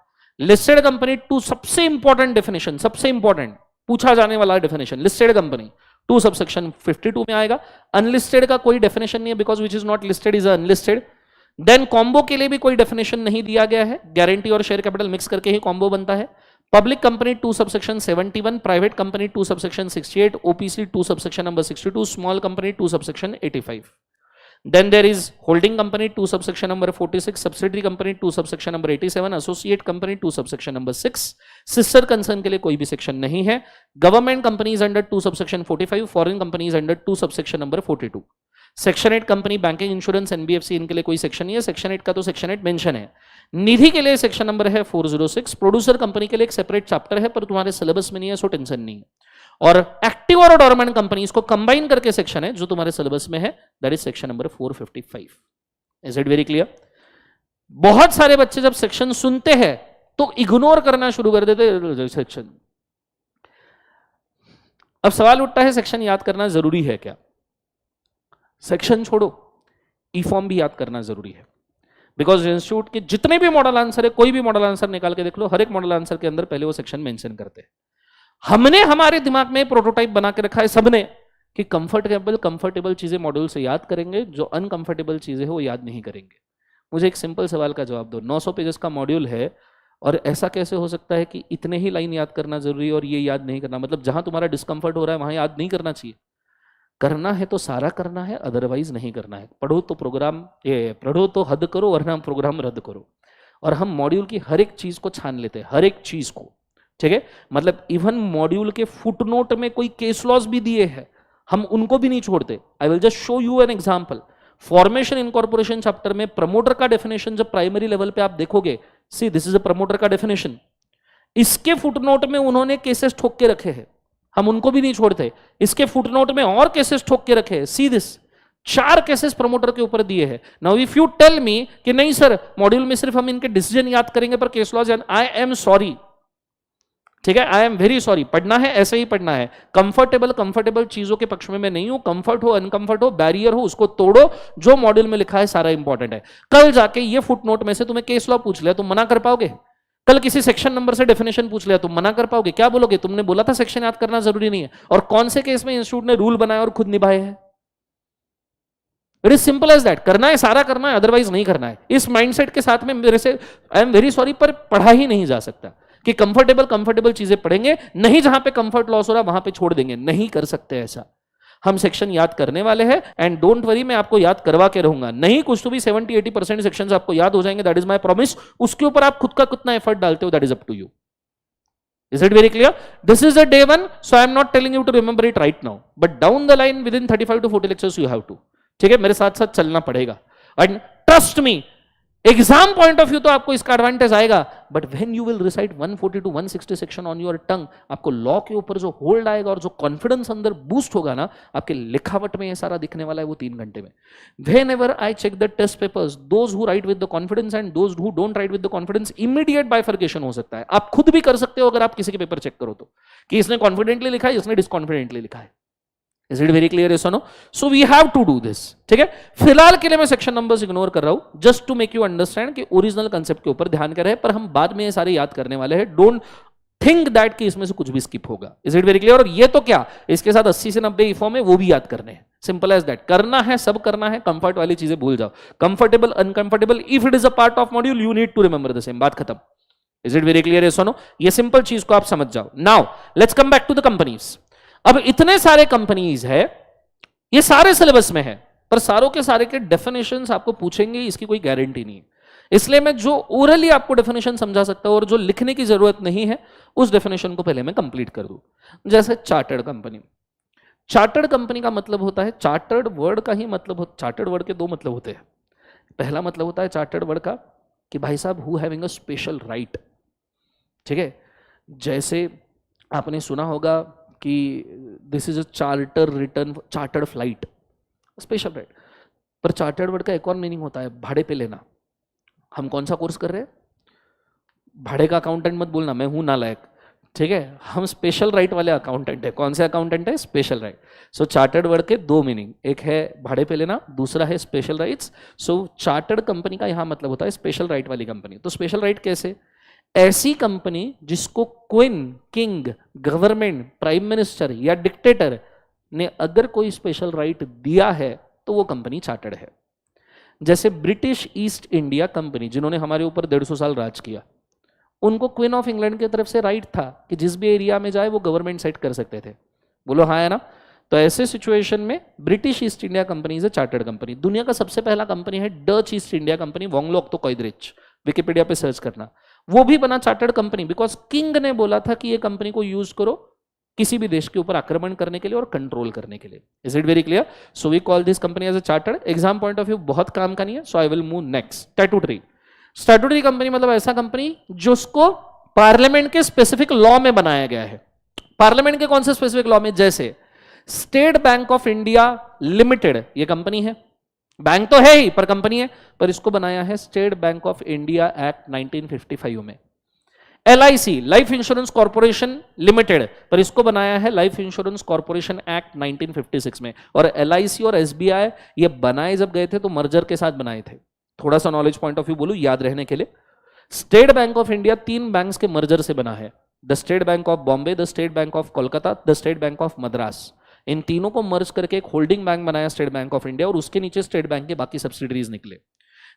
लिस्टेड कंपनी 2 सबसे इंपॉर्टेंट डेफिनेशन, सबसे इंपॉर्टेंट पूछा जाने वाला डेफिनेशन, लिस्टेड कंपनी 2 सबसेक्शन 52 में आएगा। अनलिस्टेड का कोई डेफिनेशन नहीं है, because which is not listed is unlisted. Then combo के लिए भी कोई डेफिनेशन नहीं दिया गया है, गारंटी और शेयर कैपिटल मिक्स करके ही कॉम्बो बनता है। Public company 2 subsection 71, private company 2 subsection 68, OPC 2 subsection number 62, small company 2 subsection 85। Then there is holding company 2 subsection number 46, subsidiary company 2 subsection number 87, associate company 2 subsection number 6, sister concern के लिए कोई भी section नहीं है। Government companies under 2 subsection 45, foreign companies under 2 subsection number 42। Section 8 company, banking, insurance, NBFC, इनके लिए कोई section नहीं है। सेक्शन 8 का तो सेक्शन 8 मेंशन है। निधि के लिए सेक्शन नंबर है 406। प्रोड्यूसर कंपनी के लिए एक सेपरेट चैप्टर है पर तुम्हारे सिलेबस में नहीं है, सो टेंशन नहीं है। और एक्टिव और डोरमेंट कंपनीज को कंबाइन करके सेक्शन है जो तुम्हारे सिलेबस में है, that is section number 455। Is it very clear? बहुत सारे बच्चे जब सेक्शन सुनते हैं तो इग्नोर करना शुरू कर देते सेक्शन। अब सवाल उठता है सेक्शन याद करना जरूरी है क्या? सेक्शन छोड़ो, ई फॉर्म भी याद करना जरूरी है, बिकॉज इंस्टीट्यूट के जितने भी मॉडल आंसर है, कोई भी मॉडल आंसर निकाल के देख लो, हर एक मॉडल आंसर के अंदर पहले वो सेक्शन मेंशन करते हैं। हमने हमारे दिमाग में प्रोटोटाइप बना के रखा है सबने कि कंफर्टेबल चीजें मॉड्यूल से याद करेंगे, जो अनकंफर्टेबल चीजें हो वो याद नहीं करेंगे। मुझे एक सिंपल सवाल का जवाब दो। 900 पेजेस का मॉड्यूल है और ऐसा कैसे हो सकता है कि इतने ही लाइन याद करना जरूरी है और ये याद नहीं करना? मतलब जहां तुम्हारा डिस्कंफर्ट हो रहा है वहां याद नहीं करना चाहिए। करना है तो सारा करना है, अदरवाइज नहीं करना है। पढ़ो तो हद करो वरना प्रोग्राम रद्द करो। और हम मॉड्यूल की हर एक चीज को छान लेते हैं, हर एक चीज को, ठीक है? मतलब इवन मॉड्यूल के फुटनोट में कोई केस लॉज भी दिए हैं, हम उनको भी नहीं छोड़ते। आई will just show you an example. Formation incorporation chapter में प्रमोटर का डेफिनेशन जब प्राइमरी लेवल पे आप देखोगे, see this is a promoter का डेफिनेशन, इसके फुटनोट में उन्होंने केसेस ठोक के रखे हैं, हम उनको भी नहीं छोड़ते। इसके फुटनोट में और केसेस ठोक के रखे हैं, सी दिस, 4 केसेस प्रमोटर के ऊपर दिए हैं। Now if you tell me कि नहीं सर मॉड्यूल में सिर्फ हम इनके डिसीजन याद करेंगे पर case laws, I am sorry, ठीक है, आई एम वेरी सॉरी। पढ़ना है ऐसे ही पढ़ना है। कंफर्टेबल चीजों के पक्ष में मैं नहीं हूं। कंफर्ट हो, अनकंफर्ट हो, बैरियर हो, उसको तोड़ो। जो मॉड्यूल में लिखा है सारा इंपॉर्टेंट है। कल जाके ये फुटनोट में से तुम्हें केस लॉ पूछ लिया, तुम मना कर पाओगे? कल किसी सेक्शन नंबर से डेफिनेशन पूछ लिया, तुम मना कर पाओगे? क्या बोलोगे? तुमने बोला था सेक्शन याद करना जरूरी नहीं है। और कौन से केस में इंस्टीट्यूट ने रूल बनाया और खुद निभाए हैं? It is simple as that. करना है सारा करना है, अदरवाइज नहीं करना है। इस माइंडसेट के साथ में मेरे से आई एम वेरी सॉरी पर पढ़ा ही नहीं जा सकता कि कंफर्टेबल चीजें पढ़ेंगे, नहीं जहां पे कंफर्ट लॉस हो रहा वहां पे छोड़ देंगे, नहीं कर सकते ऐसा। हम सेक्शन याद करने वाले हैं एंड डोंट वरी, मैं आपको याद करवा के रहूंगा। नहीं कुछ तो भी 70-80% सेक्शंस आपको याद हो जाएंगे, दैट इज माय प्रॉमिस। उसके ऊपर आप खुद का कितना एफर्ट डालते हो, that is up to you. Is it very clear? This is a day one, so I am not telling you to remember it right now, but down the line within 35 to 40 lectures you have to. ठीक है, मेरे साथ साथ चलना पड़ेगा। And trust me, exam point of view तो आपको इसका एडवांटेज आएगा, but when you will recite 140 to 160 section on your tongue, आपको लॉ के ऊपर जो होल्ड आएगा और जो कॉन्फिडेंस अंदर बूस्ट होगा ना, आपके लिखावट में ये सारा दिखने वाला है वो 3 घंटे में। Whenever I check the test papers, those who write with the confidence and those who don't write with the confidence, immediate bifurcation हो सकता है। आप खुद भी कर सकते हो अगर आप किसी के पेपर चेक करो तो, कि इसने कॉन्फिडेंटली लिखा है, इसने डिसकॉन्फिडेंटली लिखा है। Is it very clear? Yes or no? So we have to do this. ठीक है, फिलहाल के लिए मैं सेक्शन नंबर्स इग्नोर कर रहा हूं, just to make you understand कि ओरिजिनल कंसेप्ट के ऊपर ध्यान करें, पर हम बाद में ये सारे याद करने वाले हैं। डोंट थिंक दैट कि इसमें से कुछ भी स्किप होगा। Is it very clear? और ये तो क्या, इसके साथ 80 से 90 फॉर्म है, वो भी याद करने हैं। Simple as that. करना है, सब करना है। कंफर्ट वाली चीजें भूल जाओ। Comfortable, uncomfortable, if it is a part of module you need to remember the same. बात खत्म। Is it very clear? yes or no? ये सिंपल चीज को आप समझ जाओ। Now let's come back to the companies. अब इतने सारे कंपनीज है, ये सारे सिलेबस में है, पर सारों के सारे के डेफिनेशंस आपको पूछेंगे, इसकी कोई गारंटी नहीं है। इसलिए मैं जो ओरली आपको डेफिनेशन समझा सकता हूं और जो लिखने की जरूरत नहीं है, उस डेफिनेशन को पहले मैं कंप्लीट कर दूं। जैसे चार्टर्ड कंपनी। चार्टर्ड कंपनी का मतलब होता है, चार्टर्ड वर्ड का ही मतलब, चार्टर्ड वर्ड के 2 मतलब होते हैं। पहला मतलब होता है चार्टर्ड वर्ड का कि भाई साहब who having a special right. ठीक है, जैसे आपने सुना होगा कि this is a charter return, chartered flight, special right. पर चार्टर्ड वर्ड का एक और मीनिंग होता है भाड़े पे लेना। हम कौन सा कोर्स कर रहे हैं? भाड़े का अकाउंटेंट मत बोलना, मैं हूं नालायक। ठीक है, हम स्पेशल राइट वाले अकाउंटेंट है। कौन से अकाउंटेंट है? Special right. So chartered word के 2 मीनिंग, एक है भाड़े पे लेना, दूसरा है स्पेशल राइट्स। सो चार्टर्ड कंपनी का यहां मतलब होता है स्पेशल राइट वाली कंपनी। तो स्पेशल राइट कैसे? ऐसी कंपनी जिसको queen, king, government, prime minister या डिक्टेटर ने अगर कोई स्पेशल राइट दिया है तो वो कंपनी चार्टर्ड है। जैसे ब्रिटिश ईस्ट इंडिया कंपनी, जिन्होंने हमारे ऊपर 150 साल राज किया, उनको क्वीन ऑफ इंग्लैंड की तरफ से राइट था कि जिस भी एरिया में जाए वो गवर्नमेंट सेट कर सकते थे। बोलो हाँ है ना? तो ऐसे सिचुएशन में British east India company is a chartered company. दुनिया का सबसे पहला कंपनी है डच ईस्ट इंडिया कंपनी, वोंगलोक तो कोइदरिच, विकिपीडिया पे सर्च करना। वो भी बना चार्टर्ड कंपनी बिकॉज किंग ने बोला था कि ये कंपनी को यूज करो किसी भी देश के ऊपर आक्रमण करने के लिए और कंट्रोल करने के लिए। Is it very clear? So we call this company as a chartered. Exam point of view बहुत काम का नहीं है, so I will move next. Statutory. Statutory company मतलब ऐसा कंपनी जिसको पार्लियामेंट के स्पेसिफिक लॉ में बनाया गया है। पार्लियामेंट के कौन से स्पेसिफिक लॉ में? जैसे state bank of India limited, ये कंपनी है, बैंक तो है ही पर कंपनी है, पर इसको बनाया है state bank of India act 1955 में। LIC, life insurance corporation limited, पर इसको बनाया है लाइफ इंश्योरेंस कॉर्पोरेशन एक्ट 1956 में। और LIC और SBI ये बनाए जब गए थे तो मर्जर के साथ बनाए थे। थोड़ा सा नॉलेज पॉइंट ऑफ व्यू बोलूं याद रहने के लिए, state bank of India 3 banks के मर्जर से बना है। The state bank of Bombay, the state bank of Kolkata, the state bank of Madras. इन तीनों को मर्ज करके एक होल्डिंग बैंक बनाया स्टेट बैंक ऑफ इंडिया, और उसके नीचे स्टेट बैंक के बाकी सब्सिडरीज निकले।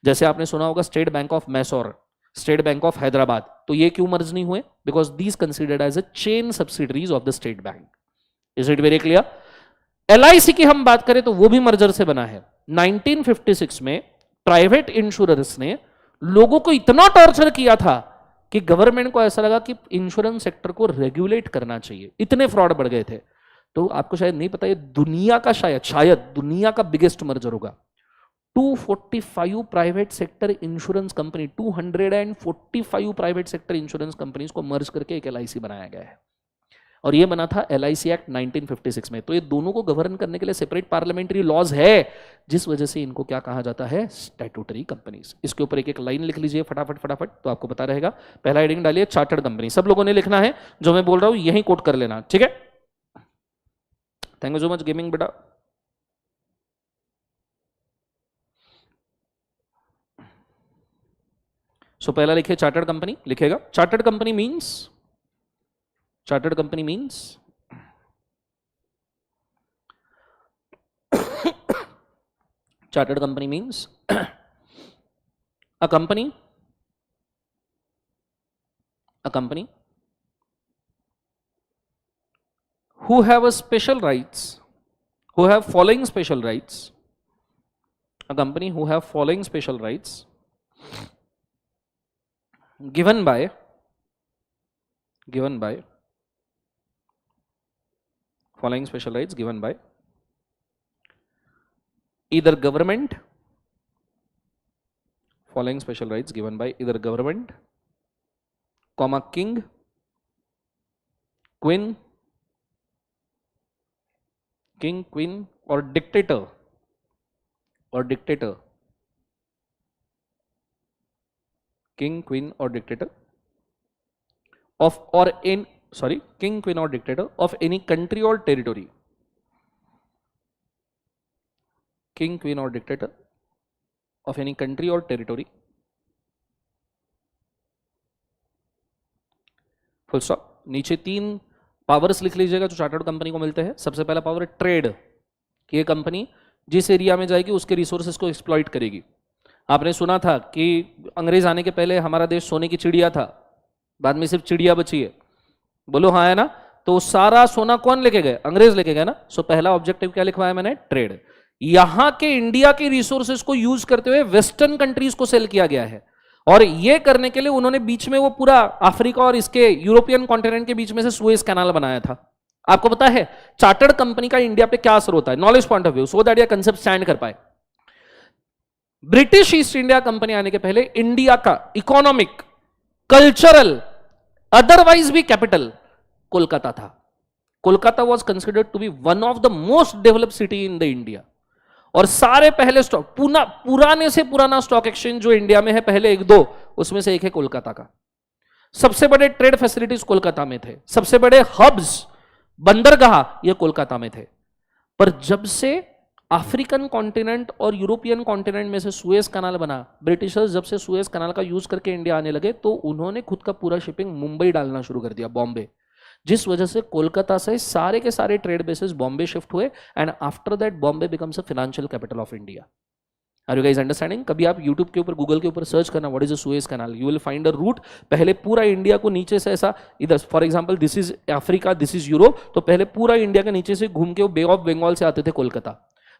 जैसे आपने सुना होगा State bank of Mysore, State bank of Hyderabad. तो ये क्यों मर्ज नहीं हुए? Because these considered as a chain subsidiaries of the state Bank. Is it very clear? LIC की हम बात करें तो वो भी मर्जर से बना है। 1956 में प्राइवेट इंश्योरेंस ने लोगों को इतना टॉर्चर किया था कि गवर्नमेंट को ऐसा लगा कि इंश्योरेंस सेक्टर को रेगुलेट करना चाहिए, इतने फ्रॉड बढ़ गए थे। तो आपको शायद नहीं पता, ये दुनिया का शायद दुनिया का बिगेस्ट मर्जर होगा। 245 private sector insurance company, 245 private sector insurance companies को मर्ज करके एक LIC बनाया गया है। और ये बना था LIC एक्ट 1956 में। तो ये दोनों को गवर्न करने के लिए सेपरेट पार्लियामेंट्री लॉज है, जिस वजह से इनको क्या कहा जाता है, स्टैट्यूटरी कंपनीज। इसके ऊपर एक एक लाइन लिख लीजिए फटाफट फटाफट, तो आपको पता रहेगा। पहला हेडिंग डालिए चार्टर्ड कंपनी, सब लोगों ने लिखना है, जो मैं बोल रहा हूं यही कोट कर लेना, ठीक है। Thank you so much gaming बेटा। सो पहला लिखिए चार्टर्ड कंपनी, लिखेगा chartered company means, chartered company means chartered company means a company who have a special rights, who have following special rights, a company who have following special rights given by following special rights given by either government, following special rights given by either government, comma king, queen, or dictator, king, queen or dictator of or in king, queen or dictator of any country or territory, king, queen or dictator of any country or territory, full stop. नीचे 3 powers लिख लीजिएगा जो chartered company को मिलते हैं। सबसे पहला power trade, कि ये कंपनी जिस एरिया में जाएगी उसके रिसोर्सेज को एक्सप्लॉइट करेगी। आपने सुना था कि अंग्रेज आने के पहले हमारा देश सोने की चिड़िया था, बाद में सिर्फ चिड़िया बची है, बोलो हाँ है ना। तो सारा सोना कौन लेके गए, अंग्रेज लेके गए ना। सो पहला ऑब्जेक्टिव क्या लिखवाया मैंने, ट्रेड। यहां के इंडिया के रिसोर्सेज को यूज करते हुए वेस्टर्न कंट्रीज को सेल किया गया है, और ये करने के लिए उन्होंने बीच में वो पूरा अफ्रीका और इसके यूरोपियन कॉन्टिनेंट के बीच में से सुएज कैनाल बनाया था। आपको पता है चार्टर्ड कंपनी का इंडिया पे क्या असर होता है, knowledge point of view, so that ये कंसेप्ट स्टैंड कर पाए। ब्रिटिश ईस्ट इंडिया कंपनी आने के पहले इंडिया का इकोनॉमिक, कल्चरल, अदरवाइज भी कैपिटल कोलकाता था। Kolkata was considered to be one of the most developed city in the India. और सारे पहले स्टॉक, पुराने से पुराना स्टॉक एक्सचेंज जो इंडिया में है पहले 1-2, उसमें से एक है कोलकाता का। सबसे बड़े ट्रेड फैसिलिटीज कोलकाता में थे, सबसे बड़े हब्स, बंदरगाह ये कोलकाता में थे। पर जब से अफ्रीकन कॉन्टिनेंट और यूरोपियन कॉन्टिनेंट में से सुएज कैनाल बना, ब्रिटिशर्स जब से सुएज कैनाल का यूज करके इंडिया आने लगे, तो उन्होंने खुद का पूरा शिपिंग मुंबई डालना शुरू कर दिया, बॉम्बे, जिस वजह से कोलकाता से सारे के सारे ट्रेड बेसिस बॉम्बे शिफ्ट हुए, and after that Bombay becomes a financial capital of India. Are you guys understanding? कभी आप यूट्यूब के ऊपर, गूगल के ऊपर सर्च करना what is a Suez canal, you will find a route. पहले पूरा इंडिया को नीचे से ऐसा, इधर for example this is Africa, this is Europe, तो पहले पूरा इंडिया के नीचे से घूम के वो बे ऑफ बंगाल से आते थे कोलकाता।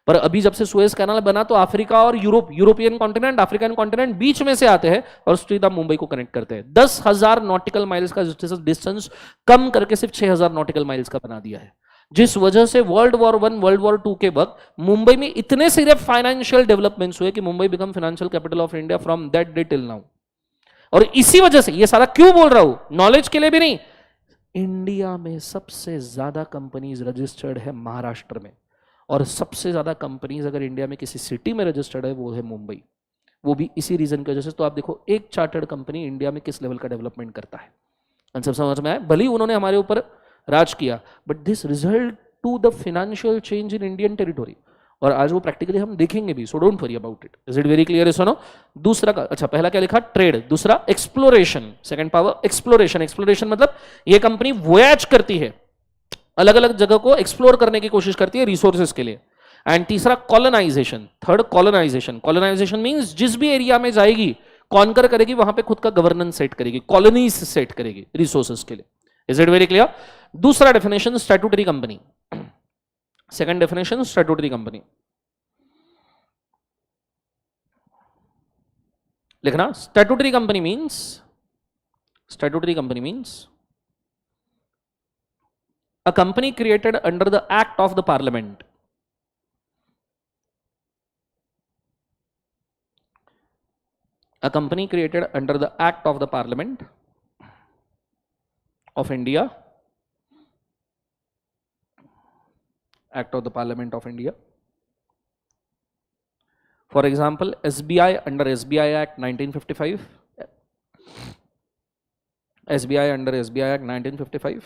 पर अभी जब से सुएज कैनाल बना तो अफ्रीका और Europe, European continent, African continent बीच में से आते हैं और सीधा मुंबई को कनेक्ट करते हैं। 10,000 नॉटिकल माइल्स का डिस्टेंस कम करके सिर्फ 6,000 नॉटिकल माइल्स का बना दिया है, जिस वजह से वर्ल्ड वॉर 1, वर्ल्ड वॉर 2 के वक्त मुंबई में इतने सिर्फ फाइनेंशियल डेवलपमेंट्स हुए कि Mumbai become financial capital of India from that day till now. और इसी वजह से ये सारा क्यों बोल रहा हूं, नॉलेज के लिए भी नहीं, इंडिया में सबसे ज्यादा कंपनीज रजिस्टर्ड है महाराष्ट्र में, और सबसे ज्यादा कंपनीज अगर इंडिया में किसी सिटी में रजिस्टर्ड है वो है मुंबई, वो भी इसी रीजन की वजह से। तो आप देखो एक चार्टर्ड कंपनी इंडिया में किस लेवल का डेवलपमेंट करता है, कंसेप्ट समझ में आया? भले ही उन्होंने हमारे ऊपर राज किया, but this result to the financial change in Indian territory, और आज वो प्रैक्टिकली हम देखेंगे भी, so don't worry about it. Is it very clear? सुनो दूसरा का, अच्छा पहला क्या लिखा, ट्रेड, दूसरा exploration, second power exploration. Exploration मतलब ये कंपनी वोयाज करती है, अलग अलग जगह को एक्सप्लोर करने की कोशिश करती है रिसोर्सेज के लिए। एंड तीसरा colonization, third colonization. Colonization means जिस भी एरिया में जाएगी कॉन्कर करेगी, वहां पे खुद का गवर्नेंस सेट करेगी, कॉलोनीज सेट करेगी रिसोर्सेज के लिए। Is it very clear? दूसरा definition statutory company, second definition statutory company लिखना। स्टैट्यूटरी कंपनी means a company created under the act of the parliament, a company created under the act of the parliament of India Act of the Parliament of India. For example, SBI under SBI Act 1955. SBI under SBI Act 1955.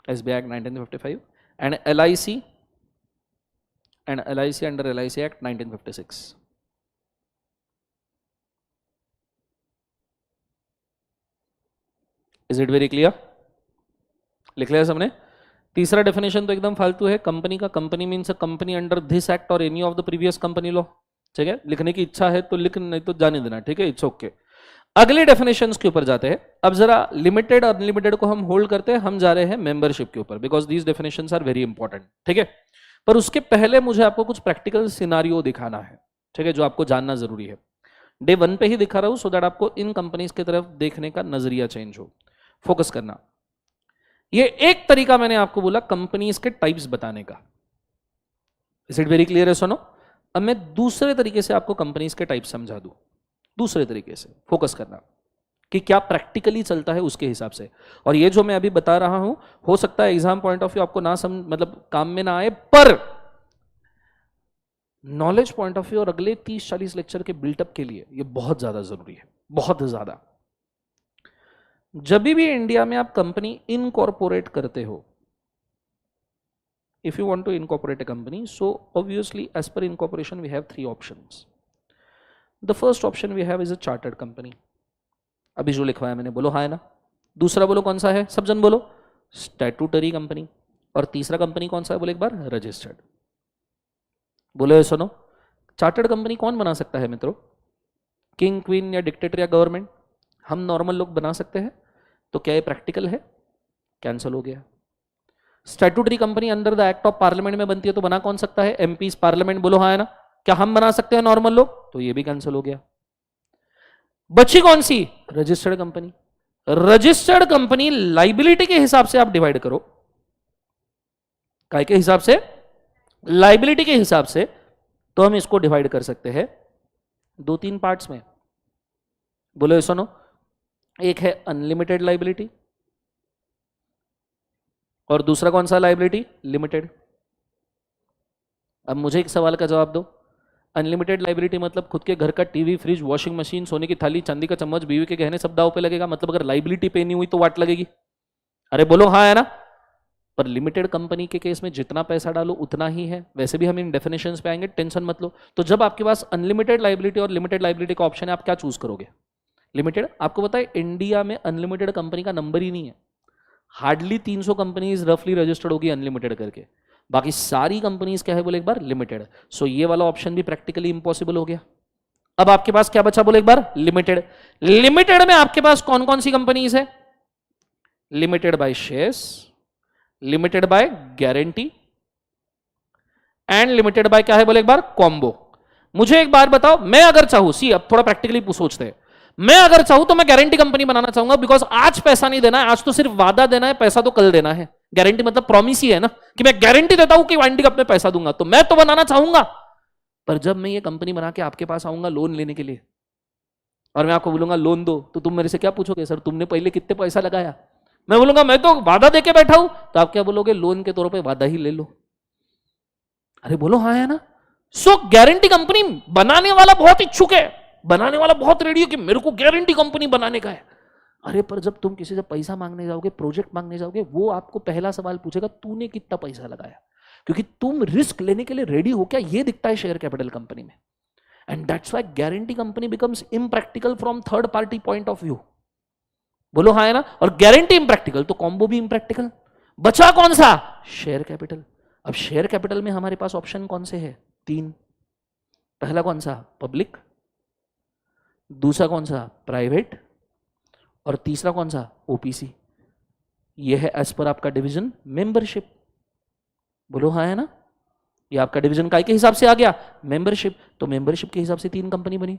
SBI Act 1955 and LIC under LIC Act 1956. Is it very clear? लिख लिया सबने? तीसरा definition तो एकदम फालतू है, company का. Company means a company under this act और any of the previous company law. ठीक है, लिखने की इच्छा है तो लिख, नहीं तो जाने देना. ठीक है, इट्स ओके. अगले डेफिनेशंस के ऊपर जाते हैं. अब जरा लिमिटेड और अनलिमिटेड को हम होल्ड करते हैं, हम जा रहे हैं मेंबरशिप के ऊपर, because these definitions are very important. ठीक है, पर उसके पहले मुझे आपको कुछ प्रैक्टिकल सिनारियो दिखाना है. ठीक है, जो आपको जानना जरूरी है. डे 1 पे ही दिखा रहा हूं सो दैट आपको इन कंपनीज की तरफ देखने का नजरिया चेंज हो. फोकस करना. ये एक तरीका मैंने आपको बोला कंपनीज के टाइप्स बताने का. इज इट वेरी क्लियर है? सुनो, अब मैं दूसरे तरीके से आपको कंपनीज के टाइप समझा दूं. दूसरे तरीके से फोकस करना कि क्या प्रैक्टिकली चलता है उसके हिसाब से. और ये जो मैं अभी बता रहा हूं, हो सकता है एग्जाम पॉइंट ऑफ व्यू आपको ना समझ, मतलब काम में ना आए, पर नॉलेज पॉइंट ऑफ व्यू और अगले 30-40 लेक्चर के बिल्टअप के लिए ये बहुत ज्यादा जरूरी है, बहुत ज्यादा. जब भी इंडिया में आप कंपनी इनकॉर्पोरेट करते हो, if you want to incorporate a company, so obviously as per incorporation we have 3 options. The first option we have is a chartered company. अभी जो लिखवाया मैंने, बोलो हाँ है ना. दूसरा बोलो कौन सा है, सब जन बोलो, स्टैट्यूटरी कंपनी. और तीसरा कंपनी कौन सा है, बोले एक बार, रजिस्टर्ड. बोलो सुनो, चार्टर्ड कंपनी कौन बना सकता है मित्रों? किंग, क्वीन या डिक्टेटर या गवर्नमेंट? हम नॉर्मल लोग बना सकते हैं. तो क्या ये प्रैक्टिकल है? कैंसिल हो गया. Statutory company under the act of parliament में बनती है, तो बना कौन सकता है? MPs, parliament. बोलो हाँ है ना. क्या हम बना सकते हैं नॉर्मल लोग? तो ये भी कैंसिल हो गया. बची कौन सी? Registered company. Registered company liability के हिसाब से आप डिवाइड करो. काय के हिसाब से? लाइबिलिटी के हिसाब से. तो हम इसको डिवाइड कर सकते हैं 2-3 पार्ट्स में. बोलो सुनो, एक है अनलिमिटेड लाइबिलिटी और दूसरा कौन सा लाइबिलिटी? लिमिटेड. अब मुझे एक सवाल का जवाब दो. अनलिमिटेड लाइबिलिटी मतलब खुद के घर का टीवी, फ्रिज, वॉशिंग मशीन, सोने की थाली, चांदी का चम्मच, बीवी के गहने सब दाव पे लगेगा. मतलब अगर लाइबिलिटी पे नहीं हुई तो वाट लगेगी. अरे बोलो हाँ है ना. पर लिमिटेड कंपनी के केस में जितना पैसा डालो उतना ही है. वैसे भी हम इन डेफिनेशंस पे आएंगे, टेंशन मत लो. तो जब आपके पास अनलिमिटेड लाइबिलिटी और लिमिटेड लाइबिलिटी का ऑप्शन है, आप क्या चूज करोगे? लिमिटेड. आपको पता है इंडिया में अनलिमिटेड कंपनी का नंबर ही नहीं है. हार्डली 300 कंपनीज रफली रजिस्टर्ड होगी अनलिमिटेड करके. बाकी सारी कंपनीज क्या है, बोले एक बार, लिमिटेड. सो ये वाला ऑप्शन भी प्रैक्टिकली इंपॉसिबल हो गया. अब आपके पास क्या बचा, बोले एक बार, लिमिटेड. लिमिटेड में आपके पास कौन कौन सी कंपनीज है? Limited by shares, limited by guarantee and limited by क्या है, बोले एक बार, कॉम्बो. मुझे एक बार बताओ, मैं अगर चाहूं, सी अब थोड़ा प्रैक्टिकली सोचते हैं, मैं अगर चाहूं तो मैं गारंटी कंपनी बनाना चाहूंगा, बिकॉज आज पैसा नहीं देना है, आज तो सिर्फ वादा देना है, पैसा तो कल देना है. गारंटी मतलब प्रॉमिस ही है ना, कि मैं गारंटी देता हूं कि वारंटी का अपने पैसा दूंगा. तो मैं तो बनाना चाहूंगा. पर जब मैं ये कंपनी बना के आपके पास आऊंगा लोन लेने के लिए और मैं आपको बोलूंगा लोन दो, तो तुम मेरे से क्या पूछोगे? सर तुमने पहले कितने पैसा लगाया? मैं बोलूंगा मैं तो वादा देके बैठा हूं. तो आप क्या बोलोगे? लोन के तौर पर वादा ही ले लो. अरे बोलो हाँ है ना. सो गारंटी कंपनी बनाने वाला बहुत इच्छुक है, बनाने वाला बहुत रेडी है कि मेरे को गारंटी कंपनी बनाने का है. अरे पर जब तुम किसी से पैसा मांगने जाओगे, प्रोजेक्ट मांगने जाओगे, वो आपको पहला सवाल पूछेगा तूने कितना पैसा लगाया, क्योंकि तुम रिस्क लेने के लिए रेडी हो क्या, ये दिखता है शेयर कैपिटल कंपनी में. And that's why guarantee company becomes impractical from third party point of view. बोलो हाँ है ना. और गारंटी इम्प्रैक्टिकल तो कॉम्बो भी इम्प्रैक्टिकल. बचा कौन सा? Share capital. अब शेयर कैपिटल में हमारे पास ऑप्शन कौन से है? 3. पहला कौन सा? पब्लिक. दूसरा कौन सा? प्राइवेट. और तीसरा कौन सा? ओपीसी. यह है एज पर आपका डिवीजन मेंबरशिप. बोलो हाँ है ना. ये आपका डिवीजन काय के हिसाब से आ गया? मेंबरशिप. तो मेंबरशिप के हिसाब से 3 कंपनी बनी.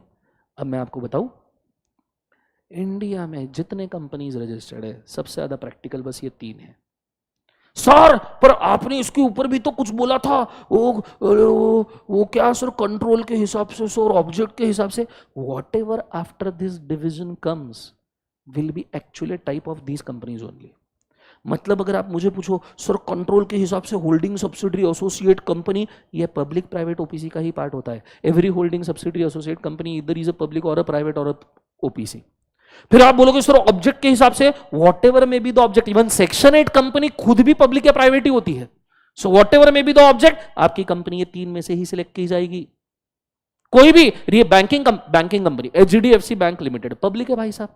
अब मैं आपको बताऊं, इंडिया में जितने कंपनीज रजिस्टर्ड है सबसे ज्यादा प्रैक्टिकल बस ये 3 है. सर पर आपने इसके ऊपर भी तो कुछ बोला था, वो क्या सर, कंट्रोल के हिसाब से सर, ऑब्जेक्ट के हिसाब से। What ever after this division comes will be actually type of these companies only. मतलब अगर आप मुझे पूछो सर कंट्रोल के हिसाब से होल्डिंग सब्सिडरी एसोसिएट कंपनी, ये पब्लिक प्राइवेट ओपीसी का ही पार्ट होता है। Every holding subsidiary associate company इधर इज अ पब्लिक और अ प्राइवेट और ओपीसी। फिर आप बोलोगे सर ऑब्जेक्ट के हिसाब से, वॉट एवर में be the object, even section 8 company खुद भी पब्लिक या प्राइवेट ही होती है। सो वॉट एवर में बी द ऑब्जेक्ट, आपकी कंपनी ये 3 में से ही सिलेक्ट की जाएगी। कोई भी banking company, HDFC bank limited public है भाई साहब,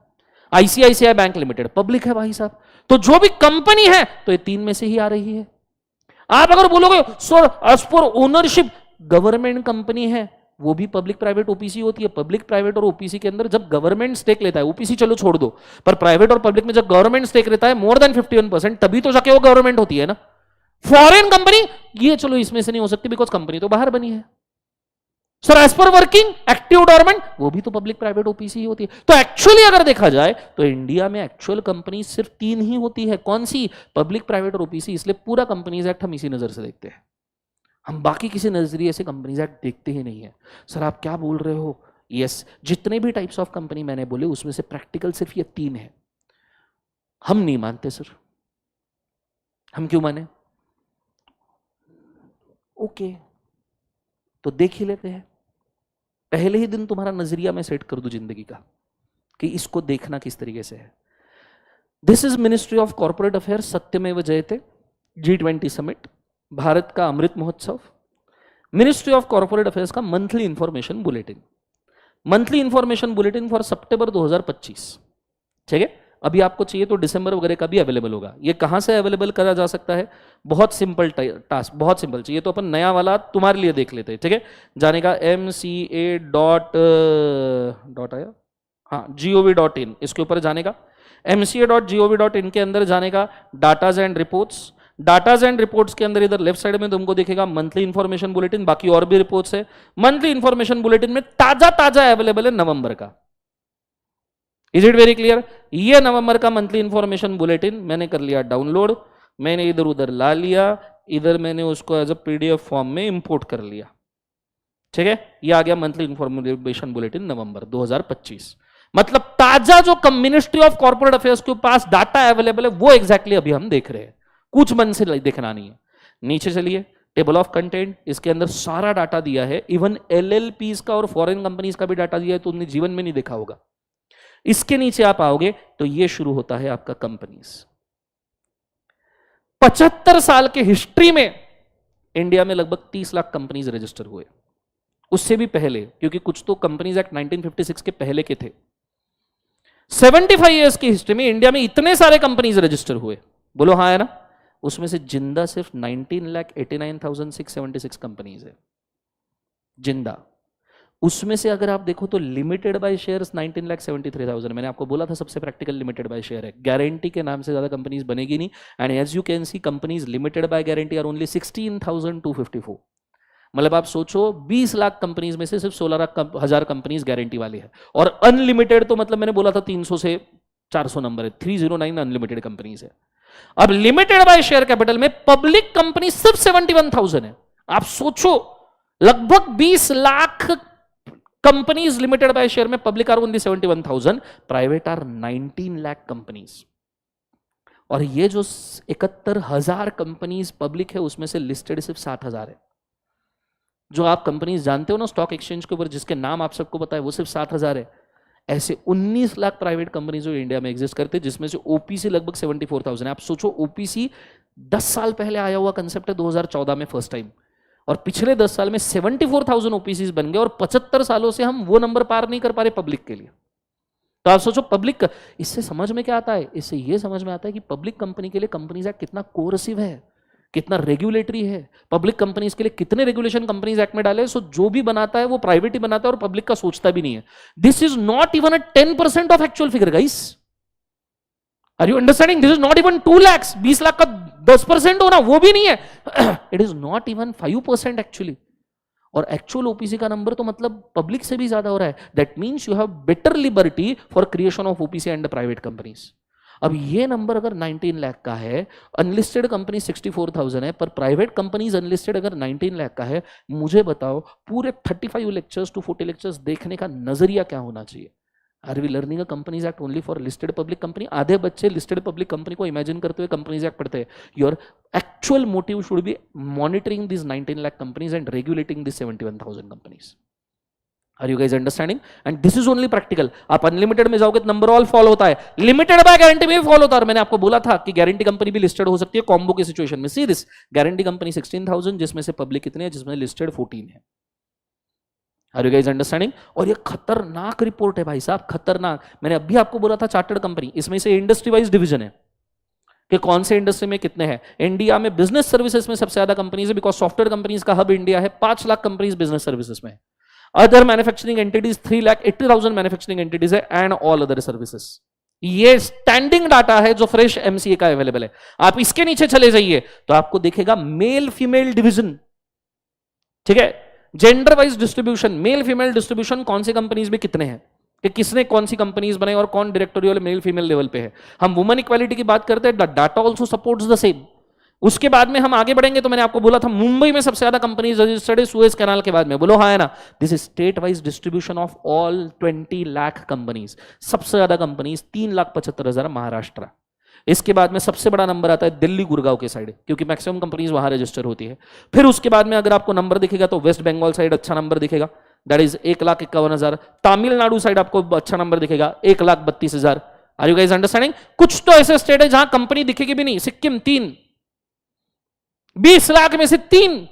आईसीआईसीआई बैंक लिमिटेड पब्लिक है भाई साहब। तो जो भी कंपनी है तो ये 3 में से ही आ रही है। आप अगर बोलोगे sir as per ownership, government company है वो भी पब्लिक प्राइवेट ओपीसी होती है। पब्लिक प्राइवेट और ओपीसी के अंदर जब गवर्नमेंट स्टेक लेता है, ओपीसी चलो छोड़ दो, पर प्राइवेट और पब्लिक में जब गवर्नमेंट स्टेक लेता है मोर देन 51%, तभी तो जाके वो गवर्नमेंट होती है ना। फॉरेन कंपनी ये चलो इसमें से नहीं हो सकती बिकॉज कंपनी तो बाहर बनी है। Sir as per working active dormant, वो भी तो पब्लिक प्राइवेट ओपीसी ही होती है। तो एक्चुअली अगर देखा जाए तो इंडिया में एक्चुअल कंपनी सिर्फ 3 ही होती है। कौन सी? पब्लिक प्राइवेट और ओपीसी। इसलिए पूरा कंपनीज एक्ट हम इसी नजर से देखते हैं, हम बाकी किसी नजरिए से कंपनीज एक्ट देखते ही नहीं है। सर आप क्या बोल रहे हो? यस, जितने भी टाइप्स ऑफ कंपनी मैंने बोले उसमें से प्रैक्टिकल सिर्फ ये 3 है। हम नहीं मानते सर। हम क्यों माने? ओके तो देख ही लेते हैं। पहले ही दिन तुम्हारा नजरिया मैं सेट कर दूं जिंदगी का कि इसको देखना किस तरीके से है। This is ministry of corporate affairs, सत्यमेव जयते, G20 समिट, भारत का Amrit Mahotsav, ministry of corporate affairs का monthly information bulletin, monthly information bulletin for September 2025। ठीक है, अभी आपको चाहिए तो दिसंबर वगैरह का भी अवेलेबल होगा। ये कहां से अवेलेबल करा जा सकता है? बहुत सिंपल टास्क, बहुत सिंपल चाहिए तो अपन नया वाला तुम्हारे लिए देख लेते हैं। ठीक है, जाने का MCA डॉट आया, हाँ gov.in, इसके ऊपर जाने का, MCA.gov.in के अंदर जाने का, datas and reports, datas and reports के अंदर इधर लेफ्ट साइड में तुमको दिखेगा मंथली इंफॉर्मेशन बुलेटिन, बाकी और भी रिपोर्ट्स है। मंथली इंफॉर्मेशन बुलेटिन में ताजा ताजा अवेलेबल है नवंबर का। Is it very clear? ये नवंबर का मंथली इंफॉर्मेशन बुलेटिन मैंने कर लिया डाउनलोड, मैंने इधर उधर ला लिया, इधर मैंने उसको एज अ PDF फॉर्म में इंपोर्ट कर लिया। ठीक है, ये आ गया मंथली इंफॉर्मेशन बुलेटिन नवंबर 2025। मतलब ताजा जो मिनिस्ट्री ऑफ कॉर्पोरेट अफेयर्स के पास डाटा अवेलेबल है वो एग्जैक्टली अभी हम देख रहे हैं, कुछ मन से देखना नहीं है। नीचे चलिए, टेबल ऑफ कंटेंट, इसके अंदर सारा डाटा दिया है, इवन LLPs का और फॉरेन कंपनीज का भी डाटा दिया है, तो उन्हें जीवन में नहीं देखा होगा। इसके नीचे आप आओगे तो ये शुरू होता है आपका कंपनीज। 75 साल के हिस्ट्री में इंडिया में लगभग 30 लाख कंपनीज रजिस्टर हुए, उससे भी पहले, क्योंकि कुछ तो कंपनीज एक्ट 1956 के पहले के थे। 75 ईयर्स की हिस्ट्री में इंडिया में इतने सारे कंपनीज रजिस्टर हुए, बोलो हाँ है ना। उसमें से जिंदा सिर्फ 19,89,676 कंपनीज है जिंदा। उसमें से अगर आप देखो तो लिमिटेड बाय शेयर्स 19,73,000। मैंने आपको बोला था सबसे प्रैक्टिकल लिमिटेड बाय शेयर है, गारंटी के नाम से ज्यादा कंपनीज बनेगी नहीं। And as you can see companies limited by guarantee are only 16,254। मतलब आप सोचो 20 लाख कंपनीज में से सिर्फ 16,000 कंपनीज गारंटी वाली है, और अनलिमिटेड तो मतलब मैंने बोला था 300 से 400 नंबर है, 309 अनलिमिटेड कंपनीज है। अब लिमिटेड बाय शेयर कैपिटल में पब्लिक कंपनी सिर्फ 71,000 है। आप सोचो लगभग 20 lakh companies limited by share में, public are only 71,000, private are 19 lakh companies. और ये जो 71,000 कंपनीज पब्लिक है उसमें से लिस्टेड सिर्फ 60,000 है। जो आप कंपनीज जानते हो ना स्टॉक एक्सचेंज के ऊपर, जिसके नाम आप सबको पता है, वो सिर्फ 60,000 है। ऐसे 19 लाख प्राइवेट कंपनीज जो इंडिया में एग्जिस्ट करते हैं, जिसमें से ओपीसी लगभग 74,000 है। आप सोचो ओपीसी 10 साल पहले आया हुआ कंसेप्ट है, 2014 में फर्स्ट टाइम, और पिछले 10 साल में 74,000 ओपीसी बन गए, और 75 सालों से हम वो नंबर पार नहीं कर पा रहे पब्लिक के लिए। तो आप सोचो पब्लिक, इससे समझ में क्या आता है? इससे ये समझ में आता है कि पब्लिक कंपनी के लिए कंपनीज एक्ट कितना कोर्सिव है, कितना रेगुलेटरी है। पब्लिक कंपनीज के लिए कितने रेगुलेशन कंपनीज एक्ट में डाले। सो जो भी बनाता है वो प्राइवेट ही बनाता है और पब्लिक का सोचता भी नहीं है। This is not even a 10% of actual figure guys, are you understanding? This is not even 2 lakh, 20 lakh का 10% होना वो भी नहीं है। It is not even 5% actually. और एक्चुअल ओपीसी का नंबर तो मतलब पब्लिक से भी ज्यादा हो रहा है। That means you have better liberty for creation of OPC and private companies. अब ये नंबर अगर 19 लाख का है, अनलिस्टेड कंपनी 64,000 है, पर प्राइवेट कंपनीज अनलिस्टेड अगर 19 लाख का है, मुझे बताओ पूरे 35 लेक्चर्स टू 40 लेक्चर्स देखने का नजरिया क्या होना चाहिए? Are we learning a companies act only for listed public company? आधे बच्चे लिस्टेड पब्लिक कंपनी को इमेजिन करते हुए कंपनीज एक्ट पढ़ते हैं. Your actual motive should be monitoring this 19 lakh companies and regulating this 71,000 companies. Are you guys understanding? And this is only practical. आप unlimited में जाओगे तो नंबर ऑल फॉलो होता है, लिमिटेड बाय गारंटी में भी फॉलो होता है. और मैंने आपको बोला था कि गारंटी कंपनी भी लिस्टेड हो सकती है कॉम्बो की सिचुएशन में. सी दिस गारंटी कंपनी 16,000, जिसमें से पब्लिक कितने हैं, जिसमें लिस्टेड 14 है. Are you guys understanding? और ये खतरनाक रिपोर्ट है भाई साहब, खतरनाक. मैंने अभी आपको बोला था चार्टर्ड कंपनी, इसमें से इंडस्ट्री वाइज डिवीजन है कि कौन से इंडस्ट्री में कितने हैं. इंडिया में बिजनेस सर्विसेज में सबसे ज्यादा कंपनीज है, बिकॉज सॉफ्टवेयर कंपनीज का हब इंडिया है. 5 लाख कंपनीज बिजनेस सर्विसेज में है. Other manufacturing entities 3,80,000 manufacturing entities है, एंड ऑल अदर सर्विसेज. ये स्टैंडिंग डाटा है जो फ्रेश एमसीए का अवेलेबल है. आप इसके नीचे चले जाइए तो आपको दिखेगा मेल फीमेल डिवीजन. ठीक है, gender wise distribution, male female distribution, कौन सी कंपनीज में कितने हैं, कि किसने कौन सी कंपनीज बनाई और कौन डायरेक्टोरियल मेल फीमेल लेवल पे है. हम वुमेन इक्वालिटी की बात करते हैं, data also supports the same. उसके बाद में हम आगे बढ़ेंगे तो मैंने आपको बोला था मुंबई में सबसे ज्यादा कंपनीज रजिस्टर्ड है सुएज कैनाल के बाद में. बोलो हाँ है ना? This is state wise distribution of all 20 lakh companies. सबसे ज्यादा कंपनीज 3,75,000 महाराष्ट्र. इसके बाद में सबसे बड़ा नंबर आता है दिल्ली गुड़गांव के साइड, क्योंकि मैक्सिमम कंपनीज वहां रजिस्टर होती है. फिर उसके बाद में अगर आपको नंबर दिखेगा तो वेस्ट बंगाल साइड अच्छा नंबर दिखेगा, दैट इज 1,51,000. तमिलनाडु साइड आपको अच्छा नंबर दिखेगा 1,32,000. Are you guys understanding? कुछ तो ऐसे स्टेट है जहां कंपनी दिखेगी भी नहीं. सिक्किम 3, 20 लाख में से 3.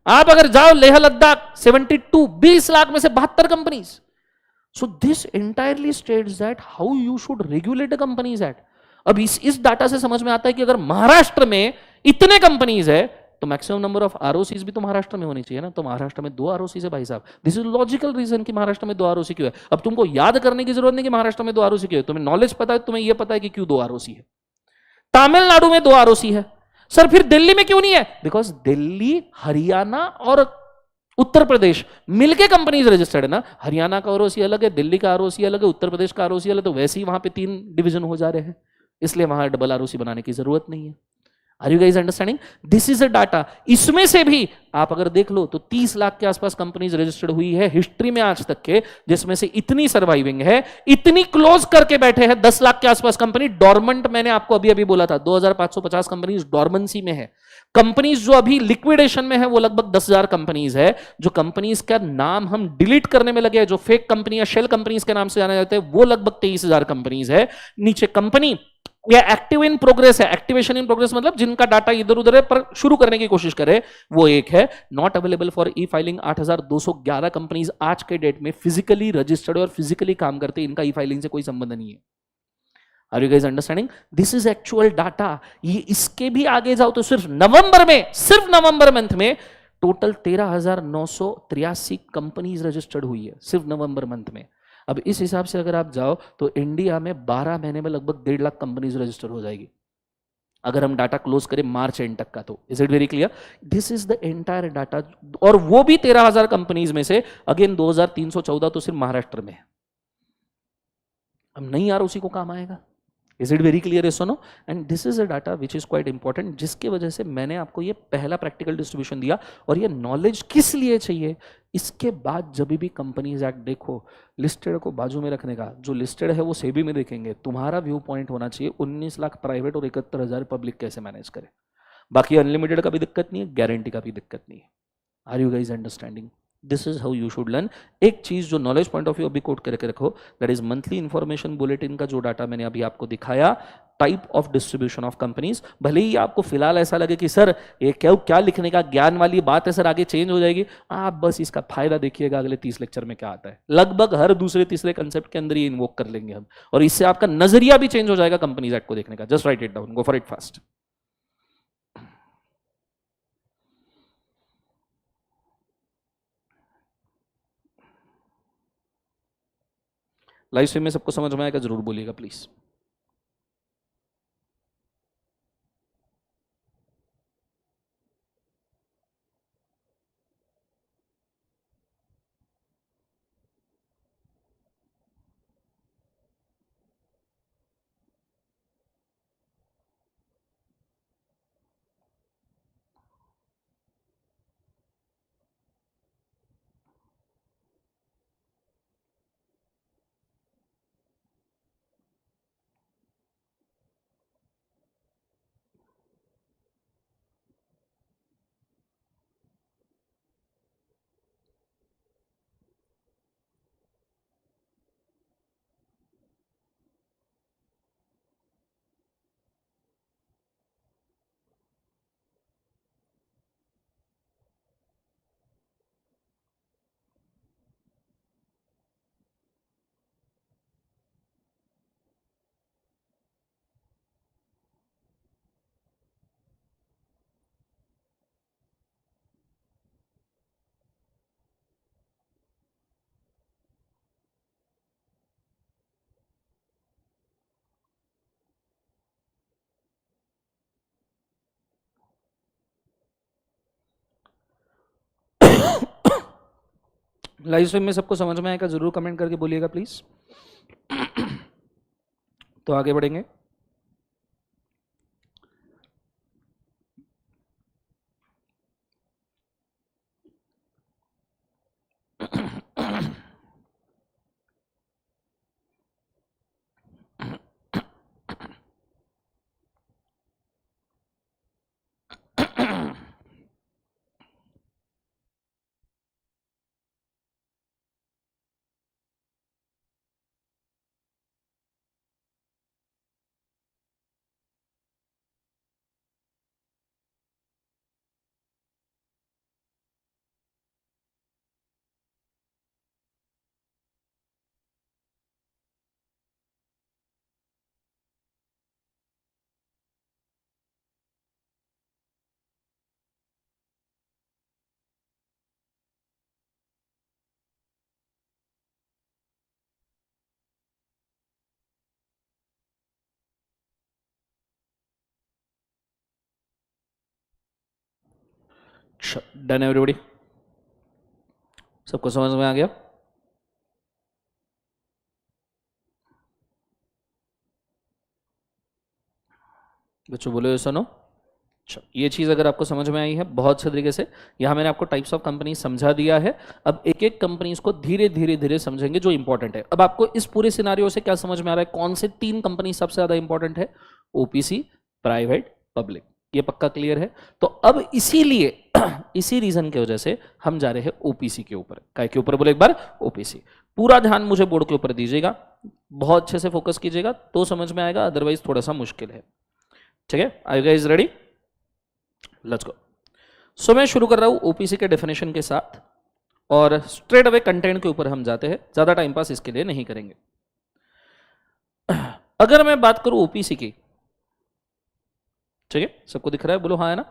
आप अगर जाओ लेह लद्दाख 72, 20 लाख में से 72 companies. So this entirely states that how you should regulate a companies act. अब इस डाटा से समझ में आता है कि अगर महाराष्ट्र में इतने कंपनीज है तो मैक्सिमम नंबर ऑफ आरओसीज भी तो महाराष्ट्र में होनी चाहिए ना. तो महाराष्ट्र में 2 आरओसीज है भाई साहब. दिस इज लॉजिकल रीजन कि महाराष्ट्र में 2 आरओसी क्यों है. अब तुमको याद करने की जरूरत नहीं कि महाराष्ट्र में 2 आरओसी क्यों है, तुम्हें नॉलेज पता है, तुम्हें यह पता है कि क्यों 2 आरओसी है. तमिलनाडु में 2 आरओसी है. सर फिर दिल्ली में क्यों नहीं है? बिकॉज दिल्ली, हरियाणा और उत्तर प्रदेश मिलके कंपनीज रजिस्टर्ड है ना. हरियाणा का आरओसी अलग है, दिल्ली का आरओसी अलग है, उत्तर प्रदेश का आरओसी अलग है. तो वैसे ही वहां पे 3 डिवीजन हो जा रहे हैं, इसलिए वहां डबल आरओसी बनाने की जरूरत नहीं है. Are you guys understanding? This is a data. इसमें से भी आप अगर देख लो तो 30 लाख के आसपास कंपनीज रजिस्टर्ड हुई है हिस्ट्री में आज तक के, जिसमें से इतनी सर्वाइविंग है, इतनी क्लोज करके बैठे हैं 10 लाख के आसपास कंपनी डॉर्मेंट. मैंने आपको अभी अभी बोला था 2,550 कंपनीज डॉर्मेंसी में है. कंपनीज जो अभी लिक्विडेशन में है वो लगभग 10,000 कंपनीज है. जो कंपनीज का नाम हम डिलीट करने में लगे हैं, जो फेक कंपनी या शेल कंपनीज के नाम से जाने जाते हैं, वो लगभग 23,000 कंपनीज है. नीचे कंपनी या एक्टिव इन प्रोग्रेस है. एक्टिवेशन इन प्रोग्रेस मतलब जिनका डाटा इधर उधर है पर शुरू करने की कोशिश करे, वो एक है. Not available for E filing 8,211 companies आज के डेट में फिजिकली रजिस्टर्ड और फिजिकली काम करते हैं. इनका ई फाइलिंग से कोई संबंध नहीं है. Are you guys understanding? This is actual data. ये इसके भी आगे जाओ तो सिर्फ नवंबर मंथ में टोटल 13,983 कंपनीज रजिस्टर्ड हुई है सिर्फ नवंबर मंथ में. अब इस हिसाब से अगर आप जाओ तो इंडिया में 12 महीने में लगभग 1.5 लाख कंपनीज रजिस्टर हो जाएगी अगर हम डाटा क्लोज करें मार्च एंड तक का. तो is it very clear? This is the entire data. और वो भी 13,000 कंपनीज में से अगेन 2,314 तो सिर्फ महाराष्ट्र में है. अब नहीं यार उसी को काम आएगा. Is it very clear? Yes और no? And this is a data which is quite important, जिसकी वजह से मैंने आपको ये पहला प्रैक्टिकल डिस्ट्रीब्यूशन दिया. और ये नॉलेज किस लिए चाहिए? इसके बाद जब भी कंपनीज एक्ट देखो, लिस्टेड को बाजू में रखने का, जो लिस्टेड है वो सेबी में देखेंगे. तुम्हारा व्यू पॉइंट होना चाहिए 19 लाख प्राइवेट और 71,000 पब्लिक कैसे मैनेज करे. बाकी अनलिमिटेड का भी दिक्कत नहीं है, गारंटी का भी दिक्कत नहीं है. Are you guys understanding? This is how you should learn. एक चीज जो नॉलेज पॉइंट ऑफ व्यू अभी कोट करके रखो, that is monthly information bulletin का जो डाटा मैंने अभी आपको दिखाया, type of distribution of companies. भले ही आपको फिलहाल ऐसा लगे कि सर ये क्या क्या लिखने का ज्ञान वाली बात है सर, आगे चेंज हो जाएगी, आप बस इसका फायदा देखिएगा अगले 30 लेक्चर में क्या आता है. लगभग हर दूसरे तीसरे कंसेप्ट के अंदर ही इन्वोक कर लेंगे हम, और इससे आपका नजरिया भी चेंज हो जाएगा कंपनीज एक्ट को देखने का. Just right it down, go for it fast. Live stream में सबको समझ में आएगा, जरूर बोलिएगा प्लीज. लाइव स्ट्रीम में सबको समझ में आएगा, जरूर कमेंट करके बोलिएगा प्लीज। तो आगे बढ़ेंगे। डन एवरीबॉडी, सबको समझ में आ गया? बच्चों बोलो सुनो। ये चीज़ अगर आपको समझ में आई है बहुत अच्छे तरीके से, यहाँ मैंने आपको टाइप्स ऑफ कंपनी समझा दिया है। अब एक एक कंपनीज को धीरे धीरे धीरे समझेंगे जो इंपॉर्टेंट है। अब आपको इस पूरे सिनारियो से क्या समझ में आ रहा है, कौन से 3 कंपनी सबसे ज़्यादा इंपॉर्टेंट है? OPC, private, public. ये पक्का क्लियर है? तो अब इसीलिए इसी रीजन की वजह से हम जा रहे हैं ओपीसी के ऊपर। काय के ऊपर बोले एक बार? ओपीसी। पूरा ध्यान मुझे बोर्ड के ऊपर दीजिएगा, बहुत अच्छे से फोकस कीजिएगा तो समझ में आएगा, अदरवाइज थोड़ा सा मुश्किल है। ठीक है, are you guys ready? Let's go. So मैं शुरू कर रहा हूं ओपीसी के डेफिनेशन के साथ और स्ट्रेट अवे कंटेंट के ऊपर हम जाते हैं, ज्यादा टाइम पास इसके लिए नहीं करेंगे। अगर मैं बात करूं ओपीसी की, ठीक है, सबको दिख रहा है? बोलो हाँ है ना।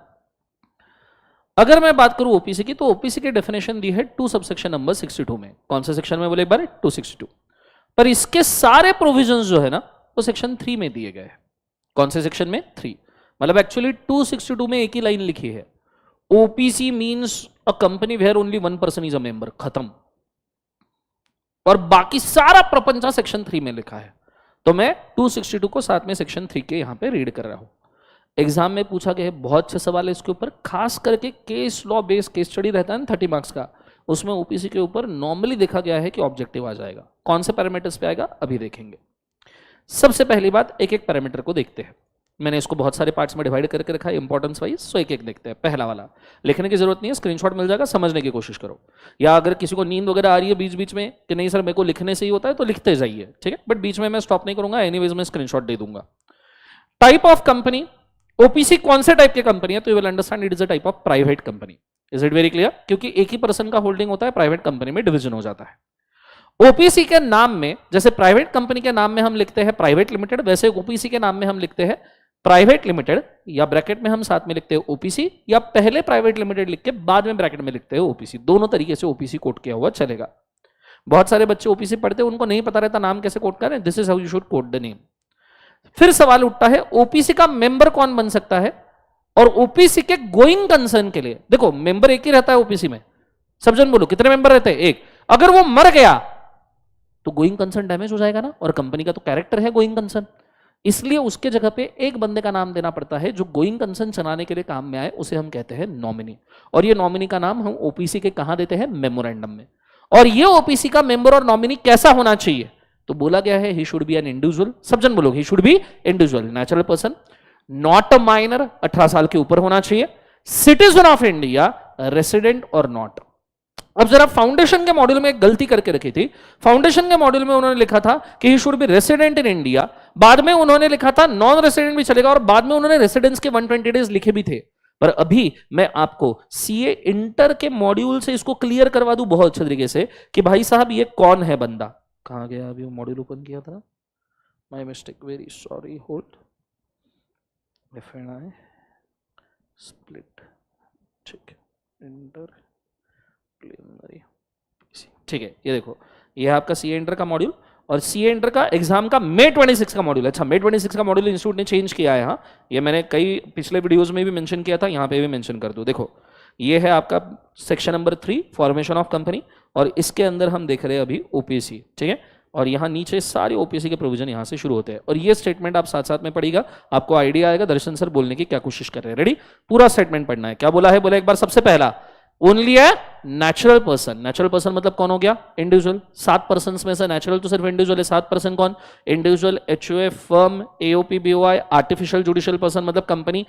अगर मैं बात करूं ओपीसी की, तो ओपीसी की डेफिनेशन दी है 2 सबसेक्शन नंबर 62 में। कौन से सेक्शन में बोले एक बार? 262। पर इसके सारे प्रोविजंस जो है ना वो सेक्शन 3 में दिए गए हैं। कौन से सेक्शन में? 3। मतलब एक्चुअली 262 में एक ही लाइन लिखी है, OPC means a company where only 1 person is a member, खत्म। और बाकी सारा प्रपंचा सेक्शन 3 में लिखा है। तो मैं 262 को साथ में सेक्शन 3 के यहां पे रीड कर रहा हूं। एग्जाम में पूछा गया है, बहुत अच्छे सवाल है इसके ऊपर, खास करके case law based case study रहता है ना 30 मार्क्स का, उसमें ओपीसी के ऊपर नॉर्मली देखा गया है कि ऑब्जेक्टिव आ जाएगा। कौन से पैरामीटर्स पे आएगा अभी देखेंगे। सबसे पहली बात, एक एक पैरामीटर को देखते हैं। मैंने इसको बहुत सारे पार्ट्स में डिवाइड करके रखा है इंपॉर्टेंस वाइज, सो एक एक देखते हैं। पहला वाला, लिखने की जरूरत नहीं है, स्क्रीनशॉट मिल जाएगा, समझने की कोशिश करो। या अगर किसी को नींद वगैरह आ रही है बीच बीच में कि नहीं सर मेरे को लिखने से ही होता है, तो लिखते जाइए, ठीक है, बट बीच में मैं स्टॉप नहीं करूंगा, एनीवेज मैं स्क्रीनशॉट दे दूंगा। टाइप ऑफ कंपनी, ओपीसी कौन से टाइप की कंपनी है? तो you will understand it is a type of private company. Is it very clear? क्योंकि एक ही पर्सन का होल्डिंग होता है, प्राइवेट कंपनी में डिवीजन हो जाता है। ओपीसी के नाम में, जैसे प्राइवेट कंपनी के नाम में हम लिखते हैं प्राइवेट लिमिटेड, वैसे ओपीसी के नाम में हम लिखते हैं प्राइवेट लिमिटेड, या ब्रैकेट में हम साथ में लिखते हैं ओपीसी, या पहले प्राइवेट लिमिटेड लिख के बाद में ब्रैकेट में लिखते हैं ओपीसी। दोनों तरीके से ओपीसी कोड किया हुआ चलेगा। बहुत सारे बच्चे ओपीसी पढ़ते हैं, उनको नहीं पता रहता नाम कैसे कोड करें। This is how you should code the name. फिर सवाल उठता है ओपीसी का मेंबर कौन बन सकता है, और ओपीसी के गोइंग कंसर्न के लिए। देखो मेंबर एक ही रहता है ओपीसी में, सब जन बोलो कितने मेंबर रहते हैं? एक। अगर वो मर गया तो गोइंग कंसर्न डैमेज हो जाएगा ना, और कंपनी का तो कैरेक्टर है गोइंग कंसर्न, इसलिए उसके जगह पे एक बंदे का नाम देना पड़ता है जो गोइंग कंसर्न चलाने के लिए काम में आए, उसे हम कहते हैं नॉमिनी। और ये नॉमिनी का नाम हम ओपीसी के कहां देते हैं? मेमोरेंडम में। और ये ओपीसी का मेंबर और नॉमिनी कैसा होना चाहिए? तो बोला गया है he should be an individual. सब जन बोलो he should be individual, natural person, not a minor, 18 साल के ऊपर होना चाहिए, सिटीजन ऑफ इंडिया, रेसिडेंट और नॉट। अब जरा फाउंडेशन के मॉड्यूल में एक गलती करके रखी थी। फाउंडेशन के मॉड्यूल में उन्होंने लिखा था कि he should be resident in India, बाद में उन्होंने लिखा था नॉन रेसिडेंट भी चलेगा, और बाद में उन्होंने रेसिडेंस के 120 डेज लिखे भी थे। पर अभी मैं आपको सीए इंटर के मॉड्यूल से इसको क्लियर करवा दूं बहुत अच्छे तरीके से कि भाई साहब ये कौन है बंदा। कहां गया अभी वो मॉड्यूल ओपन किया था? My mistake, very sorry, hold, FNI split, ठीक है, इंटर प्रीलिमिनरी, ठीक है। ये देखो ये है आपका सीए इंटर का मॉड्यूल, और सीए इंटर का एग्जाम का May 26 का मॉड्यूल। अच्छा, May 26 का मॉड्यूल इंस्टीट्यूट ने चेंज किया है। हाँ, ये मैंने कई पिछले वीडियोस में भी मेंशन किया था, यहाँ पे भी मेंशन कर दूं। देखो ये है आपका section number 3 formation of company, और इसके अंदर हम देख रहे हैं अभी ओपीसी, ठीक है। और यहाँ नीचे सारे ओपीसी के प्रोविजन यहाँ से शुरू होते हैं, और ये स्टेटमेंट आप साथ साथ में पढ़िएगा, आपको आइडिया आएगा दर्शन सर बोलने की क्या कोशिश कर रहे हैं। रेडी, पूरा स्टेटमेंट पढ़ना है। क्या बोला है, बोला एक बार सबसे पहला, ओनली है नेचुरल पर्सन। नेचुरल पर्सन मतलब कौन हो गया, इंडिविजुअल। 7 पर्सन में से नेचुरल तो सिर्फ इंडिविजुअल है, 7 पर्सन कौन, individual, HUA, firm, AOP, BOI, artificial judicial person मतलब company,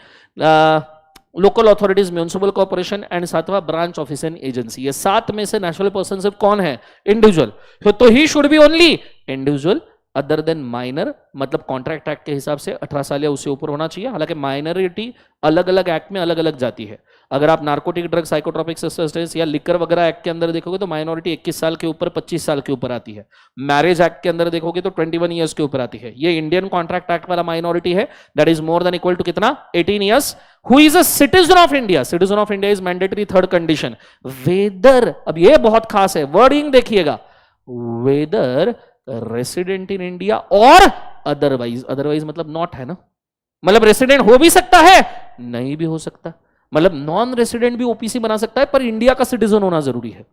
local authorities, municipal corporation and 7वां ब्रांच ऑफिस एंड एजेंसी। ये 7 में से नेचुरल पर्सन सिर्फ कौन है, इंडिविजुअल। तो he should be only individual other than minor, मतलब कॉन्ट्रैक्ट एक्ट के हिसाब से 18 साल या उससे ऊपर होना चाहिए। हालांकि माइनॉरिटी अलग अलग एक्ट में अलग अलग जाती है। अगर आप नार्कोटिक ड्रग, साइकोट्रोपिक सब्सटेंस या लिकर वगैरह एक्ट के अंदर देखोगे तो माइनॉरिटी 21 साल के ऊपर 25 साल के ऊपर आती है। मैरिज एक्ट के अंदर देखोगे तो 21 ईयर्स के ऊपर आती है। ये इंडियन कॉन्ट्रैक्ट एक्ट वाला माइनॉरिटी है, that is more than equal to कितना, 18 years, who is a citizen of India. Citizen of India is mandatory, third condition. Whether, अब ये बहुत खास है, वर्डिंग देखिएगा, वेदर रेसिडेंट इन इंडिया और अदरवाइज। अदरवाइज मतलब नॉट है ना, मतलब रेसिडेंट हो भी सकता है, नहीं भी हो सकता, मतलब नॉन रेसिडेंट भी ओपीसी बना सकता है, पर इंडिया का सिटीजन होना जरूरी है।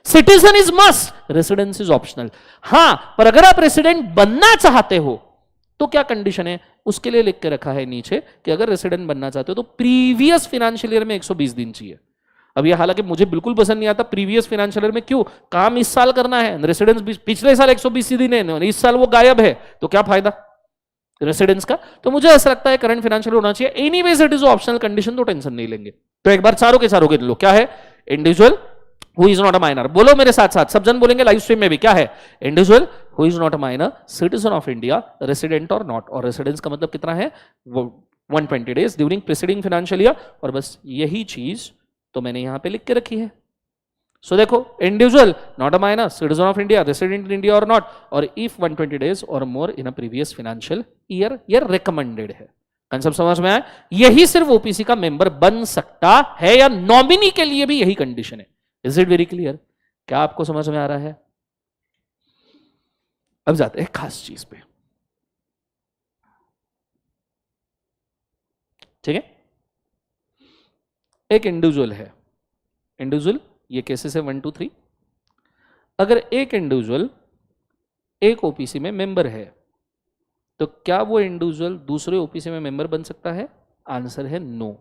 Citizen is must, residence is optional. हां, पर अगर आप रेसिडेंट बनना चाहते हो तो क्या कंडीशन है, उसके लिए लिख के रखा है नीचे कि अगर रेसिडेंट बनना चाहते हो तो प्रीवियस फाइनेंशियल ईयर में 120 दिन चाहिए। अब ये हालांकि मुझे बिल्कुल पसंद नहीं आता प्रीवियस फाइनेंशियल ईयर में, क्यों, काम इस साल करना है, रेसिडेंस पिछले साल 120 दिन है, इस साल वो गायब है, तो क्या फायदा रेसिडेंस का। तो मुझे ऐसा लगता है करंट फाइनेंशियल होना चाहिए। Anyways it is optional condition, तो टेंशन नहीं लेंगे। तो एक बार चारों के चारों के लो, क्या है, individual who is not a minor, बोलो मेरे साथ साथ, सब जन बोलेंगे लाइव स्ट्रीम में भी, क्या है, individual who is not a minor, citizen of India, resident और नॉट। और रेसिडेंस का मतलब कितना है, 120 days during preceding financial year. और बस यही चीज तो मैंने यहां पे लिख के रखी है। सो देखो, individual not a minor, citizen of India, resident in India और नॉट, और इफ 120 डेज और मोर इन अ प्रीवियस फाइनेंशियल ईयर, ये रिकमेंडेड है। कंसेप्ट समझ में आया, यही सिर्फ ओपीसी का मेंबर बन सकता है, या नॉमिनी के लिए भी यही कंडीशन है। इज इट वेरी क्लियर, क्या आपको समझ में आ रहा है। अब जाते हैं खास चीज पे, ठीक है। एक इंडिविजुअल है, इंडिविजुअल, ये केसेस है 1 2 3। अगर एक इंडिविजुअल एक ओपीसी में मेंबर है तो क्या वो इंडिविजुअल दूसरे ओपीसी में मेंबर बन सकता है, आंसर है नो।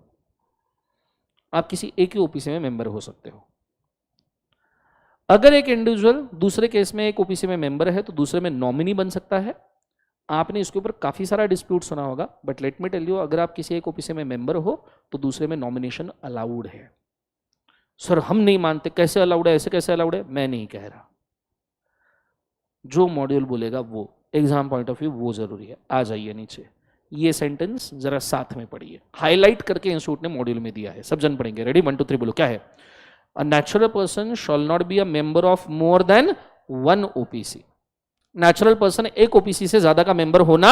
आप किसी एक ही ओपीसी में मेंबर हो सकते हो। अगर एक इंडिविजुअल दूसरे केस में एक ओपीसी में मेंबर है तो दूसरे में नॉमिनी बन सकता है। आपने इसके ऊपर काफी सारा डिस्प्यूट सुना होगा, but let me tell you, अगर आप किसी एक ओपीसी में मेंबर हो तो दूसरे में नॉमिनेशन अलाउड है। सर हम नहीं मानते, कैसे अलाउड है, ऐसे कैसे अलाउड है, मैं नहीं कह रहा, जो मॉड्यूल बोलेगा वो, एग्जाम पॉइंट ऑफ व्यू वो जरूरी है। आ जाइए नीचे, ये सेंटेंस जरा साथ में पढ़िए, हाईलाइट करके इंस्टीट्यूट ने मॉड्यूल में दिया है, सब जन पढ़ेंगे। रेडी, 1 2 3 बोलो, क्या है, a natural person shawl not be a member of more than 1 OPC. Natural person एक ओपीसी से ज्यादा का मेंबर होना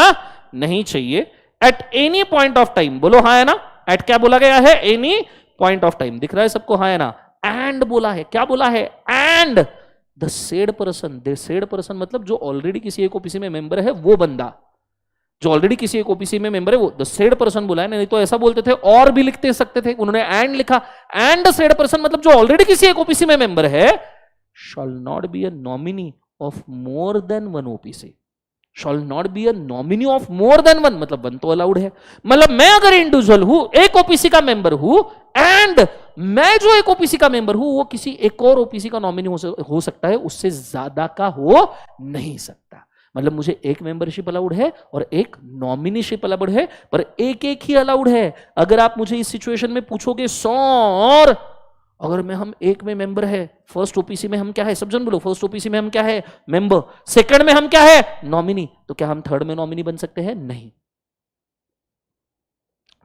नहीं चाहिए at any point of time. बोलो हाँ है ना, एट क्या बोला गया है, एनी पॉइंट ऑफ टाइम, दिख रहा है सबको, हाँ है ना। एंड बोला है, क्या बोला है, and the said person. The said person मतलब जो ऑलरेडी किसी एक ओपीसी में मेंबर है, वो बंदा जो ऑलरेडी किसी एक ओपीसी में मेंबर है, वो द सेड पर्सन बोला है। नहीं तो ऐसा बोलते थे और भी लिखते सकते थे, उन्होंने एंड लिखा। एंड द सेड पर्सन मतलब जो ऑलरेडी किसी एक ओपीसी में मेंबर है, shawl not be a nominee of more than 1 OPC. Shawl not be a nominee of more than 1 मतलब 1 तो अलाउड है। मतलब मैं अगर इंडिविजुअल हूं, एक ओपीसी का मेंबर हूं, एंड मैं जो एक ओपीसी का मेंबर हूं वो किसी एक और ओपीसी का नॉमिनी हो सकता है, उससे ज्यादा का हो नहीं सकता। मतलब मुझे एक मेंबरशिप अलाउड है और एक नॉमिनीशिप अलाउड है, पर एक एक ही अलाउड है। अगर आप मुझे इस सिचुएशन में पूछोगे सौर, अगर मैं हम एक में मेंबर है, फर्स्ट ओपीसी में हम क्या है, सब जन बोलो, फर्स्ट ओपीसी में हम क्या है, मेंबर, सेकंड में हम क्या है, नॉमिनी, तो क्या हम थर्ड में नॉमिनी बन सकते हैं, नहीं।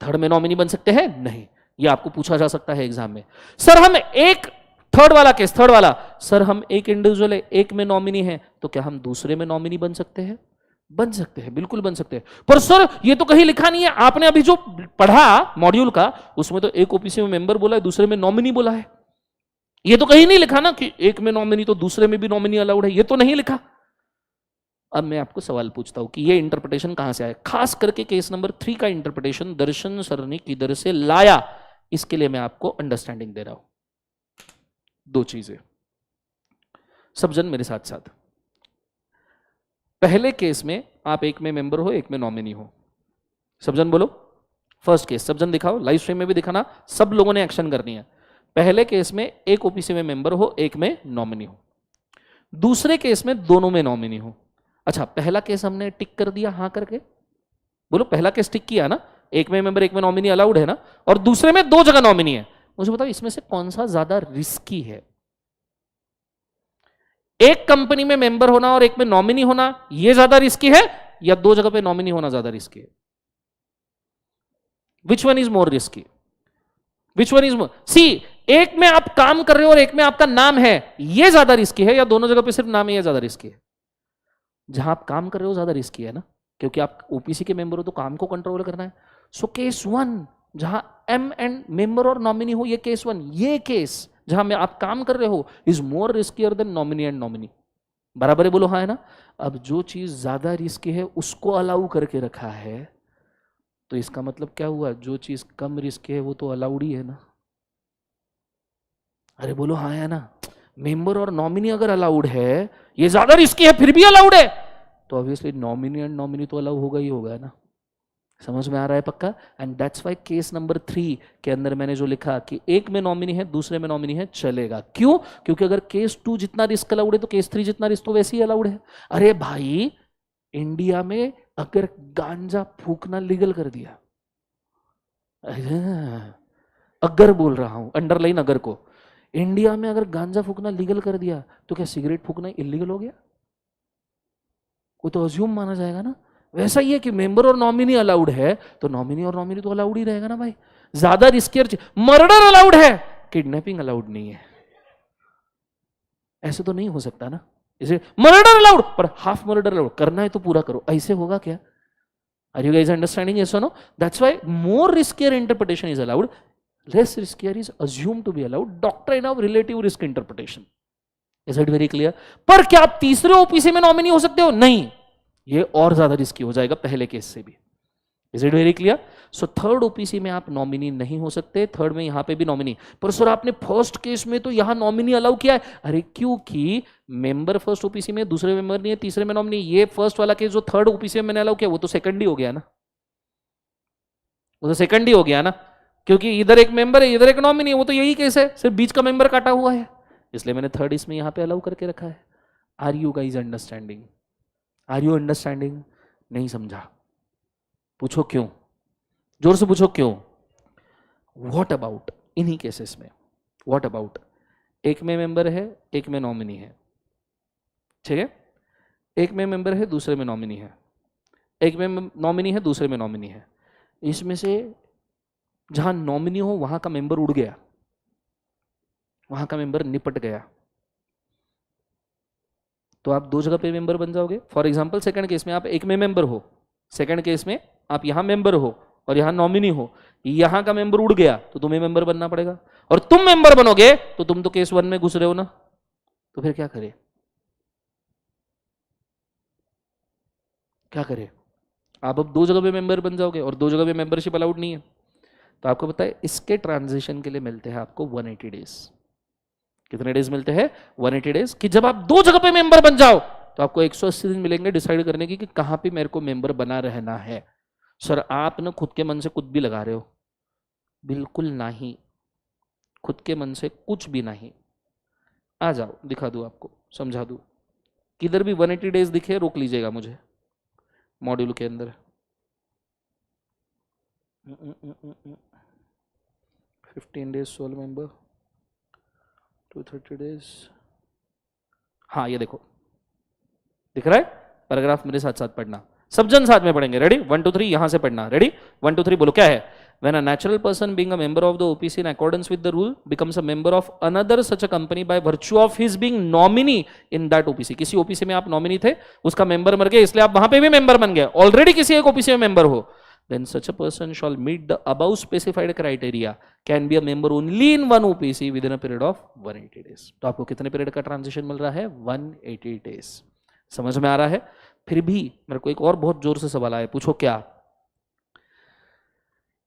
थर्ड में नॉमिनी बन सकते हैं, नहीं। ये आपको पूछा जा सकता है एग्जाम में। सर हम एक, थर्ड वाला केस, थर्ड वाला, सर हम एक इंडिविजुअल है, एक में नॉमिनी है, तो क्या हम दूसरे में नॉमिनी बन सकते हैं, बन सकते हैं, बिल्कुल बन सकते हैं। पर सर ये तो कहीं लिखा नहीं है, आपने अभी जो पढ़ा मॉड्यूल का उसमें तो एक ओपीसी में मेंबर बोला है, दूसरे में नॉमिनी बोला है। ये तो कहीं नहीं लिखा ना कि एक में नॉमिनी तो दूसरे में भी नॉमिनी अलाउड है, ये तो नहीं लिखा। अब मैं आपको सवाल पूछता हूं कि ये इंटरप्रिटेशन कहां से आया, खास करके केस नंबर 3 का इंटरप्रिटेशन दर्शन सर ने किधर से लाया, इसके लिए मैं आपको अंडरस्टैंडिंग दे रहा हूं। 2 चीजें, सब जन मेरे साथ साथ। पहले केस में आप एक में मेंबर हो, एक में नॉमिनी हो। सब जन बोलो। फर्स्ट केस सब जन दिखाओ, लाइव स्ट्रीम में भी दिखाना, सब लोगों ने एक्शन करनी है। पहले केस में एक ओपीसी में मेंबर हो, एक में नॉमिनी हो। दूसरे केस में दोनों में नॉमिनी हो। अच्छा, पहला केस हमने टिक कर दिया हां करके, बोलो पहला केस टिक किया ना, एक में मेंबर एक में नॉमिनी अलाउड है ना, और दूसरे में दो जगह नॉमिनी है। मुझे बताओ इसमें से कौन सा ज्यादा रिस्की है? एक कंपनी में मेंबर होना और एक में नॉमिनी होना, यह ज्यादा रिस्की है या दो जगह पे नॉमिनी होना ज्यादा रिस्की है? Which one is more risky? Which one is more? See, एक में आप काम कर रहे हो और एक में आपका नाम है, यह ज्यादा रिस्की है, या दोनों जगह पे सिर्फ नाम है यह ज्यादा रिस्की है? जहां आप काम कर रहे हो ज्यादा रिस्की है ना, क्योंकि आप ओपीसी के मेंबर हो तो काम को कंट्रोल करना है। सो केस वन, जहां एम एंड मेंबर और नॉमिनी हो, ये केस वन। ये केस जहां में आप काम कर रहे हो is more riskier than nominee and nominee. बराबर है, बोलो हाँ है ना। अब जो चीज ज्यादा रिस्की है उसको अलाउ करके रखा है, तो इसका मतलब क्या हुआ? जो चीज कम रिस्की है वो तो अलाउड ही है ना। अरे बोलो हाँ है ना। मेंबर और नॉमिनी अगर अलाउड है, ये ज्यादा रिस्की है फिर भी अलाउड है, तो ऑब्वियसली नॉमिनी एंड नॉमिनी तो अलाउ होगा ही होगा ना। समझ में आ रहा है पक्का? And that's why case number 3 के अंदर मैंने जो लिखा कि एक में नॉमिनी है दूसरे में नॉमिनी है, चलेगा। क्यों? क्योंकि अगर केस 2 जितना रिस्क अलाउड है तो केस 3 जितना रिस्क तो वैसे ही अलाउड है। अरे भाई, इंडिया में अगर गांजा फूकना लीगल कर दिया, अगर बोल रहा हूं, अंडरलाइन अगर को, इंडिया में अगर गांजा फूकना लीगल कर दिया तो क्या सिगरेट फूकना इलीगल हो गया? वो तो अज्यूम माना जाएगा ना। वैसा ही है कि मेंबर और नॉमिनी अलाउड है तो नॉमिनी और नॉमिनी तो अलाउड ही रहेगा ना भाई। ज्यादा रिस्कियर, मर्डर अलाउड है, किडनैपिंग अलाउड नहीं है। ऐसे तो नहीं हो सकता ना। इसे मर्डर अलाउड पर हाफ मर्डर अलाउड, करना है तो पूरा करो, ऐसे होगा क्या? Are you guys understanding? Yes और no? That's why more riskier interpretation is allowed, less riskier is assume to be allowed. Doctrine of relative risk interpretation. Is it very clear? पर क्या आप तीसरे ओपीसी में नॉमिनी हो सकते हो? नहीं, ये और ज्यादा रिस्की हो जाएगा पहले केस से भी। Is it very clear? So third OPC में आप नॉमिनी नहीं हो सकते, थर्ड में यहां पे भी नॉमिनी। पर सर आपने फर्स्ट केस में तो यहां नॉमिनी अलाउ किया है। अरे क्योंकि मेंबर फर्स्ट ओपीसी में, दूसरे मेंबर नहीं है, तीसरे में नॉमिनी। ये फर्स्ट वाला केस जो थर्ड ओपीसी में मैंने अलाउ किया वो तो सेकंड ही हो गया ना, वो तो सेकंड ही हो गया ना, क्योंकि इधर एक मेंबर है इधर एक नॉमिनी है, वो तो यही केस है, सिर्फ बीच का मेंबर काटा हुआ है, इसलिए मैंने थर्ड इसमें यहां पे अलाउ करके रखा है। Are you guys understanding? Are you understanding? नहीं समझा? पूछो क्यों, जोर से पूछो क्यों। व्हाट अबाउट इन्हीं केसेस में, व्हाट अबाउट एक में मेंबर है एक में नॉमिनी है, ठीक है? एक में मेंबर है दूसरे में नॉमिनी है, एक में नॉमिनी है दूसरे में नॉमिनी है। इसमें से जहां नॉमिनी हो वहां का मेंबर उड़ गया, वहां का मेंबर निपट गया, तो आप दो जगह पे मेंबर बन जाओगे। फॉर एग्जांपल सेकंड केस में आप एक में मेंबर हो, सेकंड केस में आप यहां मेंबर हो और यहां नॉमिनी हो, यहां का मेंबर उड़ गया तो तुम्हें मेंबर बनना पड़ेगा, और तुम मेंबर बनोगे तो तुम तो केस 1 में घुस रहे हो ना, तो फिर क्या करें? क्या करें? आप अब दो जगह पे मेंबर बन जाओगे और दो जगह पे मेंबरशिप अलाउड नहीं है, तो आपको पता है इसके ट्रांजिशन के लिए मिलते हैं आपको 180 डेज। कितने डेज मिलते हैं? 180 डेज। कि जब आप दो जगह पे मेंबर बन जाओ तो आपको 180 दिन मिलेंगे डिसाइड करने की कि कहां पे मेरे को मेंबर बना रहना है। सर आप ना खुद के मन से कुछ भी लगा रहे हो? बिल्कुल नहीं, खुद के मन से कुछ भी नहीं। आ जाओ दिखा दूं आपको, समझा दूं। किधर भी 180 डेज दिखे रोक लीजिएगा मुझे मॉड्यूल के अंदर। 15 डेज सोल मेंबर, 230 डेज। हाँ ये देखो दिख रहा है पैराग्राफ, मेरे साथ साथ पढ़ना, सब जन साथ में पढ़ेंगे। रेडी? 1 2 3 यहां से पढ़ना। रेडी? 1 2 3 बोलो। क्या है? When a natural person being a member of the OPC in accordance with the rule becomes a member of another such a company by virtue of his being nominee in that OPC। किसी OPC में आप nominee थे, उसका member मर गया इसलिए आप वहां पे भी मेंबर बन गए, ऑलरेडी किसी एक OPC में मेंबर हो, then such a person shall meet the above specified criteria, can be a member only in one OPC within a period of 180 days। तो आपको कितने पीरियड का ट्रांजिशन मिल रहा है? 180 डेज। समझ में आ रहा है? फिर भी मेरे को एक और बहुत जोर से सवाल आया, पूछो क्या?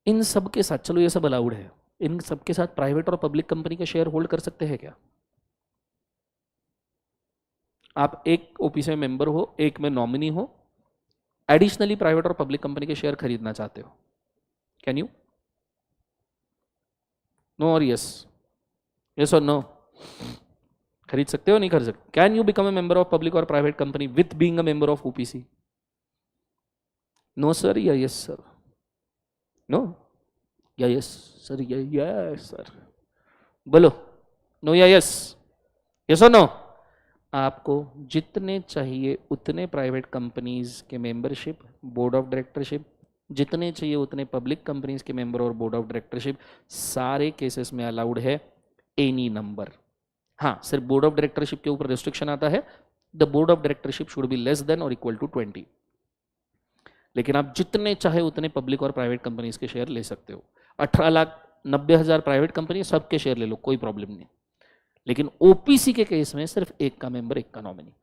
इन सब के साथ, चलो ये सब अलाउड है, इन सब के साथ प्राइवेट और पब्लिक कंपनी का शेयर होल्ड कर सकते हैं क्या? आप एक ओपीसी में मेंबर हो, एक में नॉमिनी हो, एडिशनली प्राइवेट और पब्लिक कंपनी के शेयर खरीदना चाहते हो, कैन यू? नो और यस? यस और नो? खरीद सकते हो नहीं खरीद सकते? Can you become a member of public और private company with being a member of OPC? No sir या यस सर? नो या यस सर? या यस सर? बोलो, नो या यस? यस और नो? आपको जितने चाहिए उतने प्राइवेट कंपनीज के मेंबरशिप, बोर्ड ऑफ डायरेक्टरशिप, जितने चाहिए उतने पब्लिक कंपनीज के मेंबर और बोर्ड ऑफ डायरेक्टरशिप, सारे केसेस में अलाउड है एनी नंबर। हाँ, सिर्फ बोर्ड ऑफ डायरेक्टरशिप के ऊपर रिस्ट्रिक्शन आता है, the board of directorship should be less than और इक्वल टू 20। लेकिन आप जितने चाहे उतने पब्लिक और प्राइवेट कंपनीज के शेयर ले सकते हो। 18,90,000 प्राइवेट कंपनी, सबके शेयर ले लो, कोई प्रॉब्लम नहीं। लेकिन ओपीसी के केस में सिर्फ एक का मेंबर, एक का नॉमिनी,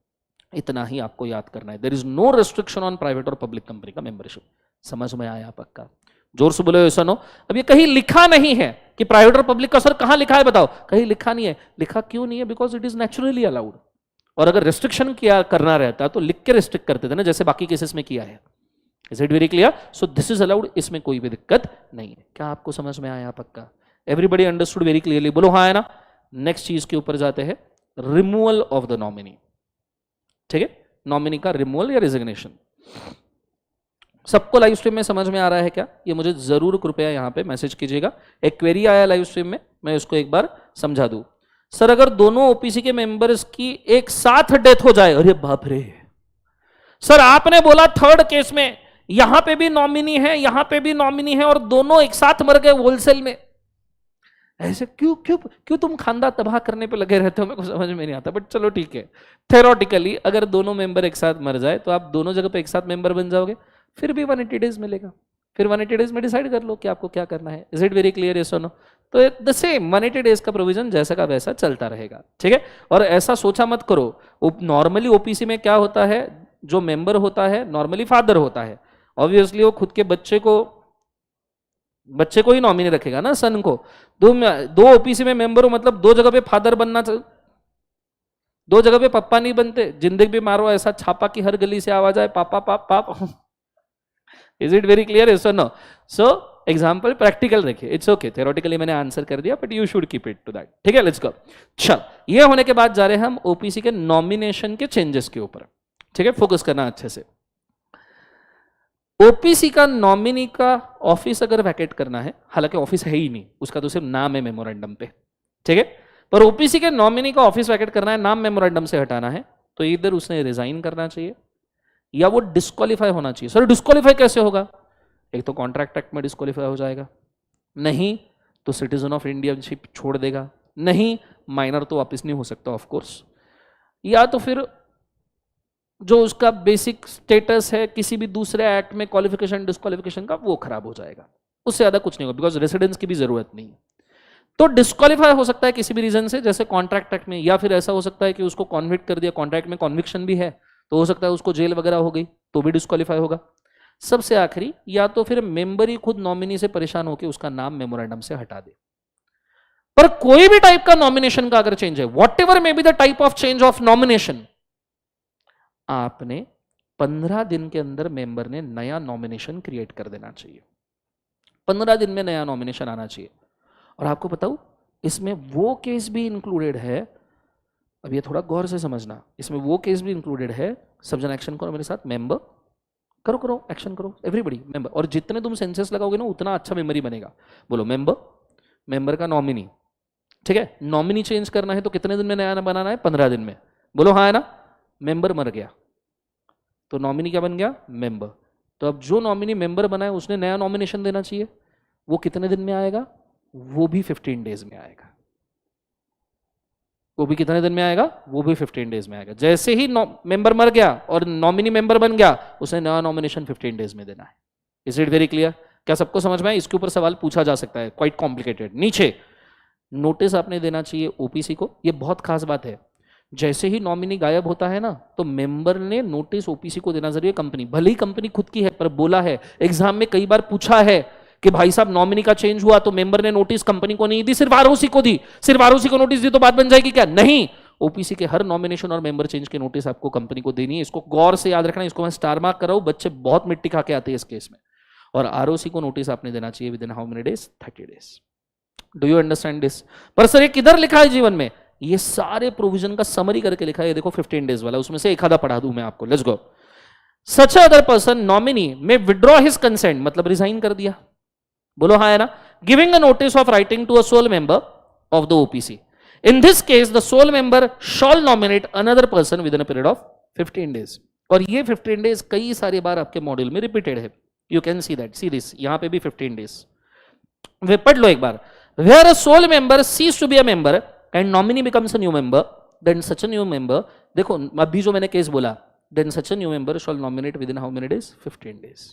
इतना ही आपको याद करना है। There is no restriction on private और पब्लिक कंपनी का मेंबरशिप। समझ में आया पक्का? जोर से बोलो ऐसा नो। अब ये कहीं लिखा नहीं है कि प्राइवेट और पब्लिक का, सर कहां लिखा है बताओ? कहीं लिखा नहीं है। लिखा क्यों नहीं है? Because it is naturally allowed. और अगर रेस्ट्रिक्शन किया करना रहता तो लिख के रिस्ट्रिक्ट करते थे ना, जैसे बाकी केसेस में किया है। Is it very clear? So this is allowed, इसमें कोई भी दिक्कत नहीं है। क्या आपको समझ में आया पक्का? Everybody understood very clearly? बोलो हाँ है ना। नेक्स्ट चीज के ऊपर जाते हैं, रिमूवल ऑफ द नॉमिनी। ठीक है, नॉमिनी का रिमूवल या रिजिग्नेशन। सबको लाइव स्ट्रीम में समझ में आ रहा है क्या? ये मुझे जरूर कृपया यहां पे मैसेज कीजिएगा। एक क्वेरी आया लाइव स्ट्रीम में, मैं उसको एक बार समझा दूं। सर अगर दोनों ओपीसी के मेंबर्स की एक साथ डेथ हो जाए, अरे बाप रे सर, आपने बोला थर्ड केस में यहां पे भी नॉमिनी है, यहां पे भी नॉमिनी है और दोनों एक साथ मर गए होलसेल में, ऐसे क्यों क्यों क्यों तुम खानदान तबाह करने पे लगे रहते हो? मेरे को समझ में नहीं आता, बट चलो ठीक है। थेरोटिकली अगर दोनों मेंबर एक साथ मर जाए तो आप दोनों जगह पे एक साथ मेंबर बन जाओगे, फिर भी 180 डेज मिलेगा। फिर 180 डेज में डिसाइड कर लो कि आपको क्या करना है। Is it very clear? Yes और नो? तो द सेम 180 डेज का प्रोविजन जैसा का वैसा चलता रहेगा। ठीक है, और ऐसा सोचा मत करो। नॉर्मली ओपीसी में क्या होता है, जो मेंबर होता है नॉर्मली फादर होता है। ऑब्वियसली वो खुद के बच्चे को ही नॉमिनी रखेगा ना, सन को। दो ओपीसी में मेंबर हो मतलब दो जगह पे फादर बनना, दो जगह पे पप्पा नहीं बनते। जिंदगी भी मारो ऐसा छापा कि हर गली से आवाज आए पापा पाप पाप। Is it very clear? Yes और नो? सो एग्जाम्पल प्रैक्टिकल रखिए। इट्स ओके, थ्योरेटिकली मैंने आंसर कर दिया, but you should keep it to that. ठीक है, लेट्स गो। चल, ये होने के बाद जा रहे हैं हम ओपीसी के नॉमिनेशन के चेंजेस के ऊपर। ठीक है, फोकस करना अच्छे से। ओपीसी का नॉमिनी का ऑफिस अगर वैकेट करना है, हालांकि ऑफिस है ही नहीं, उसका तो सिर्फ नाम है मेमोरेंडम पे। ठीक है, पर ओपीसी के नॉमिनी का ऑफिस वैकेट करना है, नाम मेमोरेंडम से हटाना है, तो इधर उसने रिजाइन करना चाहिए या वो डिस्क्वालीफाई होना चाहिए। सर डिस्क्वालीफाई कैसे होगा? एक तो कॉन्ट्रैक्ट एक्ट में डिस्क्वालीफाई हो जाएगा, नहीं तो सिटीजन ऑफ इंडियनशिप छोड़ देगा, नहीं माइनर तो वापस नहीं हो सकता ऑफ कोर्स, या तो फिर जो उसका बेसिक स्टेटस है किसी भी दूसरे एक्ट में क्वालिफिकेशन डिस्क्वालिफिकेशन का, वो खराब हो जाएगा। उससे ज्यादा कुछ नहीं होगा, बिकॉज रेसिडेंस की भी जरूरत नहीं है। तो डिस्क्वालीफाई हो सकता है किसी भी रीजन से, जैसे कॉन्ट्रैक्ट एक्ट में, या फिर ऐसा हो सकता है कि उसको कॉन्विक्ट कर दिया, कॉन्ट्रैक्ट में कॉन्विक्शन भी है, तो हो सकता है उसको जेल वगैरह हो गई, तो भी डिस्क्वालीफाई होगा। सबसे आखिरी, या तो फिर मेंबर ही खुद नॉमिनी से परेशान होकर उसका नाम मेमोरेंडम से हटा दे। पर कोई भी टाइप का नॉमिनेशन का अगर चेंज है, what ever may be the type of change of nomination, आपने 15 दिन के अंदर मेंबर ने नया नॉमिनेशन क्रिएट कर देना चाहिए। 15 दिन में नया नॉमिनेशन आना चाहिए। और आपको बताऊं, इसमें वो केस भी इंक्लूडेड है, अब ये थोड़ा गौर से समझना, इसमें वो केस भी इंक्लूडेड है, सब जन एक्शन करो मेरे साथ, मेंबर करो एक्शन करो, एवरीबडी मेंबर। और जितने तुम सेंसेस लगाओगे ना उतना अच्छा मेमोरी बनेगा। बोलो मेंबर का नॉमिनी। ठीक है, नॉमिनी चेंज करना है तो कितने दिन में नया बनाना है? 15 दिन में। बोलो हाँ है ना। मेंबर मर गया तो नॉमिनी क्या बन गया? मेंबर। तो अब जो नॉमिनी मेंबर बना है उसने नया नॉमिनेशन देना चाहिए। वो कितने दिन में आएगा? वो भी 15 डेज में आएगा। वो भी कितने दिन में आएगा? वो भी 15 डेज में आएगा। जैसे ही मेंबर मर गया और नॉमिनी मेंबर बन गया, उसे नया नॉमिनेशन 15 डेज में देना है। Is it very clear? क्या सबको समझ में आया? इसके ऊपर सवाल पूछा जा सकता है, क्वाइट कॉम्प्लिकेटेड। नीचे नोटिस आपने देना चाहिए ओपीसी को, ये बहुत खास बात है। जैसे ही नॉमिनी गायब होता है ना, तो मेंबर ने नोटिस ओपीसी को देना जरूरी है। कंपनी भले ही कंपनी खुद की है, पर बोला है, एग्जाम में कई बार पूछा है कि भाई साहब नॉमिनी का चेंज हुआ तो मेंबर ने नोटिस कंपनी को नहीं दी, सिर्फ आरओसी को दी। सिर्फ आरओसी को नोटिस दी तो बात बन जाएगी क्या? नहीं, ओपीसी के हर नॉमिनेशन और मेंबर चेंज की नोटिस आपको कंपनी को देनी है। इसको गौर से याद रखना, इसको मैं स्टार मार्क कर रहा हूं, बच्चे बहुत मिट्टी खा के आते हैं इस केस में। और आरओसी को नोटिस आपने देना चाहिए with in how many days, 30 days. Do you understand this? पर सर ये किधर लिखा है जीवन में? ये सारे प्रोविजन का समरी करके लिखा है, देखो 15 डेज वाला, उसमें से एक आधा पढ़ा दूं मैं आपको। Let's go. Such other person nominee may withdraw his consent, मतलब रिजाइन कर दिया, बोलो हाँ है ना, giving a notice of writing to a sole member of the OPC. In this case the sole member shall nominate another person within a period of 15 days. और ये 15 days कई सारी बार आपके मॉड्यूल में रिपीटेड है, you can see that, see this, यहां पे भी 15 डेज। वे पढ़ लो एक बार। Where a sole member cease to be a member and nominee becomes a new member, then such a new member, देखो अभी जो मैंने केस बोला, then such a new member shall nominate within how many days? 15 days.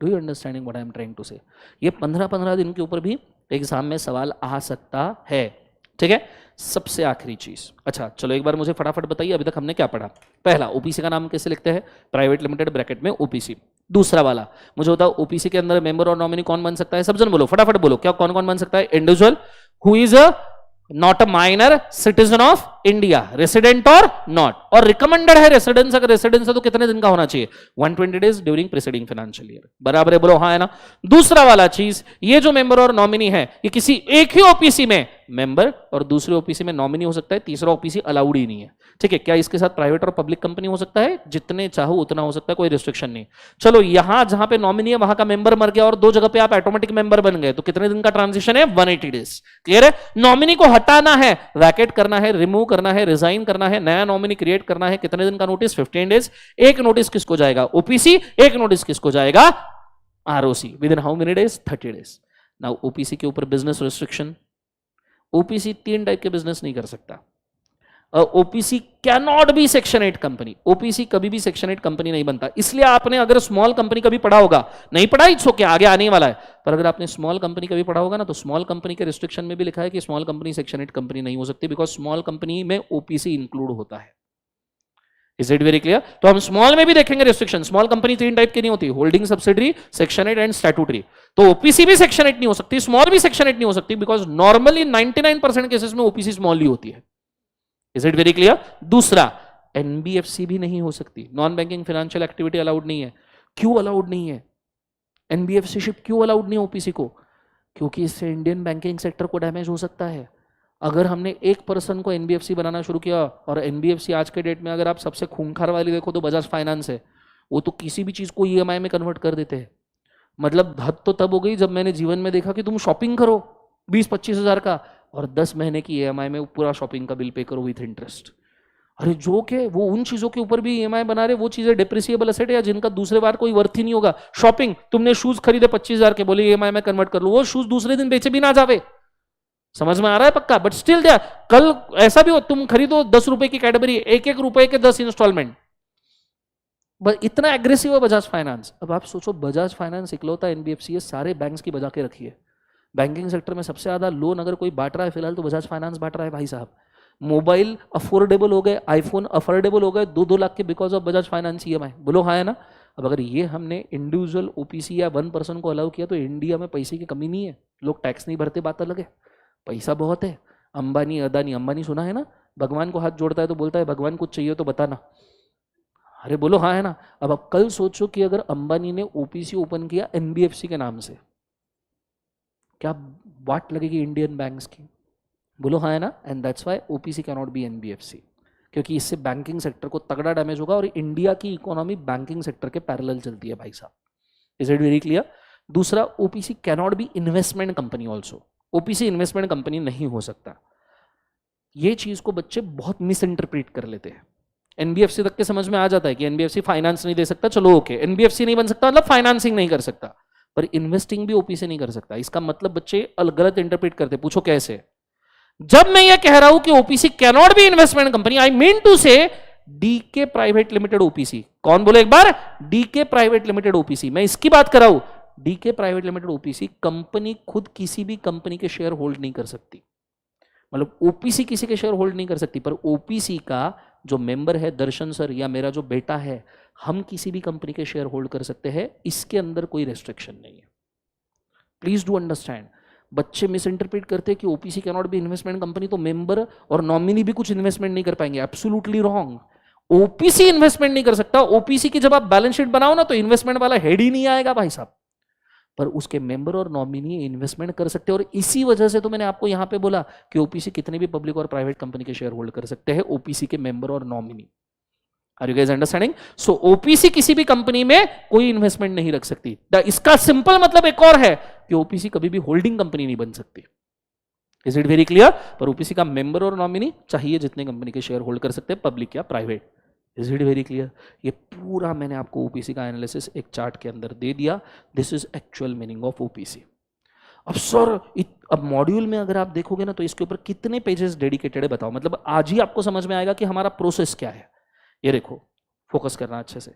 Do you understanding what I am trying to say? ये 15-15 दिन के ऊपर भी एग्जाम में सवाल आ सकता है, ठीक है। सबसे आखिरी चीज, अच्छा चलो एक बार मुझे फटाफट बताइए अभी तक हमने क्या पढ़ा। पहला, ओपीसी का नाम कैसे लिखते हैं? प्राइवेट लिमिटेड ब्रैकेट में ओपीसी। दूसरा वाला मुझे बताओ, ओपीसी के अंदर मेंबर और नॉमिनी कौन बन सकता है? सब जन बोलो, फटाफट बोलो, क्या कौन कौन बन सकता है? Individual who is a not a minor citizen of India, resident और नॉट, और रिकमेंडेड है रेसिडेंस, अगर रेसिडेंस है तो कितने दिन का होना चाहिए? 120 days during preceding financial year, बराबर है, बोलो हाँ है ना। दूसरा वाला चीज, ये जो मेंबर और नॉमिनी है ये किसी एक ही ओपीसी में मेंबर और दूसरे ओपीसी में नॉमिनी हो सकता है, तीसरा ओपीसी अलाउड ही नहीं है, ठीक है। क्या इसके साथ प्राइवेट और पब्लिक कंपनी हो सकता है? जितने चाहो उतना हो सकता है, कोई रिस्ट्रिक्शन नहीं। चलो यहां जहां पे नॉमिनी है वहां का मेंबर मर गया और दो जगह पे आप ऑटोमेटिक मेंबर बन गए, तो कितने दिन का ट्रांजिशन है? 180 डेज। क्लियर है? नॉमिनी को हटाना है, वैकेट करना है, रिमूव करना है, रिजाइन करना है, नया नॉमिनी क्रिएट करना है, कितने दिन का नोटिस? 15 डेज। एक नोटिस किसको जाएगा? ओपीसी। एक नोटिस किसको जाएगा? ROC. With in how many days? 30 days. Now OPC के ऊपर बिजनेस रिस्ट्रिक्शन, ओपीसी 3 टाइप के बिजनेस नहीं कर सकता। OPC can not B section 8 company, OPC कभी भी सेक्शन 8 कंपनी नहीं बनता। इसलिए आपने अगर स्मॉल कंपनी कभी पढ़ा होगा, नहीं पढ़ा इट्स ओके, आगे आने वाला है, पर अगर आपने स्मॉल कंपनी कभी पढ़ा होगा ना, तो स्मॉल कंपनी के रिस्ट्रिक्शन में भी लिखा है कि स्मॉल कंपनी सेक्शन 8 कंपनी नहीं हो सकती, बिकॉज स्मॉल कंपनी में ओपीसी इंक्लूड होता है। Is it very clear? तो हम स्मॉल में भी देखेंगे रिस्ट्रिक्शन। स्मॉल कंपनी 3 टाइप की नहीं होती, holding, subsidiary, section 8 and statutory. तो ओपीसी भी सेक्शन 8 नहीं हो सकती, स्मॉल भी सेक्शन 8 नहीं हो सकती, बिकॉज नॉर्मली 99% केसेस में ओपीसी स्मॉल ही होती है। Is it very clear? दूसरा, एनबीएफसी भी नहीं हो सकती, non banking financial activity allowed नहीं है। क्यों अलाउड नहीं है? एनबीएफसी शिप क्यों अलाउड नहीं है ओपीसी को? क्योंकि इससे इंडियन बैंकिंग सेक्टर को डैमेज हो सकता है। अगर हमने एक पर्सन को एनबीएफसी बनाना शुरू किया, और एनबीएफसी आज के डेट में अगर आप सबसे खूंखार वाली देखो तो बजाज फाइनेंस है, वो तो किसी भी चीज को ईएमआई में कन्वर्ट कर देते हैं। मतलब हद तो तब हो गई जब मैंने जीवन में देखा कि तुम शॉपिंग करो 20-25 हजार का और 10 महीने की ईएमआई में पूरा शॉपिंग का बिल पे करो विथ इंटरेस्ट। अरे जो के वो उन चीजों के ऊपर भी ईएमआई बना रहे, वो चीजें डिप्रिसिएबल एसेट है या जिनका दूसरे बार कोई वर्थ ही नहीं होगा। शॉपिंग, तुमने शूज खरीदे 25,000 के, बोले ईएमआई में कन्वर्ट कर लो, वो शूज दूसरे दिन बेचे भी ना जावे। समझ में आ रहा है पक्का? बट स्टिल क्या, कल ऐसा भी हो तुम खरीदो 10 रुपए की कैडबरी, 1-1 रुपए के 10 इंस्टॉलमेंट। इतना एग्रेसिव है बजाज फाइनेंस। अब आप सोचो, बजाज फाइनेंस इकलौता एनबीएफसी है सारे बैंक्स की बजा के रखी है। बैंकिंग सेक्टर में सबसे ज्यादा लोन अगर कोई बांट रहा है फिलहाल तो बजाज फाइनेंस बांट रहा है भाई साहब। मोबाइल अफोर्डेबल हो गए, आईफोन अफोर्डेबल हो गए 2-2 लाख के because of Bajaj finance EMI. बोलो हाँ है ना? अब अगर ये हमने इंडिविजुअल ओपीसी या 1 पर्सन को अलाउ किया तो इंडिया में पैसे की कमी नहीं है, लोग टैक्स नहीं भरते, बात अलग है, पैसा बहुत है। अंबानी, अदानी, अंबानी सुना है ना, भगवान को हाथ जोड़ता है तो बोलता है भगवान कुछ चाहिए तो बताना। अरे बोलो हाँ है ना? अब आप कल सोचो कि अगर अंबानी ने ओपीसी ओपन किया एनबीएफसी के नाम से, क्या वाट लगेगी इंडियन बैंक्स की? बोलो हाँ है ना? And that's why OPC can not B NBFC, क्योंकि इससे बैंकिंग सेक्टर को तगड़ा डैमेज होगा और इंडिया की इकोनॉमी बैंकिंग सेक्टर के पैरेलल चलती है भाई साहब। Is it very clear? दूसरा, OPC can not be investment company also, OPC investment company नहीं हो सकता। ये चीज को बच्चे बहुत मिस इंटरप्रेट कर लेते हैं। एनबीएफसी तक के समझ में आ जाता है कि एनबीएफसी फाइनेंस नहीं दे सकता, चलो ओके, एनबीएफसी नहीं बन सकता मतलब फाइनेंसिंग नहीं कर सकता, पर इन्वेस्टिंग भी ओपीसी नहीं कर सकता। इसका मतलब बच्चे गलत इंटरप्रेट करते। पूछो कैसे? जब मैं ये कह रहा हूं कि OPC can not be investment company, I mean to say DK private limited OPC. कौन बोले एक बार? DK private limited OPC. मैं इसकी बात कर रहा हूं। DK private limited OPC company खुद किसी भी कंपनी के शेयर होल्ड नहीं कर सकती, मतलब ओपीसी किसी के शेयर होल्ड नहीं कर सकती, पर ओपीसी का जो मेंबर है दर्शन सर या मेरा जो बेटा है, हम किसी भी कंपनी के शेयर होल्ड कर सकते हैं, इसके अंदर कोई रेस्ट्रिक्शन नहीं है। Please do understand. बच्चे मिस इंटरप्रेट करते हैं कि OPC can not be investment company, तो मेंबर और नॉमिनी भी कुछ इन्वेस्टमेंट नहीं कर पाएंगे। Absolutely wrong. ओपीसी इन्वेस्टमेंट नहीं कर सकता। ओपीसी की जब आप बैलेंस शीट बनाओ ना तो इन्वेस्टमेंट वाला हेड ही नहीं आएगा भाई साहब, पर उसके मेंबर और नॉमिनी इन्वेस्टमेंट कर सकते हैं। और इसी वजह से तो मैंने आपको यहां पे बोला कि ओपीसी कितने भी पब्लिक और प्राइवेट कंपनी के शेयर होल्ड कर सकते हैं, ओपीसी के मेंबर और nominee. Are you guys understanding? So OPC किसी भी कंपनी में कोई इन्वेस्टमेंट नहीं रख सकती। इसका सिंपल मतलब एक और है कि ओपीसी कभी भी होल्डिंग कंपनी नहीं बन सकती। Is it very clear? पर ओपीसी का मेंबर और नॉमिनी चाहिए जितने कंपनी के शेयर होल्ड कर सकते हैं, पब्लिक या private. Is it very clear? ये पूरा मैंने आपको ओपीसी का एनालिसिस एक चार्ट के अंदर दे दिया। This is actual meaning of OPC. अब सर अब मॉड्यूल में अगर आप देखोगे ना तो इसके ऊपर कितने पेजेस डेडिकेटेड है बताओ। मतलब आज ही आपको समझ में आएगा कि हमारा प्रोसेस क्या है। ये देखो, फोकस करना अच्छे से।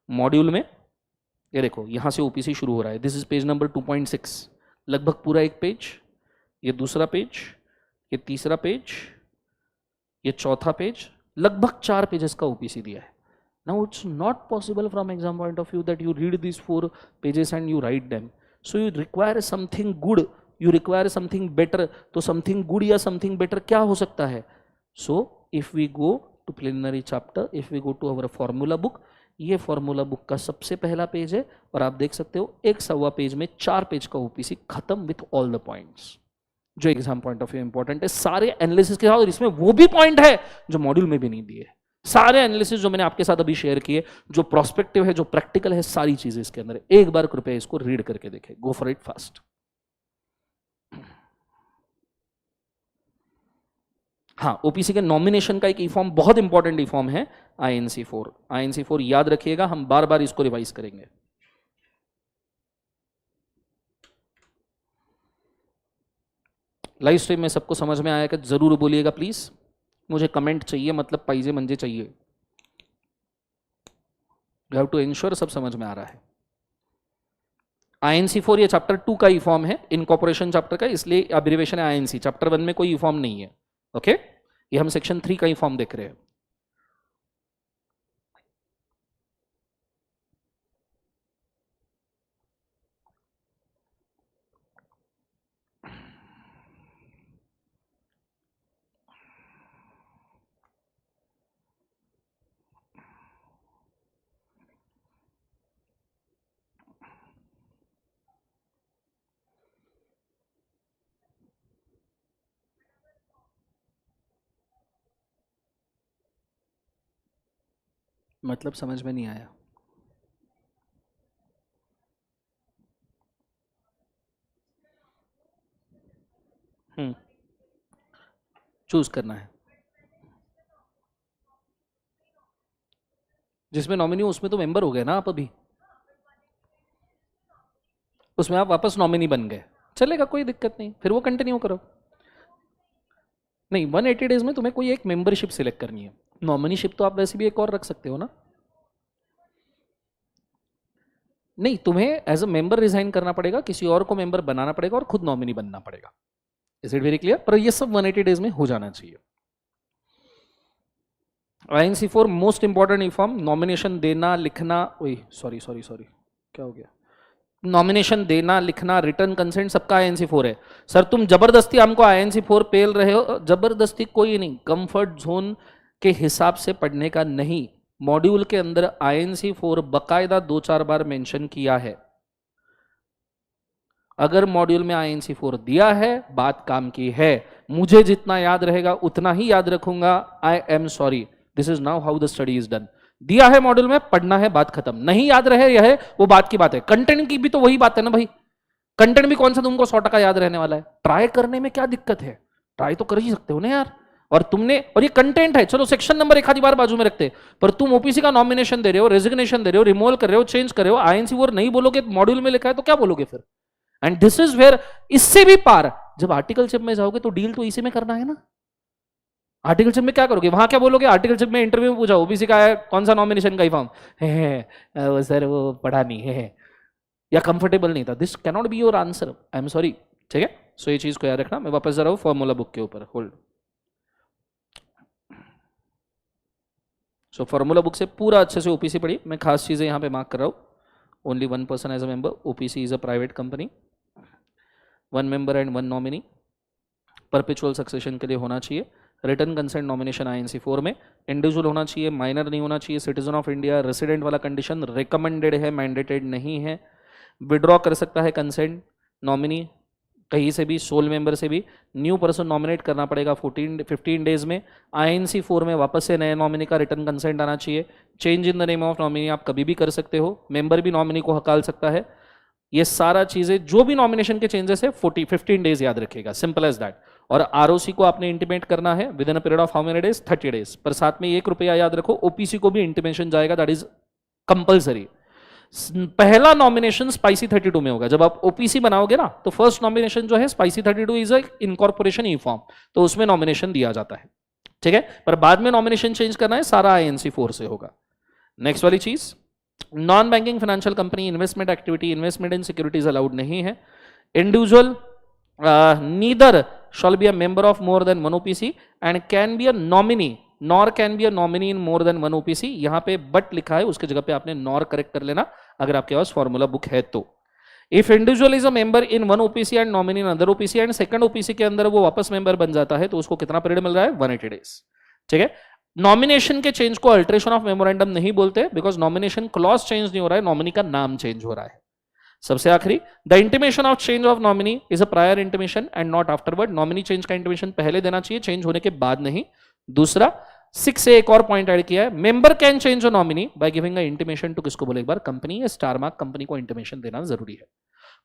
मॉड्यूल में ये देखो, यहां से ओपीसी शुरू हो रहा है। दिस इज पेज नंबर 2.6, लगभग पूरा एक पेज, ये दूसरा पेज, ये तीसरा पेज, ये चौथा पेज, लगभग 4 पेजेस का ओपीसी दिया है। Now it's not possible from exam point of view that you read this 4 pages and you write them. So you require something good, you require something better. तो something good या something better क्या हो सकता है? So if we go to preliminary chapter, if we go to our formula book, ये formula book का सबसे पहला पेज है और आप देख सकते हो 1.25 पेज में 4 पेज का ओपीसी खत्म विथ ऑल द पॉइंट्स जो exam point of view important है, सारे एनालिसिस के साथ। और इसमें वो भी पॉइंट है जो मॉड्यूल में भी नहीं दिए। सारे एनालिसिस जो मैंने आपके साथ अभी शेयर किए, जो प्रोस्पेक्टिव है, जो प्रैक्टिकल है, सारी चीजें इसके अंदर है। एक बार कृपया इसको रीड करके देखें। Go for it fast. हाँ, ओपीसी के नॉमिनेशन का एक ई फॉर्म, बहुत इंपॉर्टेंट ई फॉर्म है, INC4। INC4 याद रखिएगा, हम बार बार इसको रिवाइज करेंगे। लाइव स्ट्रीम में सबको समझ में आया कि जरूर बोलिएगा प्लीज। मुझे कमेंट चाहिए, मतलब पाइजे मंजे चाहिए। यू हैव टू इंश्योर सब समझ में आ रहा है। INC4 ये चैप्टर 2 का ई फॉर्म है, इनकॉर्पोरेशन चैप्टर का, इसलिए अब्रिविएशन है INC। चैप्टर 1 में कोई ई फॉर्म नहीं है। ओके, ये हम सेक्शन 3 का ई फॉर्म देख रहे हैं। मतलब समझ में नहीं आया। चूज करना है जिसमें नॉमिनी, उसमें तो मेंबर हो गए ना आप अभी, उसमें आप वापस नॉमिनी बन गए, चलेगा, कोई दिक्कत नहीं, फिर वो कंटिन्यू करो। नहीं, 180 डेज में तुम्हें कोई एक मेंबरशिप सिलेक्ट करनी है। नॉमिनीशिप तो आप वैसे भी एक और रख सकते हो ना। नहीं, तुम्हें एज अ मेंबर रिजाइन करना पड़ेगा, किसी और को मेंबर बनाना पड़ेगा और खुद नॉमिनी बनना पड़ेगा। Is it very clear? पर ये सब 180 डेज में हो जाना चाहिए। INC4 most important inform, nomination देना, लिखना, ओए सॉरी सॉरी सॉरी, क्या हो गया? नॉमिनेशन देना, लिखना, रिटर्न कंसेंट, सबका INC4 है। सर तुम जबरदस्ती हमको INC4 पेल रहे हो। जबरदस्ती कोई नहीं, कंफर्ट जोन के हिसाब से पढ़ने का नहीं। मॉड्यूल के अंदर INC4 बकायदा 2-4 बार मेंशन किया है। अगर मॉड्यूल में INC4 दिया है, बात काम की है। मुझे जितना याद रहेगा उतना ही याद रखूंगा। आई am sorry, this is now how the study is done. दिया है मॉड्यूल में, पढ़ना है, बात खत्म। नहीं याद रहे यह है वो बात की बात है। कंटेंट की भी तो वही बात है ना भाई। कंटेंट भी कौन सा तुमको 100% याद रहने वाला है? ट्राई करने में क्या दिक्कत है? ट्राई तो कर ही सकते हो ना यार। और तुमने, और ये कंटेंट है, चलो सेक्शन नंबर एक आधी बार बाजू में रखते, पर तुम ओपीसी का नॉमिनेशन दे रहे हो, रेजिग्नेशन दे रहे हो, रिमूवल कर रहे हो, चेंज कर रहे हो, INC4 नहीं बोलोगे, मॉड्यूल में लिखा है तो क्या बोलोगे फिर? एंड दिस इज वेयर, इससे भी पार, जब आर्टिकलशिप में जाओगे तो डील तो इसी में करना है ना। आर्टिकलशिप में क्या करोगे? वहां क्या बोलोगे? आर्टिकलशिप में इंटरव्यू में पूछा ओबीसी का है, कौन सा नॉमिनेशन का ही फॉर्म है, सर वो पढ़ा नहीं है या कंफर्टेबल नहीं था। This can not be your answer, I am sorry. ठीक है, सो ये चीज को याद रखना। मैं वापस जा रहा हूं फॉर्मूला बुक के ऊपर, होल्ड। सो फॉर्मूला बुक से पूरा अच्छे से ओपीसी पढ़िए। मैं खास चीजें यहां पे मार्क कर रहा हूं। Only 1 person as a member, OPC is a private company, 1 member and 1 nominee, perpetual succession के लिए होना चाहिए, रिटर्न कंसेंट नॉमिनेशन INC 4 में, इंडिविजुअल होना चाहिए, माइनर नहीं होना चाहिए, सिटीजन ऑफ इंडिया, रेसिडेंट वाला कंडीशन रिकमेंडेड है, मैंडेटेड नहीं है, विड्रॉ कर सकता है कंसेंट नॉमिनी कहीं से भी, सोल मेंबर से भी, न्यू पर्सन नॉमिनेट करना पड़ेगा 15 डेज में, INC 4 में वापस से नए नॉमिनी का रिटर्न कंसेंट आना चाहिए, change in the name of nominee आप कभी भी कर सकते हो, मेंबर भी नॉमिनी को हकाल सकता है, ये सारा चीजें जो भी नॉमिनेशन के चेंजेस है 15 डेज याद रखिएगा, सिंपल एज दैट। और ROC को आपने इंटीमेट करना है with in a period of how many days, 30 days, पर साथ में 1 रुपया याद रखो, OPC को भी इंटीमेशन जाएगा, दैट इज कंपल्सरी। पहला नॉमिनेशन स्पाइसी 32 में होगा, जब आप OPC बनाओगे ना तो फर्स्ट नॉमिनेशन जो है spicy 32 is incorporation E form, तो उसमें नॉमिनेशन दिया जाता है, ठीक है, पर बाद में नॉमिनेशन चेंज करना है सारा INC 4 से होगा। नेक्स्ट वाली चीज, non banking financial company investment activity, investment in securities allowed नहीं है, individual neither shall be a member of more than 1 OPC and can be a nominee nor can be a nominee in more than 1 OPC, यहां पे but लिखा है, उसके जगह पे आपने नॉर करेक्ट कर लेना अगर आपके पास फॉर्मूला बुक है तो। If individual is a member in 1 OPC and nominee in other OPC and second OPC के अंदर वो वापस मेंबर बन जाता है तो उसको कितना पीरियड मिल रहा है, 180 डेज, ठीक है। नॉमिनेशन के चेंज को अल्टरेशन ऑफ मेमोरेंडम नहीं बोलते, बिकॉज नॉमिनेशन क्लॉज चेंज नहीं हो रहा है, नॉमिनी का नाम चेंज हो रहा है। सबसे आखिरी, the intimation of change of nominee is a prior intimation and not afterward, nominee change का इंटीमेशन पहले देना चाहिए, चेंज होने के बाद नहीं। दूसरा 6 से एक और पॉइंट ऐड किया है, member can change a nominee by giving a intimation to, किसको बोले एक बार, कंपनी या स्टार मार्क कंपनी को इंटीमेशन देना जरूरी है।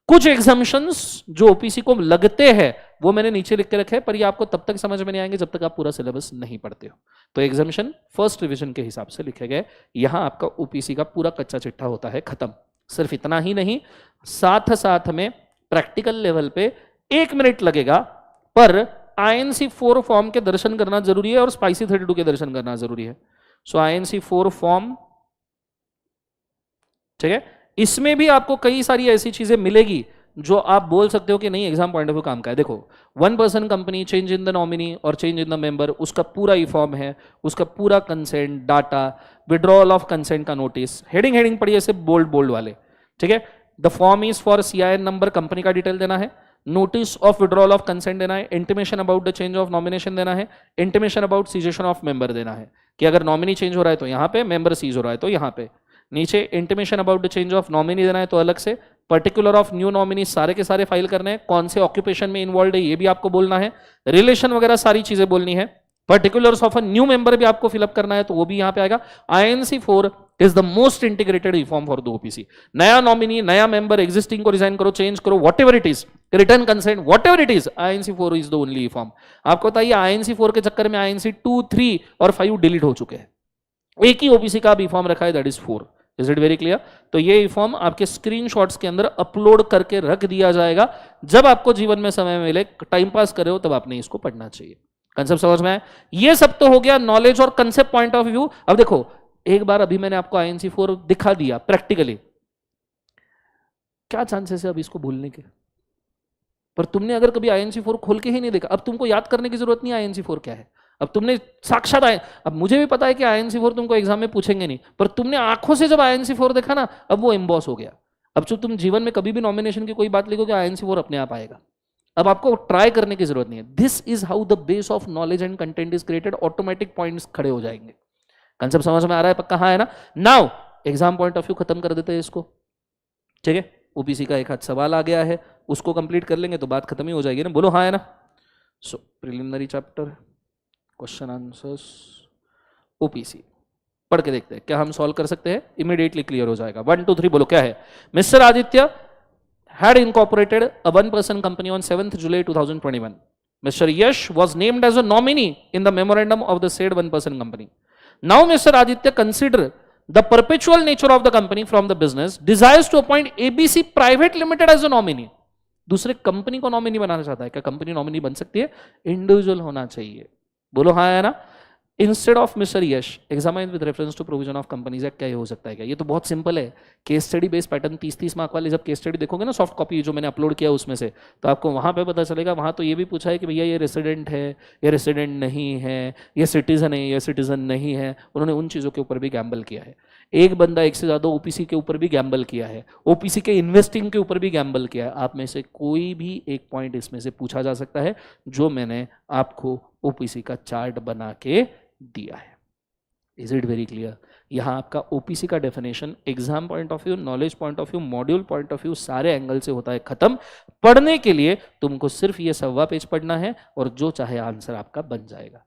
कुछ एग्जाम्पशंस जो OPC को लगते हैं वो मैंने नीचे लिख के रखे हैं, पर ये आपको तब तक समझ में नहीं आएंगे जब तक आप पूरा सिलेबस नहीं पढ़ते हो, तो एग्जाम्पशन फर्स्ट रिवीजन के हिसाब से लिखे गए, यहां आपका OPC का पूरा कच्चा चिट्ठा होता है खत्म। सिर्फ इतना ही नहीं, साथ साथ में प्रैक्टिकल लेवल पे 1 मिनट लगेगा, पर INC 4 फॉर्म के दर्शन करना जरूरी है और स्पाइसी 32 के दर्शन करना जरूरी है। सो INC 4 फॉर्म, ठीक है, इसमें भी आपको कई सारी ऐसी चीजें मिलेगी जो आप बोल सकते हो कि नहीं एग्जाम पॉइंट ऑफ व्यू काम का है। देखो 1 person company, change in the nominee और चेंज इन द मेंबर, उसका पूरा ई फॉर्म है, उसका पूरा consent data, withdrawal of consent का नोटिस, हेडिंग पढ़िए से बोल्ड वाले, ठीक है। The form is for CIN number, company का डिटेल देना है, notice of withdrawal of consent देना है, intimation about the change of nomination देना है, intimation about cessation of member देना है कि अगर नॉमिनी चेंज हो रहा है तो यहाँ पे, मेंबर सीज हो रहा है तो यहाँ पे, नीचे intimation about the change of nominee देना है तो अलग से, पर्टिकुलर ऑफ न्यू नॉमिनी सारे के सारे फाइल करने हैं, कौन से ऑक्यूपेशन में इन्वॉल्व है ये भी आपको बोलना है, रिलेशन वगैरह सारी चीजें बोलनी है, particulars of a new member भी आपको फिलअप करना है तो वो भी यहां पे आएगा। INC 4 is the most integrated E form for the OPC। नया नॉमिनी, नया मेंबर, एग्जिस्टिंग को रिजाइन करो, चेंज करो, what ever it is, return consent, what ever it is, INC 4 is the only E form. आपको बताइए INC 4 के चक्कर में INC 2, 3 और 5 डिलीट हो चुके हैं, एक ही OPC का ई फॉर्म रखा है, that is 4। Is it very clear? तो ये ई फॉर्म आपके स्क्रीनशॉट्स के अंदर अपलोड करके रख दिया जाएगा, जब आपको जीवन में समय मिले, टाइम पास करे हो तब आपने इसको पढ़ना चाहिए। कंसेप्ट समझ में आया? ये सब तो हो गया नॉलेज और कंसेप्ट पॉइंट ऑफ व्यू। अब देखो एक बार अभी मैंने आपको INC 4 दिखा दिया प्रैक्टिकली, क्या चांसेस है अब इसको भूलने के? पर तुमने अगर कभी INC 4 खोल के ही नहीं देखा, अब तुमको याद करने की जरूरत नहीं INC 4 क्या है, अब तुमने साक्षात अब मुझे भी पता है कि INC 4 तुमको एग्जाम में पूछेंगे नहीं, पर तुमने आंखों से जब INC 4 देखा ना, अब वो एम्बॉस हो गया। अब जो तुम जीवन में कभी भी नॉमिनेशन की कोई बात लिखोगे INC 4 अपने आप आएगा, अब आपको ट्राई करने की जरूरत नहीं है। This is how the base of knowledge and content is created, automatic points खड़े हो जाएंगे। कंसेप्ट समझ में आ रहा है पक्का? हाँ है ना? Now exam point of view खत्म कर देते हैं इसको, ठीक है। OPC का एक हाथ सवाल आ गया है, उसको कंप्लीट कर लेंगे तो बात खत्म ही हो जाएगी ना, बोलो हाँ है ना? So preliminary chapter, question answers, OPC पढ़ के देखते हैं क्या हम सॉल्व कर सकते हैं, इमीडिएटली क्लियर हो जाएगा। 1 2 3 बोलो क्या है? Mister Aditya had incorporated a 1-person company on 7th July 2021. Mr. Yash was named as a nominee in the memorandum of the said 1-person company. Now Mr. Aditya consider the perpetual nature of the company from the business, desires to appoint ABC Private Limited as a nominee. दूसरे company को nominee बनाना चाहता है। क्या company nominee बन सकती है? Individual होना चाहिए, बोलो हाँ है ना? Instead of mister Yash examine with reference to provision of companies act, क्या ये हो सकता है क्या? ये तो बहुत सिंपल है, case study based pattern 30-30 mark वाले जब केस स्टडी देखोगे ना, सॉफ्ट कॉपी जो मैंने अपलोड किया उसमें से, तो आपको वहां पे पता चलेगा। वहां तो ये भी पूछा है कि भैया ये रेसिडेंट है, ये रेसिडेंट नहीं है, ये सिटीजन है, ये सिटीजन नहीं है, उन्होंने उन चीज़ों के ऊपर भी गैम्बल किया है। एक बंदा एक से ज्यादा ओपीसी के ऊपर भी गैम्बल किया है, ओपीसी के इन्वेस्टिंग के ऊपर भी गैम्बल किया है। आप में से कोई भी एक पॉइंट इसमें से पूछा जा सकता है जो मैंने आपको ओपीसी का चार्ट बना के दिया है। Is it very clear? यहाँ आपका ओपीसी का definition exam point of view, knowledge point of view, module point of view, सारे एंगल से होता है खत्म। पढ़ने के लिए तुमको सिर्फ ये 1.25 पेज पढ़ना है और जो चाहे आंसर आपका बन जाएगा।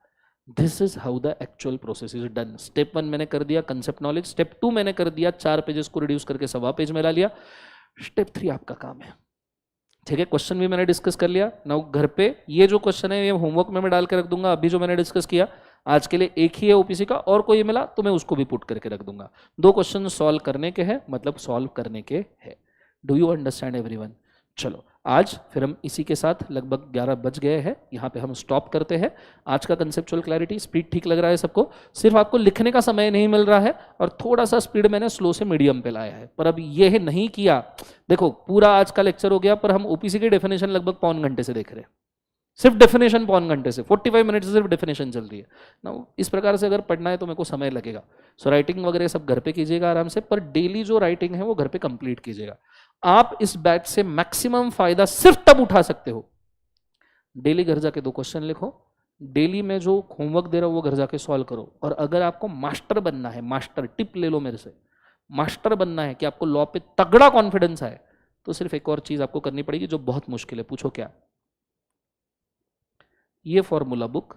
This is how the actual process is done. Step 1 मैंने कर दिया कंसेप्ट नॉलेज, स्टेप 2 मैंने कर दिया 4 पेजेस को रिड्यूस करके 1.25 पेज में ला लिया, स्टेप 3 आपका काम है। ठीक है, क्वेश्चन भी मैंने डिस्कस कर लिया। नाउ घर पे ये जो क्वेश्चन है ये होमवर्क में मैं डाल के रख दूंगा। अभी जो मैंने डिस्कस किया आज के लिए एक ही है ओपीसी का, और कोई मिला तो मैं उसको भी पुट करके रख दूंगा। 2 क्वेश्चन सॉल्व करने के हैं, मतलब सॉल्व करने के हैं। Do you understand everyone? चलो आज फिर हम इसी के साथ लगभग 11 बज गए हैं, यहाँ पे हम स्टॉप करते हैं। आज का कंसेप्चुअल क्लैरिटी, स्पीड ठीक लग रहा है सबको? सिर्फ आपको लिखने का समय नहीं मिल रहा है और थोड़ा सा स्पीड मैंने स्लो से मीडियम पे लाया है। पर अब यह नहीं किया, देखो पूरा आज का लेक्चर हो गया पर हम ओपीसी की डेफिनेशन लगभग पौन घंटे से देख रहे हैं, सिर्फ डेफिनेशन पौन घंटे से, 45 मिनट से सिर्फ डेफिनेशन चल रही है ना। इस प्रकार से अगर पढ़ना है तो मेरे को समय लगेगा। सो राइटिंग वगैरह सब घर पे कीजिएगा आराम से, पर डेली जो राइटिंग है वो घर पे कंप्लीट कीजिएगा। आप इस बैच से मैक्सिमम फायदा सिर्फ तब उठा सकते हो, डेली घर जाके 2 क्वेश्चन लिखो, डेली में जो होमवर्क दे रहा हूं वो घर जाके सॉल्व करो। और अगर आपको मास्टर बनना है, मास्टर टिप ले लो मेरे से, मास्टर बनना है कि आपको लॉ पे तगड़ा कॉन्फिडेंस आए, तो सिर्फ एक और चीज आपको करनी पड़ेगी जो बहुत मुश्किल है। पूछो क्या? ये फॉर्मूला बुक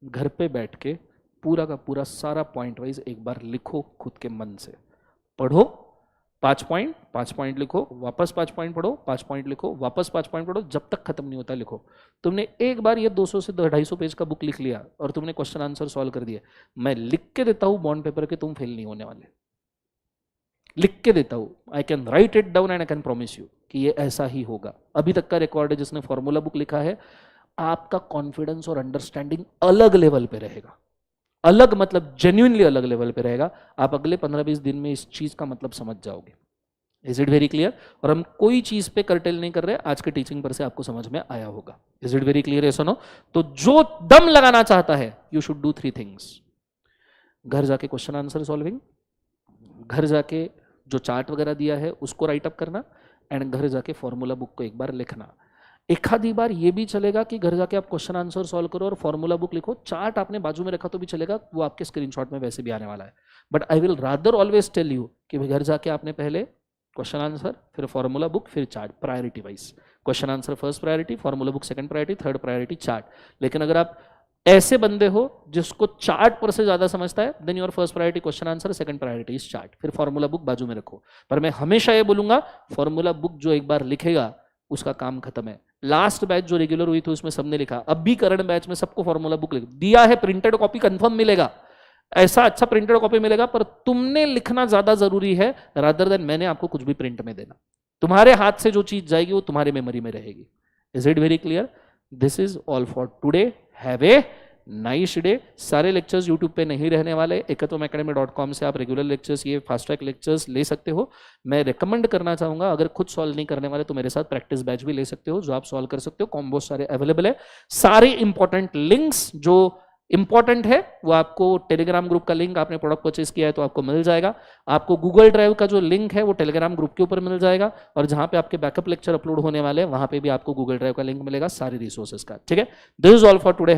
घर पे बैठ के पूरा का पूरा सारा पॉइंट वाइज एक बार लिखो, खुद के मन से पढ़ो। 5 पॉइंट लिखो, वापस 5 पॉइंट पढ़ो, 5 पॉइंट लिखो, वापस 5 पॉइंट पढ़ो, जब तक खत्म नहीं होता लिखो। तुमने एक बार ये 200 से 250 पेज का बुक लिख लिया और तुमने क्वेश्चन आंसर सॉल्व कर दिया। मैं लिख के देता हूं बॉन्ड पेपर के, तुम फेल नहीं होने वाले। लिख के देता हूं, I can write it down and I can promise you कि ये ऐसा ही होगा। अभी तक का रिकॉर्ड है जिसने फॉर्मूला बुक लिखा है, आपका कॉन्फिडेंस और अंडरस्टैंडिंग अलग लेवल पे रहेगा। अलग मतलब जेन्युइनली अलग लेवल पे रहेगा। आप अगले 15-20 दिन में इस चीज का मतलब समझ जाओगे। Is it very clear? और हम कोई चीज पे कर्टेल नहीं कर रहे, आज के टीचिंग पर से आपको समझ में आया होगा। Is it very clear? सुनो, तो जो दम लगाना चाहता है, यू शुड डू 3 थिंग्स। घर जाके क्वेश्चन आंसर सॉल्विंग, घर जाके जो चार्ट वगैरह दिया है उसको राइट अप करना, एंड घर जाके फॉर्मूला बुक को एक बार लिखना। एक आधी बार ये भी चलेगा कि घर जाके आप क्वेश्चन आंसर सॉल्व करो और फॉर्मूला बुक लिखो, चार्ट आपने बाजू में रखा तो भी चलेगा, वो आपके स्क्रीनशॉट में वैसे भी आने वाला है। But I will rather always tell you कि घर जाके आपने पहले क्वेश्चन आंसर, फिर फॉर्मूला बुक, फिर chart, priority wise. Question answer first priority, formula book second priority, third priority chart. लेकिन अगर आप ऐसे बंदे हो जिसको चार्ट पर से ज्यादा समझता है, then your first priority question answer, second priority is chart, फिर फॉर्मूला बुक बाजू में रखो। पर मैं हमेशा ये बोलूंगा, फॉर्मूला बुक जो एक बार लिखेगा उसका काम खत्म है। लास्ट बैच जो रेगुलर हुई थी उसमें सबने लिखा, अब भी करंट बैच में सबको फॉर्मूला बुक लिख दिया है। प्रिंटेड कॉपी कंफर्म मिलेगा, ऐसा अच्छा प्रिंटेड कॉपी मिलेगा, पर तुमने लिखना ज्यादा जरूरी है रादर देन मैंने आपको कुछ भी प्रिंट में देना। तुम्हारे हाथ से जो चीज जाएगी वो तुम्हारे मेमोरी में रहेगी। Is it very clear? This is all for today. Have a nice day. सारे लेक्चर्स यूट्यूब पे नहीं रहने वाले, ekathamacademy.com से आप रेगुलर लेक्चर्स, ये फास्ट ट्रैक लेक्चर्स ले सकते हो। मैं रिकमेंड करना चाहूंगा, अगर खुद सॉल्व नहीं करने वाले तो मेरे साथ प्रैक्टिस बैच भी ले सकते हो, जो आप सॉल्व कर सकते हो। कॉम्बो सारे अवेलेबल है। सारे इंपॉर्टेंट लिंक्स जो इंपॉर्टेंट है वो आपको टेलीग्राम ग्रुप का लिंक, आपने प्रोडक्ट परचेज किया है तो आपको मिल जाएगा। आपको गूगल ड्राइव का जो लिंक है वो टेलीग्राम ग्रुप के ऊपर मिल जाएगा, और जहां पे आपके बैकअप लेक्चर अपलोड होने वाले हैं वहां पे भी आपको गूगल ड्राइव का लिंक मिलेगा सारे रिसोर्सेज का। ठीक है, this is all for today.